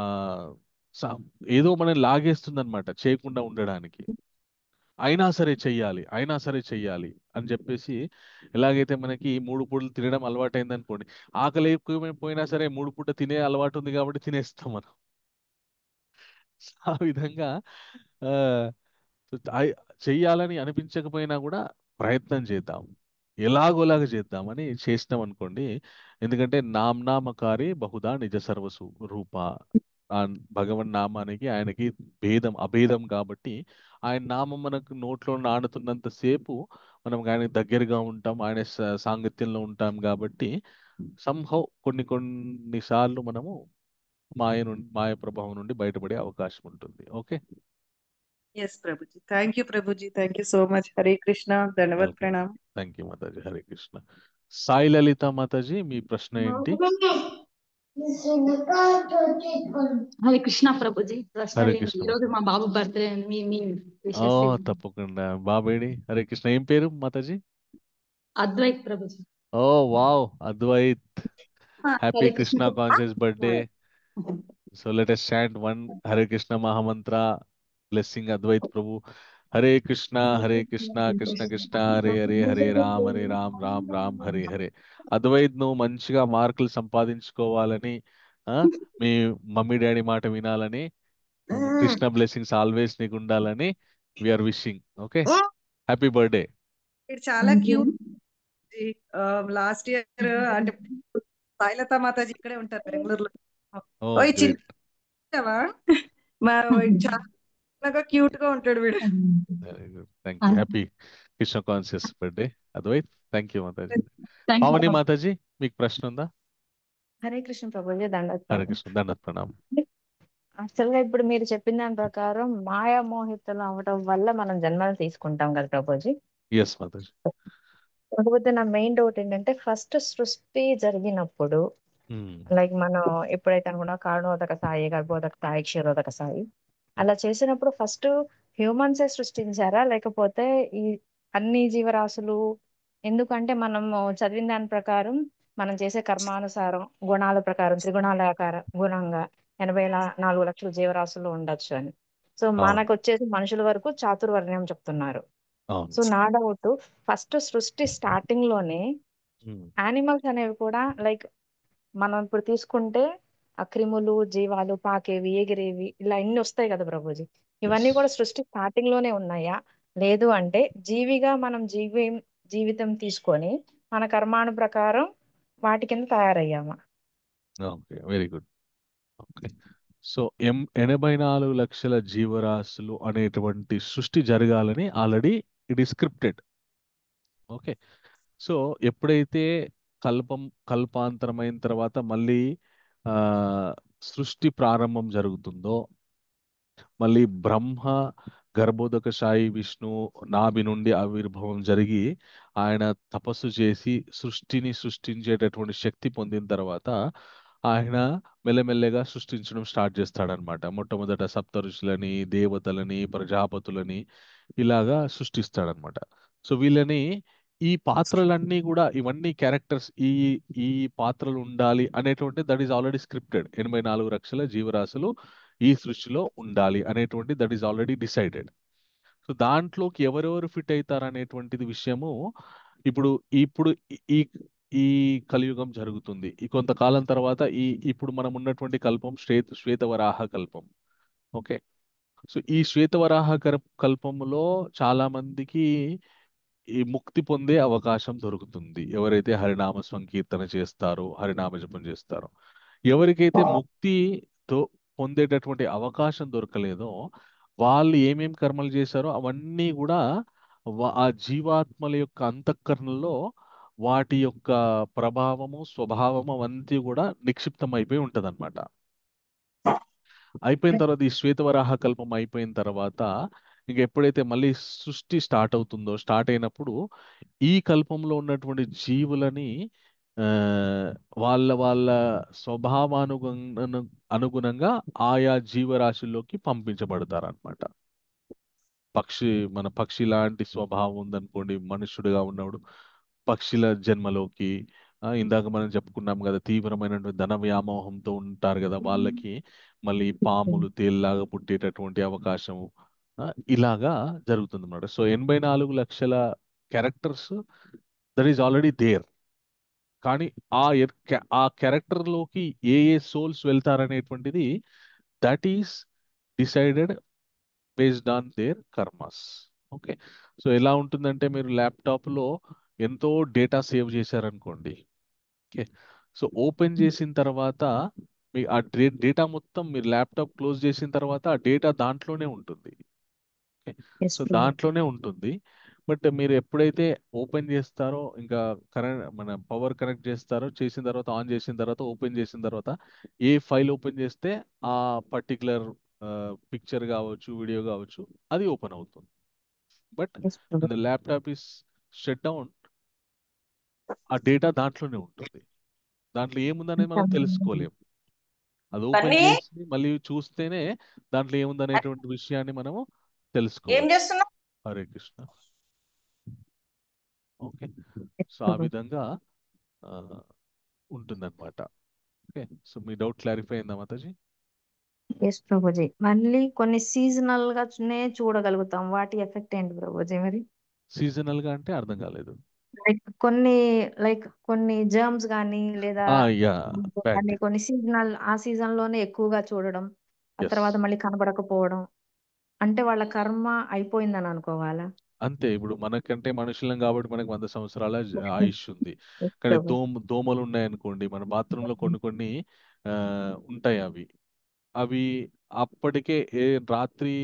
ఏదో మనం లాగేస్తుంది అనమాట చేయకుండా ఉండడానికి. అయినా సరే చెయ్యాలి అని చెప్పేసి, ఎలాగైతే మనకి 3 పూటలు తినడం అలవాటైంది అనుకోండి, ఆకలి ఎక్కువైపోయినా సరే 3 పూట తినే అలవాటు ఉంది కాబట్టి తినేస్తాం మనం. ఆ విధంగా ఆ చెయ్యాలని అనిపించకపోయినా కూడా ప్రయత్నం చేద్దాం, ఎలాగోలాగా చేద్దామని చేసినాం అనుకోండి. ఎందుకంటే నామ్నామకారి బహుదా నిజ సర్వసు రూప. ఆ భగవన్ నామానికి ఆయనకి అభేదం కాబట్టి ఆయన నామం మనకు నోట్లో నానుతున్నంత సేపు మనం ఆయనకి దగ్గరగా ఉంటాం, ఆయన సాంగత్యంలో ఉంటాం. కాబట్టి సంహౌ కొన్నిసార్లు మనము మాయ ప్రభావం నుండి బయటపడే అవకాశం ఉంటుంది. Okay, yes Prabhuji. Thank you Prabhuji, thank you so much. Hare Krishna, dandavat welcome. Pranam. Thank you Mataji. Hare Krishna. Sai Lalitha Mataji, మీ ప్రశ్న ఏంటి? హరే కృష్ణ ప్రభుజీ. ప్రశ్న హరే ఏంటి? కృష్ణ ఈరోజు మా బాబు బర్త్డే, మీ ఓ విషెస్ ఏంటి? తప్పకుండా బాబేడి. హరే కృష్ణ. ఏం పేరు Mataji? Advait Prabhuji. Oh wow, Advait. Happy Hare Krishna Krishna conscious birthday. So let us chant one Hare Krishna Mahamantra blessing Advait Prabhu. Hare Krishna Krishna Krishna Hare Hare Hare Ram Ram Ram Hare Hare. Advait నువ్వు మంచిగా మార్కులు సంపాదించుకోవాలని, మీ మమ్మీ డాడీ మాట వినాలని, Krishna blessings always నీకు ఉండాలని we are wishing. Okay, happy birthday. ఇది చాలా cute. Last year అంటే సాయిలత మాతాజీ ఇక్కడే ఉంటారు బెంగళూరులో. ఓ ఓయ్ గ్రేట్. చిన్నవా చాలా క్యూట్ గా ఉంటాడు వీడు. Very good, thank you. Happy Krishna conscious birthday Advait. Thank you Mataji. Thank you Pavani Mataji, మీకు ప్రశ్న ఉందా? హరే కృష్ణ ప్రభుజీ, దండవత్ హరే ప్రణామ్. కృష్ణ, దండత్ ప్రణామ్. యాక్చువల్ గా ఇప్పుడు మీరు చెప్పిన దాని ప్రకారం మాయా మోహితులు అవడం వల్ల మనం జన్మలు తీసుకుంటాం కదా ప్రభుజీ. ఎస్ మాతాజీ. కాకపోతే నా మెయిన్ డౌట్ ఏంటంటే ఫస్ట్ సృష్టి జరిగినప్పుడు లైక్ మనం ఎప్పుడైతే అనుకున్నా కారణోదక సాయి, గర్భోదక సాయి, క్షీరోదక సాయి అలా చేసినప్పుడు ఫస్ట్ హ్యూమన్సే సృష్టించారా లేకపోతే ఈ అన్ని జీవరాశులు? ఎందుకంటే మనము చదివిన దాని ప్రకారం మనం చేసే కర్మానుసారం గుణాల ప్రకారం త్రిగుణాల గుణంగా 84 లక్షల జీవరాశులు ఉండొచ్చు అని. సో అవును మనకు వచ్చేసి మనుషుల వరకు చాతుర్వర్ణ్యం చెప్తున్నారు. సో అవును. నా డౌట్ ఫస్ట్ సృష్టి స్టార్టింగ్ లోనే యానిమల్స్ అనేవి కూడా లైక్ మనం ఇప్పుడు తీసుకుంటే ఆ క్రిములు, జీవాలు, పాకేవి, ఎగిరేవి ఇలా ఇన్ని వస్తాయి కదా ప్రభుజీ. ఇవన్నీ కూడా సృష్టి స్టార్టింగ్ లోనే ఉన్నాయా? లేదు అంటే జీవిగా మనం జీవితం తీసుకొని మన కర్మాను ప్రకారం వాటి కింద తయారయ్యామా? Okay, very good. Okay, so 84 లక్షల జీవరాశులు అనేటువంటి సృష్టి జరగాలని already it is scripted. Okay, so ఎప్పుడైతే కల్పాంతరమైన తర్వాత మళ్ళీ ఆ, సృష్టి ప్రారంభం జరుగుతుందో, మళ్ళీ బ్రహ్మ గర్భోదక సాయి విష్ణు నాభి నుండి ఆవిర్భావం జరిగి ఆయన తపస్సు చేసి సృష్టిని సృష్టించేటటువంటి శక్తి పొందిన తర్వాత ఆయన మెల్లమెల్లగా సృష్టించడం స్టార్ట్ చేస్తాడనమాట. మొట్టమొదట సప్త ఋషులని, దేవతలని, ప్రజాపతులని ఇలాగా సృష్టిస్తాడనమాట. సో వీళ్ళని ఈ పాత్రలన్నీ కూడా ఇవన్నీ క్యారెక్టర్స్ ఈ ఈ పాత్రలు ఉండాలి అనేటువంటి దట్ ఈస్ ఆల్రెడీ స్క్రిప్టెడ్. 84 లక్షల జీవరాశులు ఈ సృష్టిలో ఉండాలి అనేటువంటి that is already decided. So దాంట్లోకి ఎవరెవరు ఫిట్ అవుతారు అనేటువంటిది విషయము ఇప్పుడు ఇప్పుడు ఈ ఈ కలియుగం జరుగుతుంది. ఈ కొంతకాలం తర్వాత ఇప్పుడు మనం ఉన్నటువంటి కల్పం శ్వేతవరాహ కల్పం. ఓకే, సో ఈ శ్వేతవరాహ కల్పంలో చాలా మందికి ఈ ముక్తి పొందే అవకాశం దొరుకుతుంది. ఎవరైతే హరినామ సంకీర్తన చేస్తారో, హరినామ జపం చేస్తారో. ఎవరికైతే ముక్తితో పొందేటటువంటి అవకాశం దొరకలేదో వాళ్ళు ఏమేం కర్మలు చేశారో అవన్నీ కూడా ఆ జీవాత్మల యొక్క అంతఃకరణలో వాటి యొక్క ప్రభావము, స్వభావము అవంతా కూడా నిక్షిప్తం అయిపోయి ఉంటదన్నమాట. అయిపోయిన తర్వాత ఈ శ్వేతవరాహ కల్పం అయిపోయిన తర్వాత ఇంక ఎప్పుడైతే మళ్ళీ సృష్టి స్టార్ట్ అవుతుందో, స్టార్ట్ అయినప్పుడు ఈ కల్పంలో ఉన్నటువంటి జీవులని ఆ, వాళ్ళ వాళ్ళ అనుగుణంగా ఆయా జీవరాశుల్లోకి పంపించబడతారనమాట. మన పక్షి లాంటి స్వభావం ఉందనుకోండి, మనుష్యుడిగా ఉన్నప్పుడు పక్షుల జన్మలోకి, ఇందాక మనం చెప్పుకున్నాం కదా తీవ్రమైనటువంటి ధన వ్యామోహంతో ఉంటారు కదా వాళ్ళకి మళ్ళీ పాములు, తేలులాగా పుట్టేటటువంటి అవకాశం ఇలాగా జరుగుతుంది అన్నమాట. సో 84 లక్షల characters that is already there. కానీ ఆ క్యారెక్టర్లోకి ఏ సోల్స్ వెళ్తారనేటువంటిది that is decided based on their karmas. Okay, so ఎలా ఉంటుందంటే మీరు ల్యాప్టాప్లో ఎంతో డేటా సేవ్ చేశారనుకోండి. ఓకే, సో ఓపెన్ చేసిన తర్వాత మీ ఆ డేటా మొత్తం మీరు ల్యాప్టాప్ క్లోజ్ చేసిన తర్వాత ఆ డేటా దాంట్లోనే ఉంటుంది. సో దాంట్లోనే ఉంటుంది. బట్ మీరు ఎప్పుడైతే ఓపెన్ చేస్తారో, ఇంకా మన పవర్ కనెక్ట్ చేస్తారో, చేసిన తర్వాత ఆన్ చేసిన తర్వాత ఓపెన్ చేసిన తర్వాత ఏ ఫైల్ ఓపెన్ చేస్తే ఆ పర్టికులర్ పిక్చర్ కావచ్చు, వీడియో కావచ్చు, అది ఓపెన్ అవుతుంది. But laptop is shut down, ఆ డేటా దాంట్లోనే ఉంటుంది. దాంట్లో ఏముందనేది మనం తెలుసుకోలేము. అది ఓపెన్ చేసి మళ్ళీ చూస్తేనే దాంట్లో ఏముందనేటువంటి విషయాన్ని మనము తెలుసుకోవచ్చు. హరే కృష్ణ. ఓకే, సో ఆ విధంగా ఉంటుందన్నమాట. ఓకే, సో మీ డౌట్ క్లారిఫై అయిందా మాతాజీ? ఎస్ ప్రభుజీ. మళ్ళీ కొన్ని సీజనల్ గానే చూడగలుగుతాం, వాటి ఎఫెక్ట్ ఏంటి ప్రభుజీ మరి? సీజనల్ గా అంటే అర్థం కాలేదు. కొన్ని జర్మ్స్ కానీ లేదా యా, ఫ్యాక్ట్. కొన్ని సీజనల్ ఆ సీజన్ లోనే ఎక్కువగా చూడడం, ఆ ఎస్, తర్వాత మళ్ళీ కనబడకపోవడం, అంటే వాళ్ళ కర్మ అయిపోయిందని అనుకోవాలా? అంతే. ఇప్పుడు మనకంటే మనుషులం కాబట్టి మనకు 100 సంవత్సరాల ఆయుష్ ఉంది. కానీ దోమలు ఉన్నాయనుకోండి మన బాత్రూంలో కొన్ని కొన్ని ఉంటాయి. అవి అవి అప్పటికే రాత్రి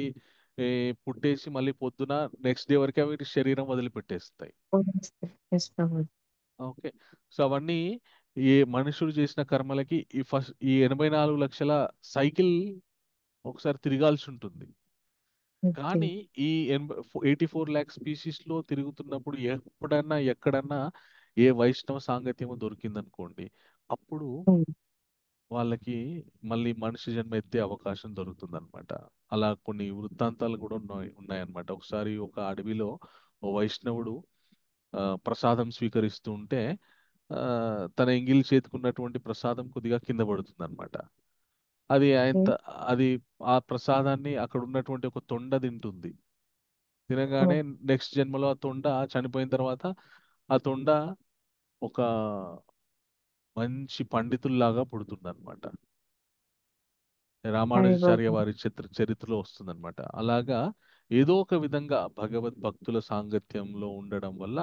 పుట్టేసి మళ్ళీ పొద్దున నెక్స్ట్ డే వరకు అవి శరీరం వదిలిపెట్టేస్తాయి. ఎస్ ప్రభుజీ. ఓకే, సో అవన్నీ మనుషుడు చేసిన కర్మలకి ఈ 84 లక్షల సైకిల్ ఒకసారి తిరగాల్సి ఉంటుంది. ఓకే. కానీ ఈ 84 ల్యాక్ స్పీసీస్ లో తిరుగుతున్నప్పుడు ఎప్పుడన్నా ఎక్కడన్నా ఏ వైష్ణవ సాంగత్యము దొరికిందనుకోండి, అప్పుడు ఉమ్. వాళ్ళకి మళ్ళీ మనిషి జన్మ ఎత్తే అవకాశం దొరుకుతుందన్నమాట. అలా కొన్ని వృత్తాంతాలు కూడా ఉన్నాయన్నమాట. ఒకసారి ఒక అడవిలో ఓ వైష్ణవుడు ప్రసాదం స్వీకరిస్తూ ఉంటే తన ఎంగిలి చేతుకున్నటువంటి ప్రసాదం కొద్దిగా కింద పడుతుందన్నమాట. అది ఆయన అది ఆ ప్రసాదాన్ని అక్కడ ఉన్నటువంటి ఒక తొండ తింటుంది. తినగానే నెక్స్ట్ జన్మలో ఆ తొండ చనిపోయిన తర్వాత ఆ తొండ ఒక మంచి పండితుల్లాగా పుడుతుందన్నమాట. హరి రామానుజాచార్య బోల్. వారి చరిత్రలో వస్తుందన్నమాట. అలాగా ఏదో ఒక విధంగా భగవద్ భక్తుల సాంగత్యంలో ఉండడం వల్ల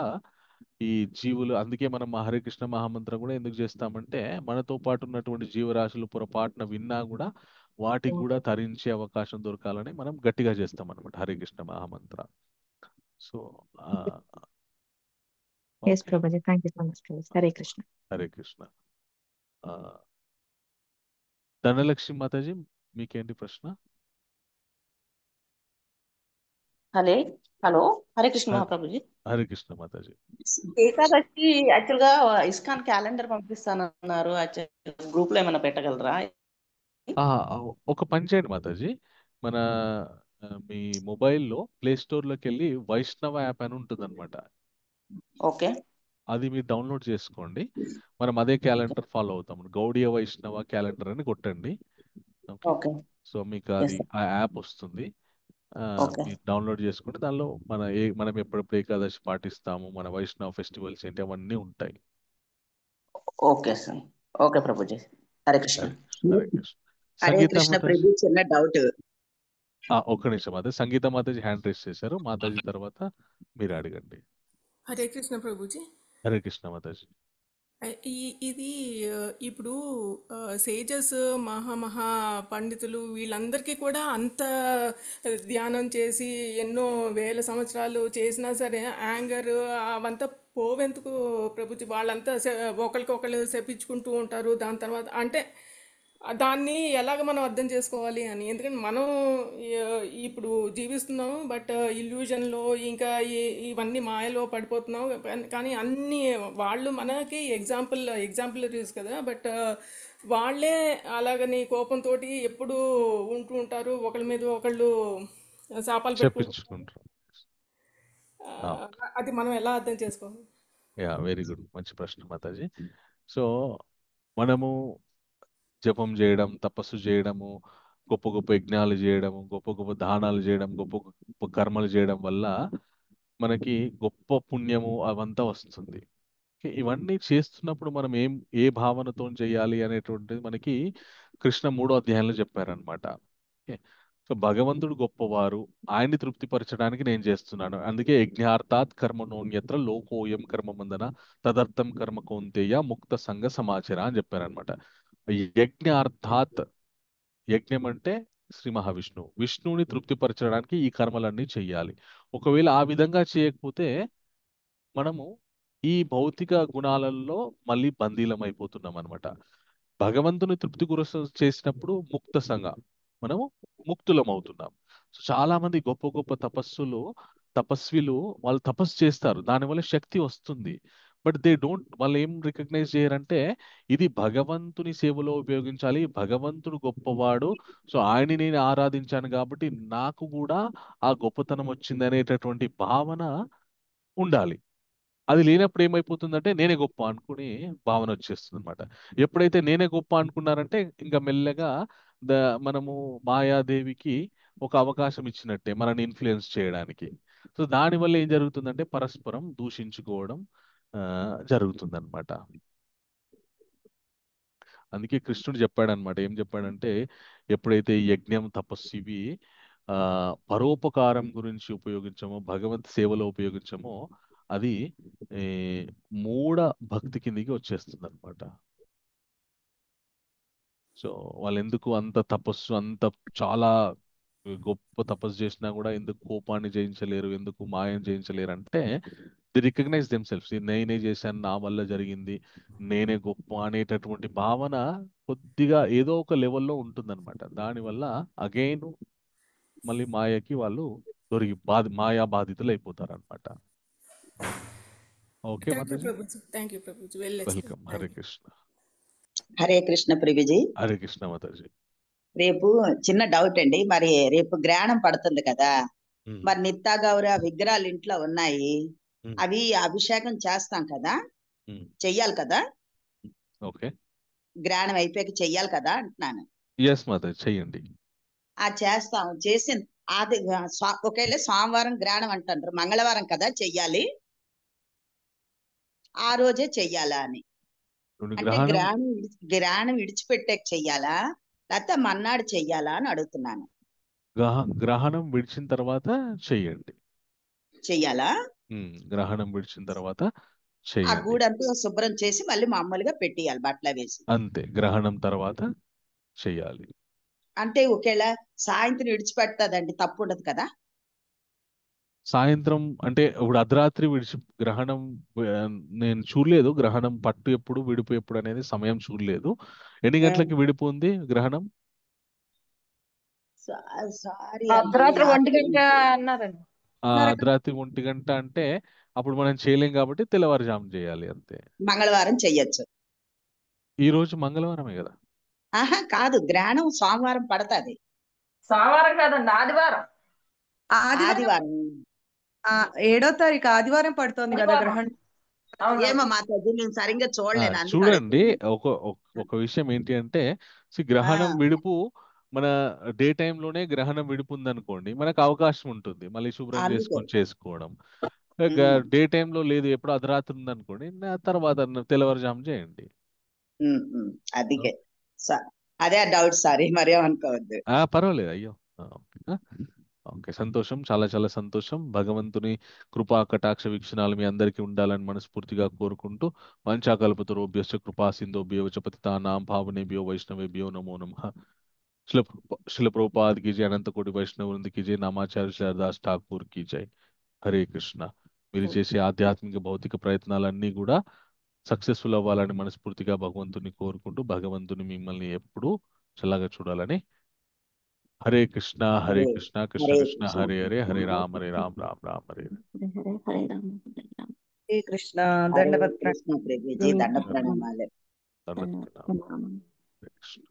ఈ జీవులు, అందుకే మనం హరే కృష్ణ మహామంత్రం కూడా ఎందుకు చేస్తామంటే, మనతో పాటు ఉన్నటువంటి జీవరాశులు పొరపాటున విన్నా కూడా వాటికి కూడా తరించే అవకాశం దొరకాలని మనం గట్టిగా చేస్తాం అనమాట హరే కృష్ణ మహామంత్ర. So yes Prabhuji, thank you so much Prabhuji. Hare Krishna. Hare Krishna. Dhanalakshmi Mataji, మీకేంటి ప్రశ్న? హలో, హరే కృష్ణ మహాప్రభుజీ. హరే కృష్ణ మాతాజీ. ఏకాదశి యాక్చువల్ గా ఇస్కాన్ క్యాలెండర్ పంపిస్తానన్నారు, గ్రూప్ లో ఏమైనా పెట్టగలరా? ఒక పని చేయండి మాతాజీ, మన మీ మొబైల్లో ప్లే స్టోర్లోకి వెళ్ళి వైష్ణవ యాప్ అని ఉంటుంది అనమాట. ఓకే, అది మీరు డౌన్లోడ్ చేసుకోండి. మనం అదే క్యాలెండర్ ఫాలో అవుతాం. గౌడీయ వైష్ణవ క్యాలెండర్ అని కొట్టండి. ఓకే. సో మీకు అది ఆ యాప్ వస్తుంది. మీరు డౌన్లోడ్ చేసుకుంటే దానిలో మనం ఎప్పుడెప్పుడు ఏకాదశి పాటిస్తాము, మన వైష్ణవ ఫెస్టివల్స్ ఏంటి, అవన్నీ ఉంటాయి. Okay sir. Okay Prabhuji. Hare Krishna. Hare Krishna. Hare సంగీత కృష్ణ మాతాజీ, ప్రభు, చిన్న డౌట్. ఒక్క నిమిషం మాతాజీ. సంగీత మాతాజీ హ్యాండ్ రేస్ చేశారు. మాతాజీ తర్వాత మీరు అడగండి. హరే కృష్ణ ప్రభుజీ. హరే కృష్ణ మాతాజీ. ఇది ఇప్పుడు సేజస్ మహా పండితులు వీళ్ళందరికీ కూడా అంత ధ్యానం చేసి ఎన్నో వేల సంవత్సరాలు చేసినా సరే యాంగర్ అవంతా పోవెందుకు ప్రభుజీ? వాళ్ళంతా ఒకరికొకరు చెప్పించుకుంటూ ఉంటారు. దాని తర్వాత అంటే దాన్ని ఎలాగ మనం అర్థం చేసుకోవాలి అని. ఎందుకంటే మనం ఇప్పుడు జీవిస్తున్నాం, బట్ ఇల్యూజన్లో ఇంకా ఇవన్నీ మాయలో పడిపోతున్నాం. కానీ అన్ని వాళ్ళు మనకి ఎగ్జాంపులరీస్ కదా, బట్ వాళ్ళే అలాగని కోపంతో ఎప్పుడు ఉంటూ ఉంటారు, ఒకళ్ళ మీద ఒకళ్ళు శాపాలు చెప్పించుకుంటారు. అది మనం ఎలా అర్థం చేసుకోవాలి? వెరీ గుడ్, మంచి ప్రశ్న మాతాజీ. సో మనము జపం చేయడం, తపస్సు చేయడము, గొప్ప గొప్ప యజ్ఞాలు చేయడము, గొప్ప గొప్ప దానాలు చేయడం, గొప్ప గొప్ప కర్మలు చేయడం వల్ల మనకి గొప్ప పుణ్యము అవంతా వస్తుంది. ఇవన్నీ చేస్తున్నప్పుడు మనం ఏ భావనతో చేయాలి అనేటువంటిది మనకి కృష్ణ 3వ అధ్యాయంలో చెప్పారనమాట. సో భగవంతుడు గొప్పవారు, ఆయన్ని తృప్తిపరచడానికి నేను చేస్తున్నాను. అందుకే యజ్ఞార్థాత్ కర్మణోన్యత్ర లోకోయం కర్మమందన తదర్థం కర్మ కౌంతేయ ముక్త సంఘ సమాచార అని చెప్పారనమాట. యజ్ఞార్థాత్, యజ్ఞం అంటే శ్రీ మహావిష్ణువు, విష్ణువుని తృప్తిపరచడానికి ఈ కర్మలన్నీ చెయ్యాలి. ఒకవేళ ఆ విధంగా చేయకపోతే మనము ఈ భౌతిక గుణాలలో మళ్ళీ బందీలం అయిపోతున్నాం అనమాట. భగవంతుని తృప్తి కోసం చేసినప్పుడు ముక్త సంఘ మనము ముక్తులం అవుతున్నాం. సో చాలా మంది గొప్ప గొప్ప తపస్విలు వాళ్ళు తపస్సు చేస్తారు, దానివల్ల శక్తి వస్తుంది. బట్ వాళ్ళు ఏం రికగ్నైజ్ చేయరంటే ఇది భగవంతుని సేవలో ఉపయోగించాలి, భగవంతుడు గొప్పవాడు, సో ఆయన్ని నేను ఆరాధించాను కాబట్టి నాకు కూడా ఆ గొప్పతనం వచ్చింది అనేటటువంటి భావన ఉండాలి. అది లేనప్పుడు ఏమైపోతుందంటే నేనే గొప్ప అనుకుని భావన వచ్చేస్తుంది అనమాట. ఎప్పుడైతే నేనే గొప్ప అనుకున్నారంటే ఇంకా మెల్లగా మనము మాయాదేవికి ఒక అవకాశం ఇచ్చినట్టే మనని ఇన్ఫ్లుయెన్స్ చేయడానికి. సో దానివల్ల ఏం జరుగుతుందంటే పరస్పరం దూషించుకోవడం జరుగుతుందన్నమాట. అందుకే కృష్ణుడు చెప్పాడనమాట. ఏం చెప్పాడంటే ఎప్పుడైతే యజ్ఞం, తపస్సు ఇవి పరోపకారం గురించి ఉపయోగించమో, భగవంత్ సేవలో ఉపయోగించమో అది మూఢ భక్తి కిందికి వచ్చేస్తుంది అనమాట. సో వాళ్ళు ఎందుకు అంత తపస్సు, అంత చాలా గొప్ప తపస్సు చేసినా కూడా ఎందుకు కోపాన్ని జయించలేరు, ఎందుకు మాయం జయించలేరు అంటే ది రికగ్నైజ్ దెమ్సెల్ఫ్స్. నేనే చేశాను, నా వల్ల జరిగింది, నేనే గొప్ప అనేటటువంటి భావన కొద్దిగా ఏదో ఒక లెవెల్లో ఉంటుందన్నమాట. దానివల్ల అగైన్ మళ్ళీ మాయకి వాళ్ళు మాయా బాధితులు అయిపోతారు అనమాట. Okay thank you Mataji, Prabhuji, thank you Prabhuji, well welcome. Hare Krishna. Hare Krishna Prabhuji. Hare Krishna Mataji. రేపు చిన్న డౌట్ అండి, మరి రేపు గ్రహణం పడుతుంది కదా, మరి నిత్తా గౌర విగ్రహాలు ఇంట్లో ఉన్నాయి, అవి అభిషేకం చేస్తాం కదా, చెయ్యాలి కదా? ఓకే, గ్రహణం అయిపోయాక చెయ్యాలి కదా అంటున్నాను. ఎస్ మాతాజీ, చెయ్యండి. చేస్తాం, చేసి అది ఒకవేళ సోమవారం గ్రహణం అంటారు, మంగళవారం కదా చెయ్యాలి, ఆ రోజే చెయ్యాలా అని. అంటే గ్రహణం విడిచిపెట్టాక చెయ్యాలా లేకపోతే మన్నాడు చెయ్యాలా అని అడుగుతున్నాను. గ్రహణం విడిచిన తర్వాత చెయ్యండి. చెయ్యాలా? గ్రహణం విడిచిన తర్వాత ఆ చెయ్యండి. గూడంతా శుభ్రం చేసి మళ్ళీ మామూలుగా పెట్టేయాలి బట్టలు వేసి. అంతే, గ్రహణం తర్వాత చెయ్యాలి. అంటే ఒకవేళ సాయంత్రం విడిచిపెట్టదండి, తప్పు ఉండదు కదా? సాయంత్రం అంటే ఇప్పుడు అర్ధరాత్రి గ్రహణం నేను చూడలేదు. గ్రహణం పట్టు ఎప్పుడు విడిపు ఎప్పుడు అనేది సమయం చూడలేదు. ఎన్ని గంటలకి విడిపు ఉంది గ్రహణం? సారీ అర్ధరాత్రి 1 గంట అన్నారండి. అర్ధరాత్రి 1 గంట అంటే అప్పుడు మనం చేయలేం కాబట్టి తెల్లవారుజాము చేయాలి అంతే. మంగళవారం చెయ్యొచ్చు. ఈ రోజు మంగళవారమే కదా? ఆహా కాదు, గ్రహణం సోమవారం పడతాది. సోమవారం కాదండి, ఆదివారం. ఆదివారం 7వ తారీఖు ఆదివారం పడుతోంది కదా గ్రహణం. ఏమో మాతాజీ నేను సరిగ్గా చూడలేను. చూడండి, ఒక విషయం ఏంటి అంటే గ్రహణం విడుపు మన డే లోనే గ్రహణం విడుపు ఉందనుకోండి, మనకు అవకాశం ఉంటుంది మళ్ళీ శుభ్రం చేసుకొని చేసుకోవడం. డే లో లేదు, ఎప్పుడు అర్ధరాత్రి ఉందనుకోండి, తర్వాత తెల్లవారుజాము చేయండి. అదిగే అదే డౌట్, సారీ మరేమనుకోవద్దు. పర్వాలేదు, అయ్యో. ఓకే, సంతోషం, చాలా చాలా సంతోషం. భగవంతుని కృపా కటాక్ష వీక్షణాలు మీ అందరికీ ఉండాలని మనస్ఫూర్తిగా కోరుకుంటూ, వంచాకల్పతరుభ్యశ్చ కృపా సింధుభ్యో చ పతితానాం పావనేభ్యో వైష్ణవేభ్యో నమో నమః. శిల ప్రభుపాద్ की जय, अनंत कोटि वैष्णव वृंद की जय, नामाचार्य శారదాస్ ఠాకూర్ की जय. హరే కృష్ణ. మీరు చేసే ఆధ్యాత్మిక భౌతిక ప్రయత్నాలన్నీ కూడా సక్సెస్ఫుల్ అవ్వాలని మనస్ఫూర్తిగా భగవంతుని కోరుకుంటూ, భగవంతుని మిమ్మల్ని ఎప్పుడూ చల్లగా చూడాలని. హరే కృష్ణ హరే కృష్ణ కృష్ణ కృష్ణ హరే హరే, హరే రామ రామ రామ హరే హరే హరే రామ హరే రామ. హరే కృష్ణ. హరే కృష్ణ ప్రభుజీ, దండ ప్రణామాలు. దండ ప్రణామం. హరే కృష్ణ.